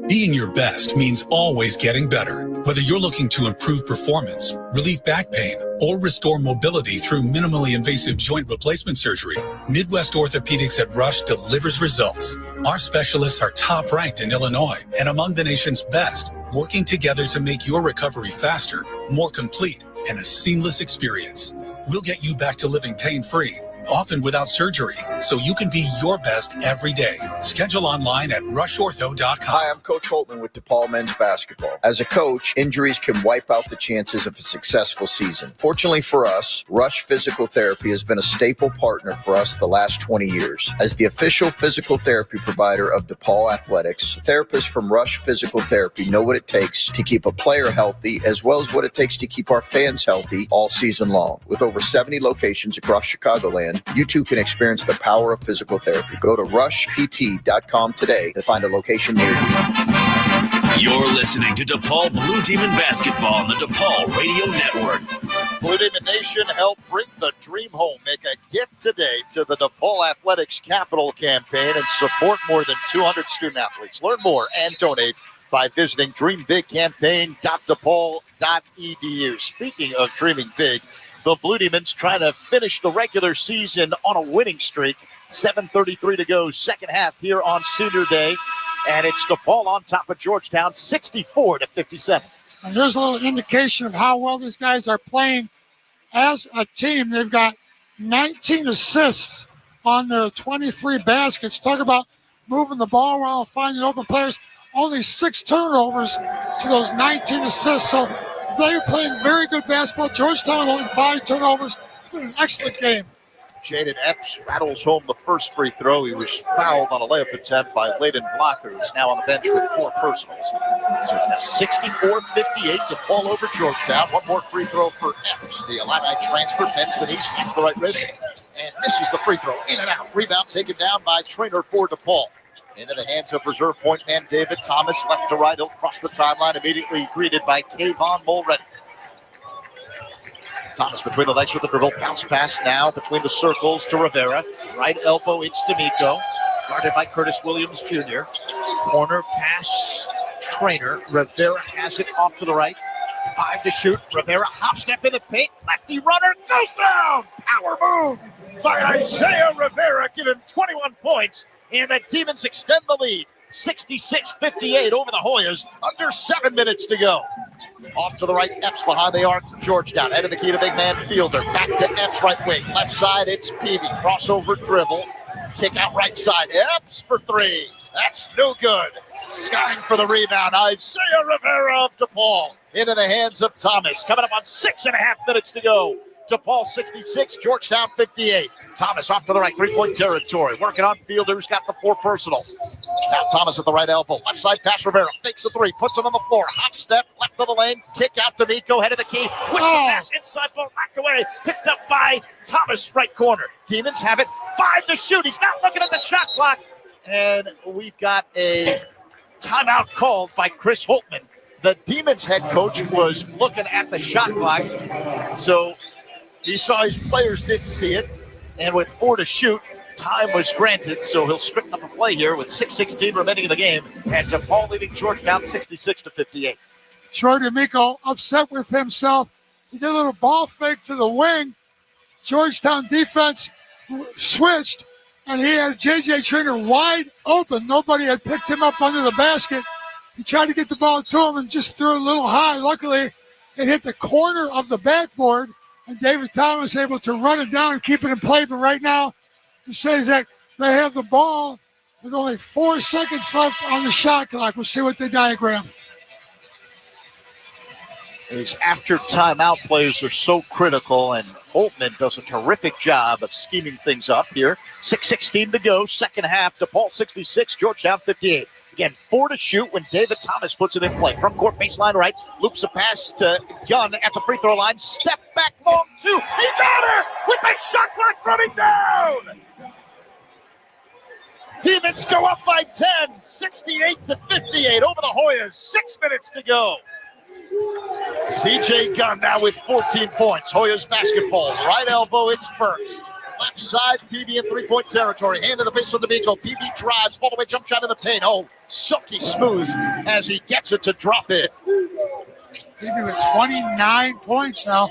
Being your best means always getting better. Whether you're looking to improve performance, relieve back pain, or restore mobility through minimally invasive joint replacement surgery, Midwest Orthopedics at Rush delivers results. Our specialists are top ranked in Illinois and among the nation's best, working together to make your recovery faster, more complete, and a seamless experience. We'll get you back to living pain-free, often without surgery, so you can be your best every day. Schedule online at rushortho.com. Hi, I'm Coach Holtman with DePaul men's basketball. As a coach, injuries can wipe out the chances of a successful season. Fortunately for us, Rush Physical Therapy has been a staple partner for us the last 20 years. As the official physical therapy provider of DePaul Athletics, therapists from Rush Physical Therapy know what it takes to keep a player healthy, as well as what it takes to keep our fans healthy all season long. With over 70 locations across Chicagoland, you too can experience the power of physical therapy. Go to rushpt.com today to find a location near you. You're listening to DePaul Blue Demon Basketball on the DePaul Radio Network. Blue Demon Nation, help bring the dream home. Make a gift today to the DePaul Athletics Capital Campaign and support more than 200 student athletes. Learn more and donate by visiting dreambigcampaign.depaul.edu. Speaking of dreaming big, the Blue Demons trying to finish the regular season on a winning streak. 7:33 to go, second half here on Senior Day. And it's DePaul on top of Georgetown, 64-57. And here's a little indication of how well these guys are playing as a team. They've got 19 assists on their 23 baskets. Talk about moving the ball around, finding open players. Only 6 turnovers to those 19 assists. So they're playing very good basketball. Georgetown only 5 turnovers. It's been an excellent game. Jaden Epps rattles home the first free throw. He was fouled on a layup attempt by Layden Blocker, who's now on the bench with 4 personals. So it's now 64-58 to fall over Georgetown. One more free throw for Epps. The Illini transfer, bends the knee, snaps the right wrist, and misses the free throw. In and out. Rebound taken down by Traynor for DePaul. Into the hands of reserve point man David Thomas. Left to right, he'll cross the timeline, immediately greeted by Kayvon Mulready. Thomas between the legs with the dribble. Bounce pass now between the circles to Rivera. Right elbow, it's D'Amico. Guarded by Curtis Williams Jr. Corner pass, Traynor. Rivera has it off to the right. 5 to shoot. Rivera hop step in the paint. Lefty runner goes down. Power move by Isaiah Rivera, giving 21 points. And the Demons extend the lead. 66-58 over the Hoyas. Under 7 minutes to go. Off to the right, Epps behind the arc for Georgetown. Head of the key to big man Fielder. Back to Epps, right wing. Left side, it's Peavy. Crossover dribble. Kick out right side. Epps for 3. That's no good. Skying for the rebound. Isaiah Rivera of DePaul. Into the hands of Thomas. Coming up on 6.5 minutes to go. DePaul 66, Georgetown 58. Thomas off to the right, 3-point territory. Working on Fielder, who's got the 4 personals. Now Thomas at the right elbow. Left side pass, Rivera fakes a 3, puts it on the floor. Hop step, left of the lane. Kick out to Nico, head of the key. With the pass, inside ball, knocked away. Picked up by Thomas, right corner. Demons have it, 5 to shoot. He's not looking at the shot clock. And we've got a timeout called by Chris Holtman. The Demons head coach was looking at the shot clock. So he saw his players didn't see it, and with 4 to shoot, time was granted, so he'll strip up a play here with 6:16 remaining in the game, and DePaul leading Georgetown 66-58. Troy D'Amico upset with himself. He did a little ball fake to the wing. Georgetown defense switched, and he had J.J. Traynor wide open. Nobody had picked him up under the basket. He tried to get the ball to him and just threw it a little high. Luckily, it hit the corner of the backboard, and David Thomas able to run it down and keep it in play. But right now, it says that they have the ball with only 4 seconds left on the shot clock. We'll see what they diagram. These after timeout plays are so critical, and Holtman does a terrific job of scheming things up here. 6:16 to go, second half. DePaul 66, Georgetown 58. Again, 4 to shoot when David Thomas puts it in play. Front court baseline right, loops a pass to Gunn at the free throw line. Step back long 2. He got her with the shot clock running down. Demons go up by 10, 68-58 over the Hoyas. 6 minutes to go. C.J. Gunn now with 14 points. Hoyas basketball. Right elbow, it's Burks. Left side, PB in 3-point territory. Hand to the face of D'Amico. PB drives, fall away, jump shot in the paint. Oh, silky smooth as he gets it to drop it. PB with 29 points now.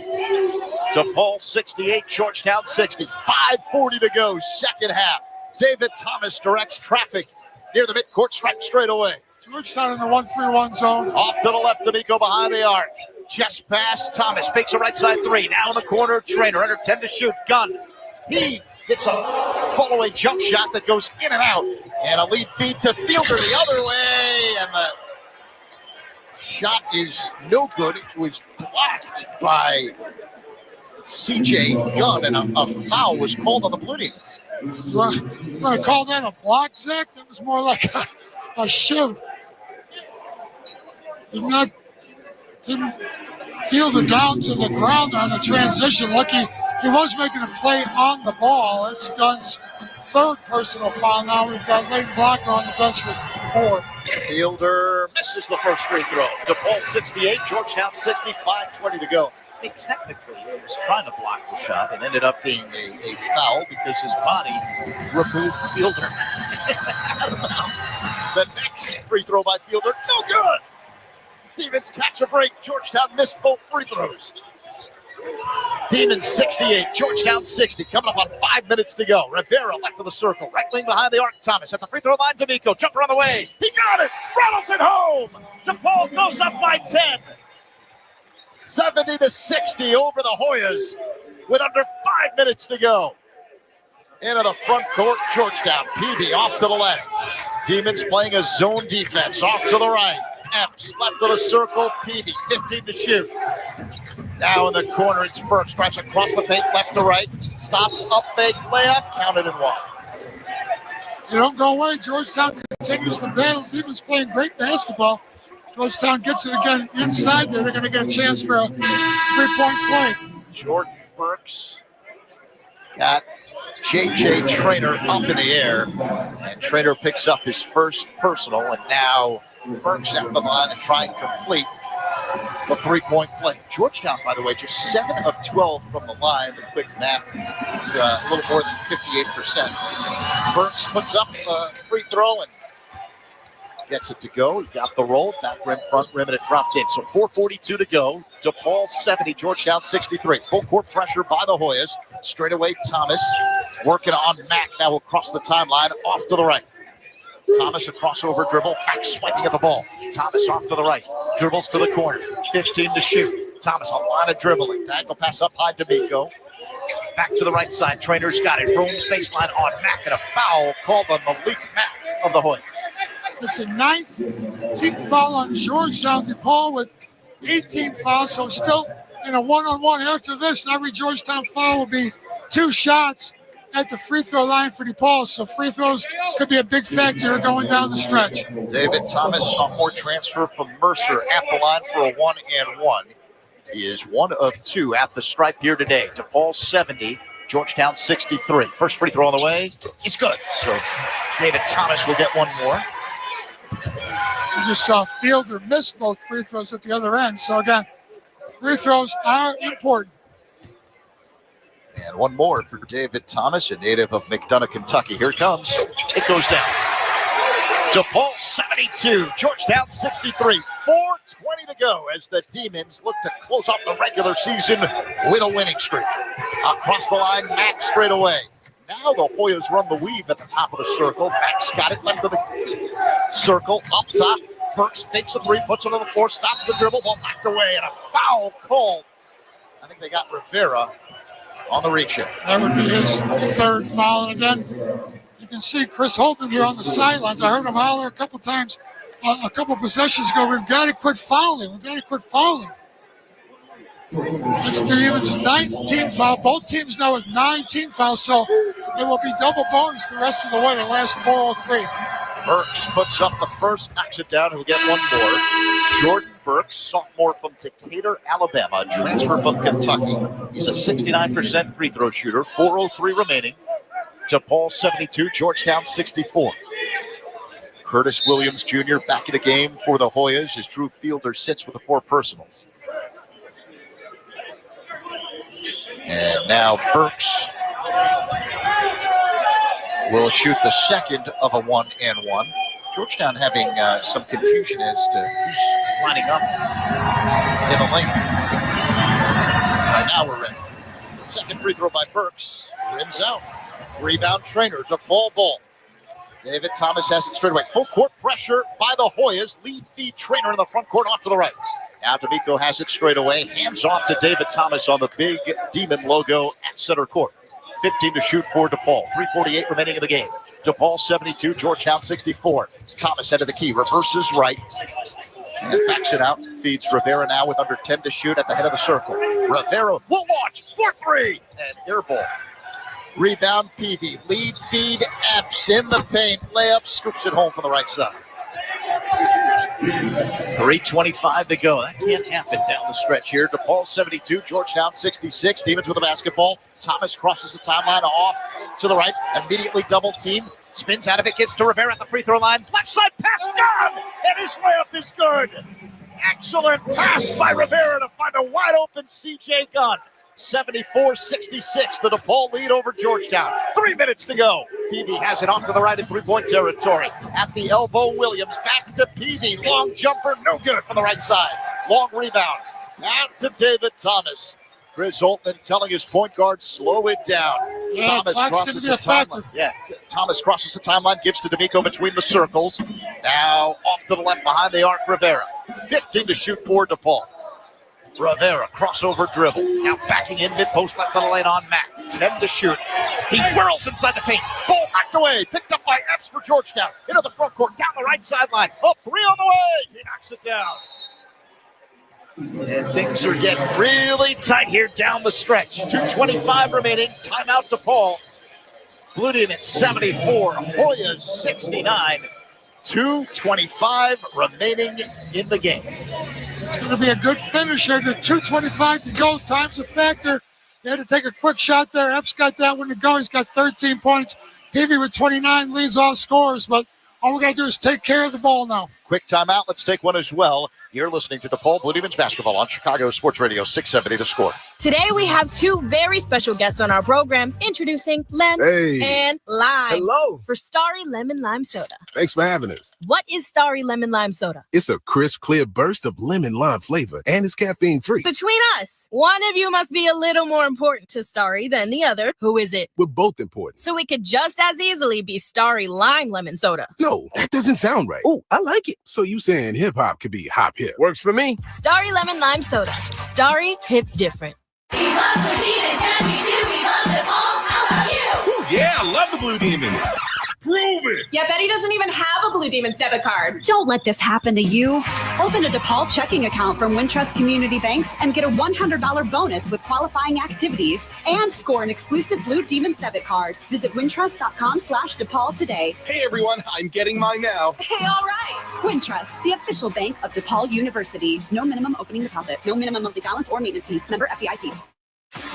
DePaul 68, Georgetown 60. 5:40 to go, second half. David Thomas directs traffic near the midcourt stripe straight away. Georgetown in the 1-3-1 zone. Off to the left, D'Amico behind the arc. Chest pass, Thomas fakes a right side 3. Now in the corner, Traynor under 10 to shoot. Gunn. He Hits a fall-away jump shot that goes in and out. And a lead feed to Fielder the other way. And the shot is no good. It was blocked by C.J. Gunn, and a foul was called on the Blue Demons. You want to call that a block, Zach? That was more like a shove. Didn't Fielder down to the ground on the transition. Lucky he was making a play on the ball. It's Gunn's third personal foul. Now we've got Leighton Blocker on the bench with 4. Fielder misses the first free throw. DePaul 68, Georgetown 65, 20 to go. I mean, technically, he was trying to block the shot and ended up being a foul because his body removed Fielder. The next free throw by Fielder, no good. Demons catch a break. Georgetown missed both free throws. Demons 68, Georgetown 60. Coming up on 5 minutes to go. Rivera left of the circle. Right wing behind the arc. Thomas at the free throw line. D'Amico, jumper on the way. He got it. Rattles it home. DePaul goes up by 10. 70-60 over the Hoyas with under 5 minutes to go. Into the front court, Georgetown. Peavy off to the left. Demons playing a zone defense off to the right. Epps left of the circle. Peavy 15 to shoot. Now in the corner, it's Burks. Drives across the paint, left to right. Stops, up fake, layup. Counted and one. You don't go away. Georgetown continues the battle. Demons playing great basketball. Georgetown gets it again inside there. They're going to get a chance for a three-point play. Jordan Burks got J.J. Traynor up in the air. And Traynor picks up his first personal. And now Burks at the line and try and complete the three-point play. Georgetown, by the way, just 7 of 12 from the line. The quick math is a little more than 58%. Burks puts up a free throw and gets it to go. He got the roll. Back rim, front rim, and it dropped in. So 4:42 to go. DePaul 70, Georgetown 63. Full court pressure by the Hoyas. Straight away, Thomas working on Mack. Now will cross the timeline off to the right. Thomas a crossover dribble. Back swiping at the ball. Thomas off to the right. Dribbles to the corner. 15 to shoot. Thomas a lot of dribbling. Diagonal pass up high to D'Amico. Back to the right side. Trainer's got it. Roams baseline on Mack, and a foul called on Malik Mack of the Hoyas. It's the 9th team foul on Georgetown. DePaul with 18 fouls, so still in a one-on-one after this. Every Georgetown foul will be 2 shots at the free throw line for DePaul, so free throws could be a big factor going down the stretch. David Thomas, sophomore transfer from Mercer, at the line for a 1-and-1. He is 1 of 2 at the stripe here today. DePaul 70, Georgetown 63. First free throw on the way. It's good. So David Thomas will get one more. You just saw Fielder miss both free throws at the other end. So again, free throws are important. And one more for David Thomas, a native of McDonough, Kentucky. Here it comes. It goes down. DePaul 72, Georgetown 63. 4:20 to go as the Demons look to close out the regular season with a winning streak. Across the line, Mack straight away. Now the Hoyas run the weave at the top of the circle. Mack's got it left of the circle. Up top, Burks takes a 3, puts it on the floor, stops the dribble, ball knocked away, and a foul called. I think they got Rivera on the reach here. That would be his 3rd foul. And again, you can see Chris Holtman here on the sidelines. I heard him holler a couple times, a couple possessions ago. We've got to quit fouling. We've got to quit fouling. It's the Demons' 9th team foul. Both teams now with 9 team fouls, so it will be double bonus the rest of the way. The last 4:03. Burks puts up the first, knocks it down. He'll get one more. Jordan Burks, sophomore from Decatur, Alabama, transfer from Kentucky. He's a 69% free throw shooter. 4:03 remaining. DePaul 72, Georgetown 64. Curtis Williams Jr. back in the game for the Hoyas as Drew Fielder sits with the 4 personals. And now Burks will shoot the second of a 1-and-1. Georgetown having some confusion as to who's lining up in the lane. Right now we're ready. Second free throw by Burks. Rims out. Rebound Traynor. DePaul ball. David Thomas has it straight away. Full court pressure by the Hoyas. Lead feed Traynor in the front court off to the right. Now D'Amico has it straight away. Hands off to David Thomas on the big Demon logo at center court. 15 to shoot for DePaul. 3:48 remaining in the game. DePaul 72, Georgetown 64. Thomas head of the key, reverses right, and backs it out. Feeds Rivera now with under 10 to shoot at the head of the circle. Rivera will launch for three, and air ball. Rebound, Peavy. Lead feed, Epps in the paint. Layup, scoops it home from the right side. 3:25 to go. That can't happen down the stretch here. DePaul 72, Georgetown 66. Demons with the basketball. Thomas crosses the timeline off to the right. Immediately double team. Spins out of it, gets to Rivera at the free throw line. Left side pass down, and his layup is good. Excellent pass by Rivera to find a wide open C.J. Gunn. 74-66, the DePaul lead over Georgetown. 3 minutes to go. Peavy has it off to the right in three-point territory. At the elbow, Williams back to Peavy. Long jumper, no good from the right side. Long rebound. Out to David Thomas. Chris Holtman telling his point guard, slow it down. Yeah, Thomas crosses the timeline. Yeah, Thomas crosses the timeline, gives to D'Amico between the circles. Now off to the left behind the arc, Rivera. 15 to shoot for DePaul. Rivera, crossover dribble. Now backing in mid-post left of the lane on Mack. 10 to shoot. He whirls inside the paint. Ball knocked away. Picked up by Epps for Georgetown. Into the front court, down the right sideline. Up three on the way. He knocks it down. And things are getting really tight here down the stretch. 2:25 remaining. Timeout to Paul. Blue Demons 74. Hoyas 69. 2:25 remaining in the game. It's going to be a good finish here. The 2:25 to go. Time's a factor. They had to take a quick shot there. Epps got that one to go. He's got 13 points. Peavy with 29 leads all scores, but all we got to do is take care of the ball now. Quick timeout. Let's take one as well. You're listening to DePaul Blue Demons basketball on Chicago Sports Radio 670 The Score. Today we have two very special guests on our program. Introducing Lem and Lime. Hello. For Starry Lemon Lime Soda. Thanks for having us. What is Starry Lemon Lime Soda? It's a crisp, clear burst of lemon lime flavor, and it's caffeine-free. Between us, one of you must be a little more important to Starry than the other. Who is it? We're both important. So it could just as easily be Starry Lime Lemon Soda. No, that doesn't sound right. Oh, I like it. So you saying hip-hop could be hop-hip? Works for me. Starry Lemon Lime Soda. Starry hits different. We love the Demons, yes we do. We love them all. How about you? Ooh, yeah, I love the Blue Demons. Prove it. Yeah, Betty doesn't even have a Blue Demons debit card. Don't let this happen to you. Open a DePaul checking account from Wintrust Community Banks and get a $100 bonus with qualifying activities and score an exclusive Blue Demons debit card. Visit wintrust.com/DePaul today. Hey, everyone, I'm getting mine now. Hey, all right. Wintrust, the official bank of DePaul University. No minimum opening deposit. No minimum monthly balance or maintenance fees. Member FDIC.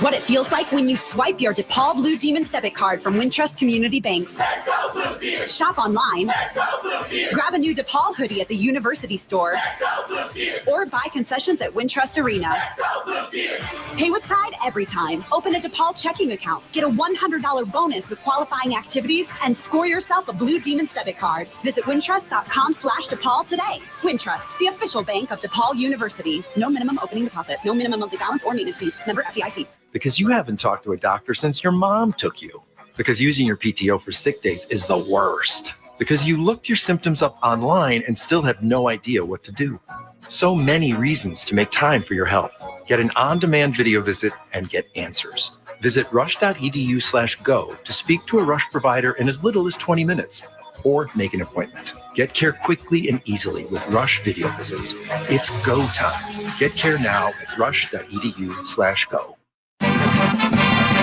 What it feels like when you swipe your DePaul Blue Demons debit card from Wintrust Community Banks. Let's go Blue Demons. Shop online. Let's go Blue Demons. Grab a new DePaul hoodie at the university store. Let's go Blue Demons. Or buy concessions at Wintrust Arena. Let's go Blue Demons. Pay with pride every time. Open a DePaul checking account. Get a $100 bonus with qualifying activities and score yourself a Blue Demons debit card. Visit wintrust.com/DePaul today. Wintrust, the official bank of DePaul University. No minimum opening deposit. No minimum monthly balance or maintenance fees. Member FDIC. Because you haven't talked to a doctor since your mom took you. Because using your PTO for sick days is the worst. Because you looked your symptoms up online and still have no idea what to do. So many reasons to make time for your health. Get an on-demand video visit and get answers. Visit rush.edu/go to speak to a Rush provider in as little as 20 minutes or make an appointment. Get care quickly and easily with Rush video visits. It's go time. Get care now at rush.edu/go.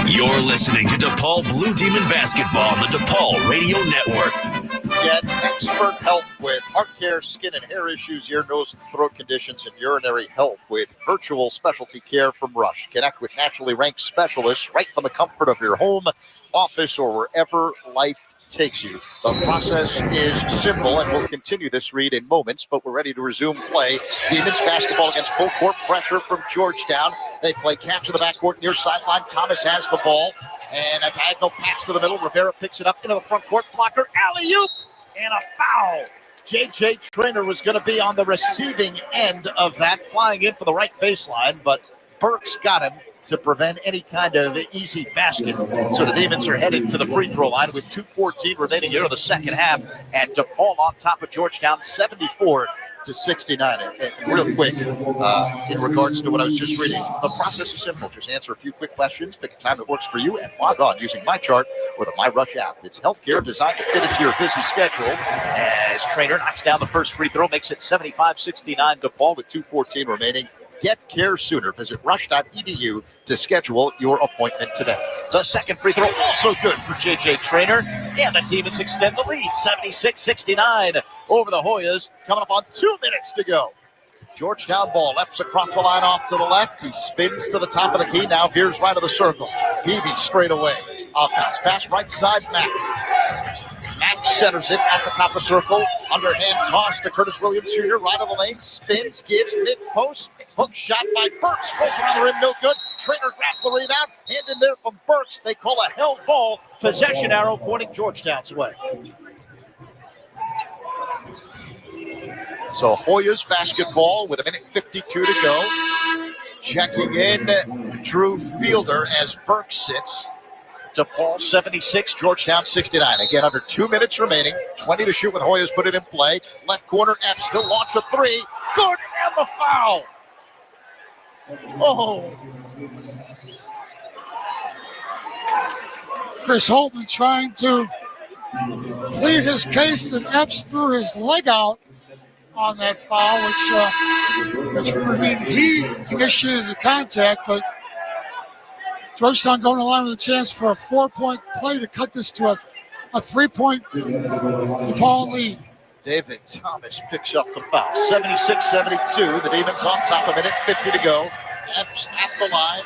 You're listening to DePaul Blue Demon basketball on the DePaul Radio Network. Get expert help with heart care, skin and hair issues, ear, nose, and throat conditions, and urinary health with virtual specialty care from Rush. Connect with naturally ranked specialists right from the comfort of your home, office, or wherever life takes you. The process is simple, and we'll continue this read in moments, but we're ready to resume play. Demons basketball against full court pressure from Georgetown. They play catch in the backcourt near sideline. Thomas has the ball, and a diagonal pass to the middle. Rivera picks it up into the front court. Blocker, alley-oop, and a foul. J.J. Traynor was going to be on the receiving end of that, flying in for the right baseline, but Burks got him to prevent any kind of easy basket. So the Demons are headed to the free throw line with 2:14 remaining here in the second half. And DePaul on top of Georgetown, 74 to 69. And real quick, in regards to what I was just reading, the process is simple. Just answer a few quick questions, pick a time that works for you, and log on using MyChart or the MyRush app. It's healthcare designed to fit into your busy schedule. As Trainer knocks down the first free throw, makes it 75-69 DePaul with 2:14 remaining. Get care sooner. Visit rush.edu to schedule your appointment today. The second free throw also good for J.J. Trainer. And the Demons extend the lead, 76-69 over the Hoyas. Coming up on 2 minutes to go. Georgetown ball, leaps across the line off to the left. He spins to the top of the key, now veers right of the circle. Peavy straight away. Bounce pass right side, Mack centers it at the top of the circle. Underhand toss to Curtis Williams Jr. Right of the lane. Spins, gives mid-post. Hook shot by Burks. Rolls around the rim, no good. Trainer grabs the rebound. Hand in there from Burks. They call a held ball. Possession arrow pointing Georgetown's way. So Hoyas basketball with 1:52 to go. Checking in, Drew Fielder as Burks sits. DePaul 76, Georgetown 69. Again, under 2 minutes remaining. 20 to shoot with Hoyas put it in play. Left corner, Epps to launch a three. Good, and the foul. Oh. Chris Holtman trying to plead his case, and Epps threw his leg out on that foul, which would mean he initiated the contact, but Georgetown going to line with a chance for a 4-point play to cut this to a 3-point DePaul lead. David Thomas picks up the foul. 76-72. The Demons on top of it at 50 to go. Epps at the line.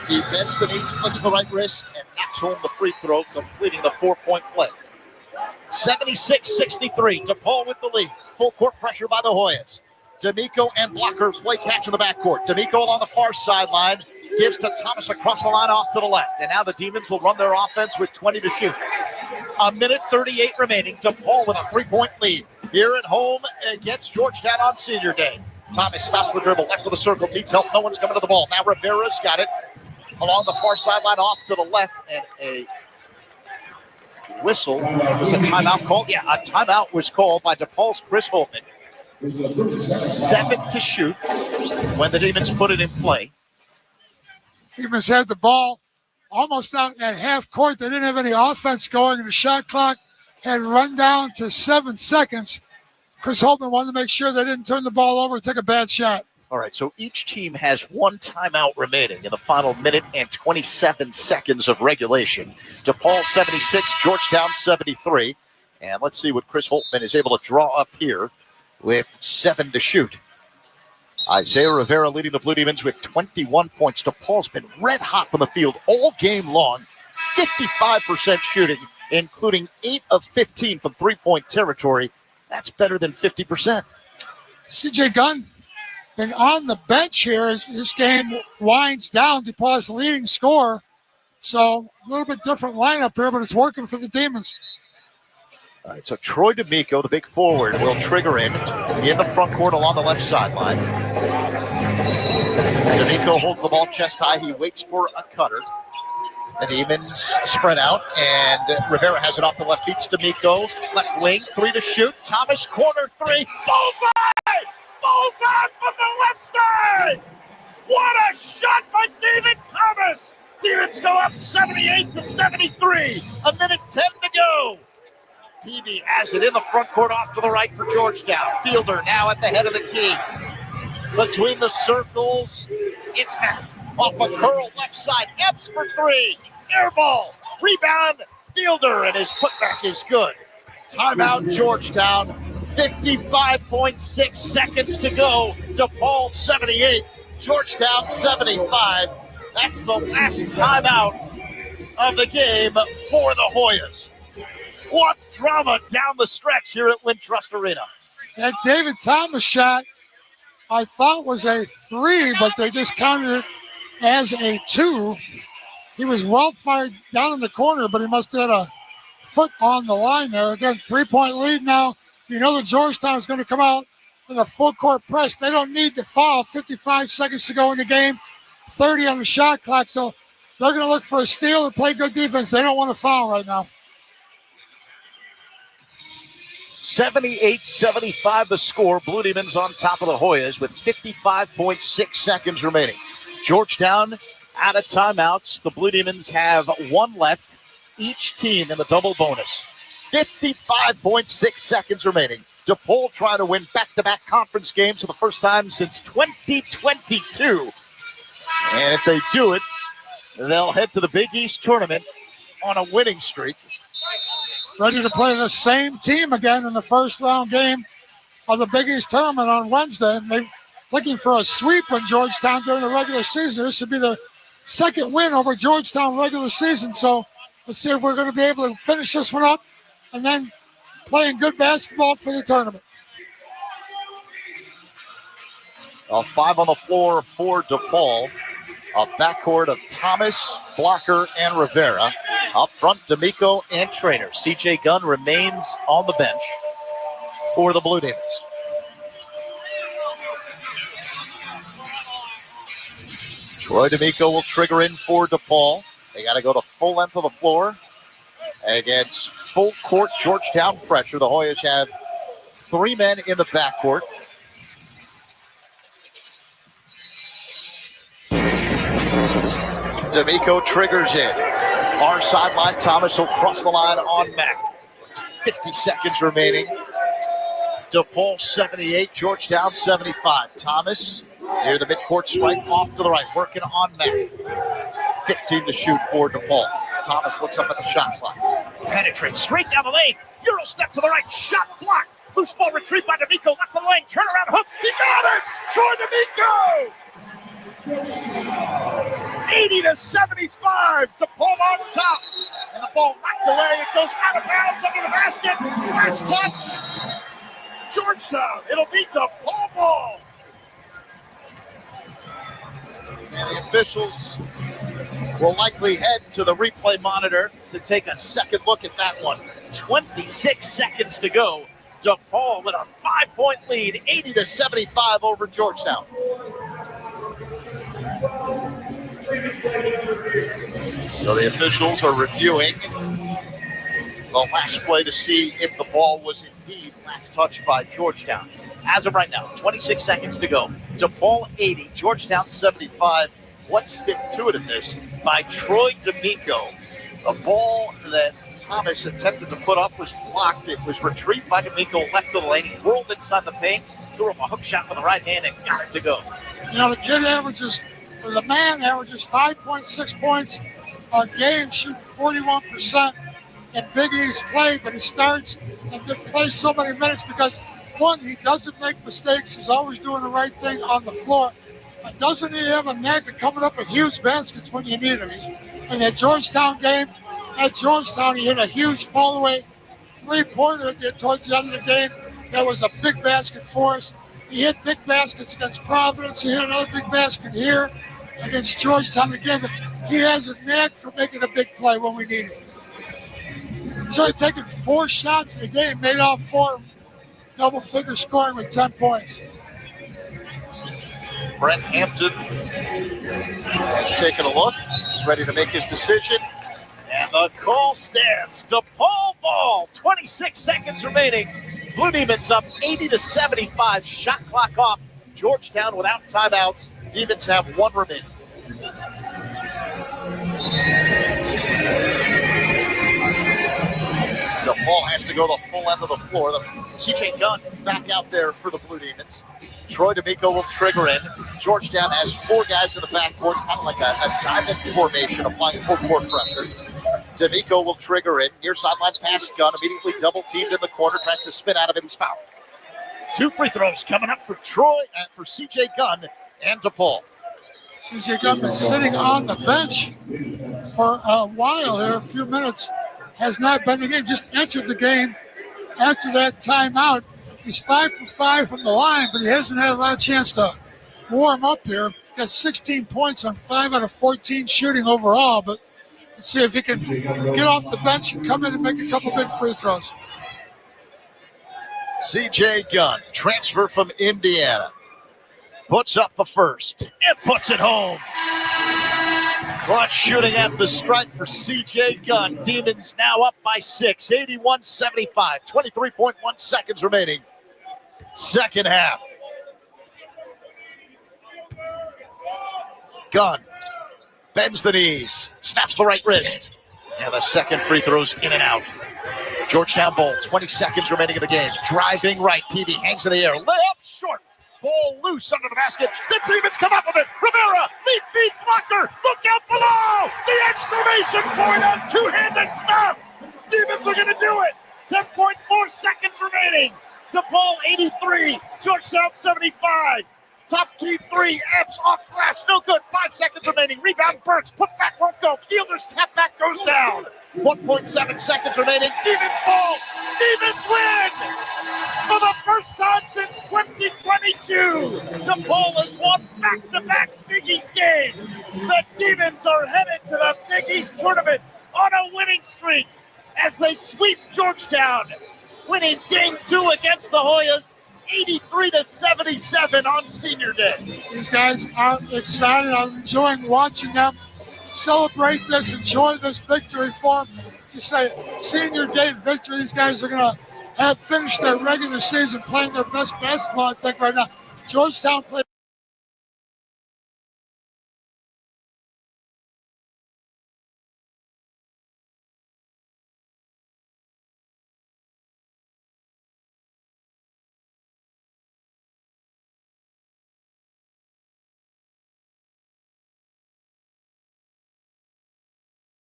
He bends the knees, flicks the right wrist, and knocks home the free throw, completing the 4-point play. 76-63. DePaul with the lead. Full court pressure by the Hoyas. D'Amico and Blocker play catch in the backcourt. D'Amico along the far sideline. Gives to Thomas across the line off to the left. And now the Demons will run their offense with 20 to shoot. 1:38 remaining. DePaul with a 3-point lead. Here at home against Georgetown on senior day. Thomas stops the dribble. Left of the circle. Needs help. No one's coming to the ball. Now Rivera's got it. Along the far sideline off to the left. And a whistle. Was a timeout called? Yeah, a timeout was called by DePaul's Chris Holtman. 7 to shoot when the Demons put it in play. Demons had the ball almost out at half court. They didn't have any offense going, and the shot clock had run down to 7 seconds. Chris Holtman wanted to make sure they didn't turn the ball over and take a bad shot. All right, so each team has one timeout remaining in the final minute and 27 seconds of regulation. DePaul 76, Georgetown 73. And let's see what Chris Holtman is able to draw up here with 7 to shoot. Isaiah Rivera leading the Blue Demons with 21 points. DePaul's been red hot from the field all game long. 55% shooting, including 8 of 15 from three-point territory. That's better than 50%. C.J. Gunn been on the bench here as this game winds down. DePaul's leading scorer. So a little bit different lineup here, but it's working for the Demons. All right, so Troy D'Amico, the big forward, will trigger in the front court along the left sideline. D'Amico holds the ball chest high. He waits for a cutter. The Demons spread out, and Rivera has it off the left. Beats D'Amico. Left wing, 3 to shoot. Thomas, corner 3. Bullseye! Bullseye from the left side! What a shot by David Thomas! Demons go up 78-73. 1:10 to go. Peavy has it in the front court off to the right for Georgetown. Fielder now at the head of the key. Between the circles, it's Matt. Off a curl left side. Epps for 3. Air ball. Rebound. Fielder, and his putback is good. Timeout Georgetown. 55.6 seconds to go. DePaul 78. Georgetown 75. That's the last timeout of the game for the Hoyas. What drama down the stretch here at Wintrust Arena. That David Thomas shot, I thought was a 3, but they just counted it as a 2. He was well fired down in the corner, but he must have had a foot on the line there. Again, 3-point lead now. You know that Georgetown is going to come out in a full court press. They don't need to foul. 55 seconds to go in the game, 30 on the shot clock. So they're going to look for a steal and play good defense. They don't want to foul right now. 78-75 the score. Blue Demons on top of the Hoyas with 55.6 seconds remaining. Georgetown out of timeouts. The Blue Demons have one left, each team in the double bonus. 55.6 seconds remaining. DePaul trying to win back-to-back conference games for the first time since 2022. And if they do it, they'll head to the Big East tournament on a winning streak. Ready to play the same team again in the first round game of the Big East tournament on Wednesday. And they're looking for a sweep in Georgetown during the regular season. This should be their second win over Georgetown regular season. So let's see if we're going to be able to finish this one up and then playing good basketball for the tournament. 5 on the floor for DePaul. A backcourt of Thomas, Blocker, and Rivera. Up front, D'Amico and Trainer. CJ Gunn remains on the bench for the Blue Demons. Troy D'Amico will trigger in for DePaul. They got to go the full length of the floor against full court Georgetown pressure. The Hoyas have 3 men in the backcourt. D'Amico triggers in. Far sideline, Thomas will cross the line on Mack. 50 seconds remaining. DePaul 78, Georgetown 75. Thomas near the midcourt stripe off to the right, working on Mack. 15 to shoot for DePaul. Thomas looks up at the shot clock. Penetrates straight down the lane. Euro step to the right, shot block. Loose ball retrieved by D'Amico, left the lane, turnaround hook. He got it! Troy D'Amico! 80-75, DePaul on top. And the ball knocked away. It goes out of bounds under the basket. Last touch. Georgetown. It'll be DePaul ball. And the officials will likely head to the replay monitor to take a second look at that one. 26 seconds to go. DePaul with a 5-point lead, 80-75 over Georgetown. So the officials are reviewing the last play to see if the ball was indeed last touched by Georgetown. As of right now, 26 seconds to go. DePaul 80, Georgetown 75. One stick to it in this by Troy D'Amico. A ball that Thomas attempted to put up was blocked. It was retrieved by D'Amico, left of the lane. He whirled inside the paint, threw up a hook shot with the right hand and got it to go. You know, the kid the man averages 5.6 points a game, shooting 41% in Big East play, but he starts and plays so many minutes because, one, he doesn't make mistakes. He's always doing the right thing on the floor. But doesn't he have a knack of coming up with huge baskets when you need him? In that Georgetown game, at Georgetown, he hit a huge fall-away three-pointer towards the end of the game. That was a big basket for us. He hit big baskets against Providence. He hit another big basket here against Georgetown again. He has a knack for making a big play when we need it. He's only taken 4 shots in a game, made all 4 double-figure scoring with 10 points. Brent Hampton has taken a look. He's ready to make his decision. And the call stands. DePaul ball. 26 seconds remaining. Blue Demons up 80-75. Shot clock off. Georgetown without timeouts. Demons have 1 remaining. DePaul has to go the full end of the floor. CJ Gunn back out there for the Blue Demons. Troy D'Amico will trigger in. Georgetown has 4 guys in the backcourt, kind of like a diamond formation, applying full court pressure. D'Amico will trigger in. Near sideline pass, Gunn immediately double teamed in the corner, tries to spin out of it. He's fouled. 2 free throws coming up for for CJ Gunn and DePaul. CJ Gunn been sitting on the bench for a while here, a few minutes. Has not been in the game, just entered the game after that timeout. He's 5 for 5 from the line, but he hasn't had a lot of chance to warm up here. Got 16 points on 5 out of 14 shooting overall, but let's see if he can get off the bench and come in and make a couple big free throws. CJ Gunn, transfer from Indiana, puts up the first and puts it home. Clutch shooting at the stripe for C.J. Gunn. Demons now up by 6, 81-75. 23.1 seconds remaining. Second half. Gunn bends the knees, snaps the right wrist. And the second free throw's in and out. Georgetown ball, 20 seconds remaining in the game. Driving right, Peavy hangs in the air. Layup short. Ball loose under the basket. The Demons come up with it. Rivera, lead feet blocker. Look out below. The exclamation point on two-handed stuff. Demons are going to do it. 10.4 seconds remaining. DePaul 83, Georgetown 75. Top key three, Epps off glass, no good. 5 seconds remaining. Rebound Burks, put back, won't go. Fielder's tap back goes down. 1.7 seconds remaining. Demons ball. Demons win! For the first time since 2022, DePaul has won back-to-back Big East games. The Demons are headed to the Big East tournament on a winning streak as they sweep Georgetown, winning Game 2 against the Hoyas, 83-77 on Senior Day. These guys are excited. I'm enjoying watching them celebrate this, enjoy this victory for them. Just say Senior Day victory. These guys are going to have finished their regular season playing their best basketball, I think, right now. Georgetown plays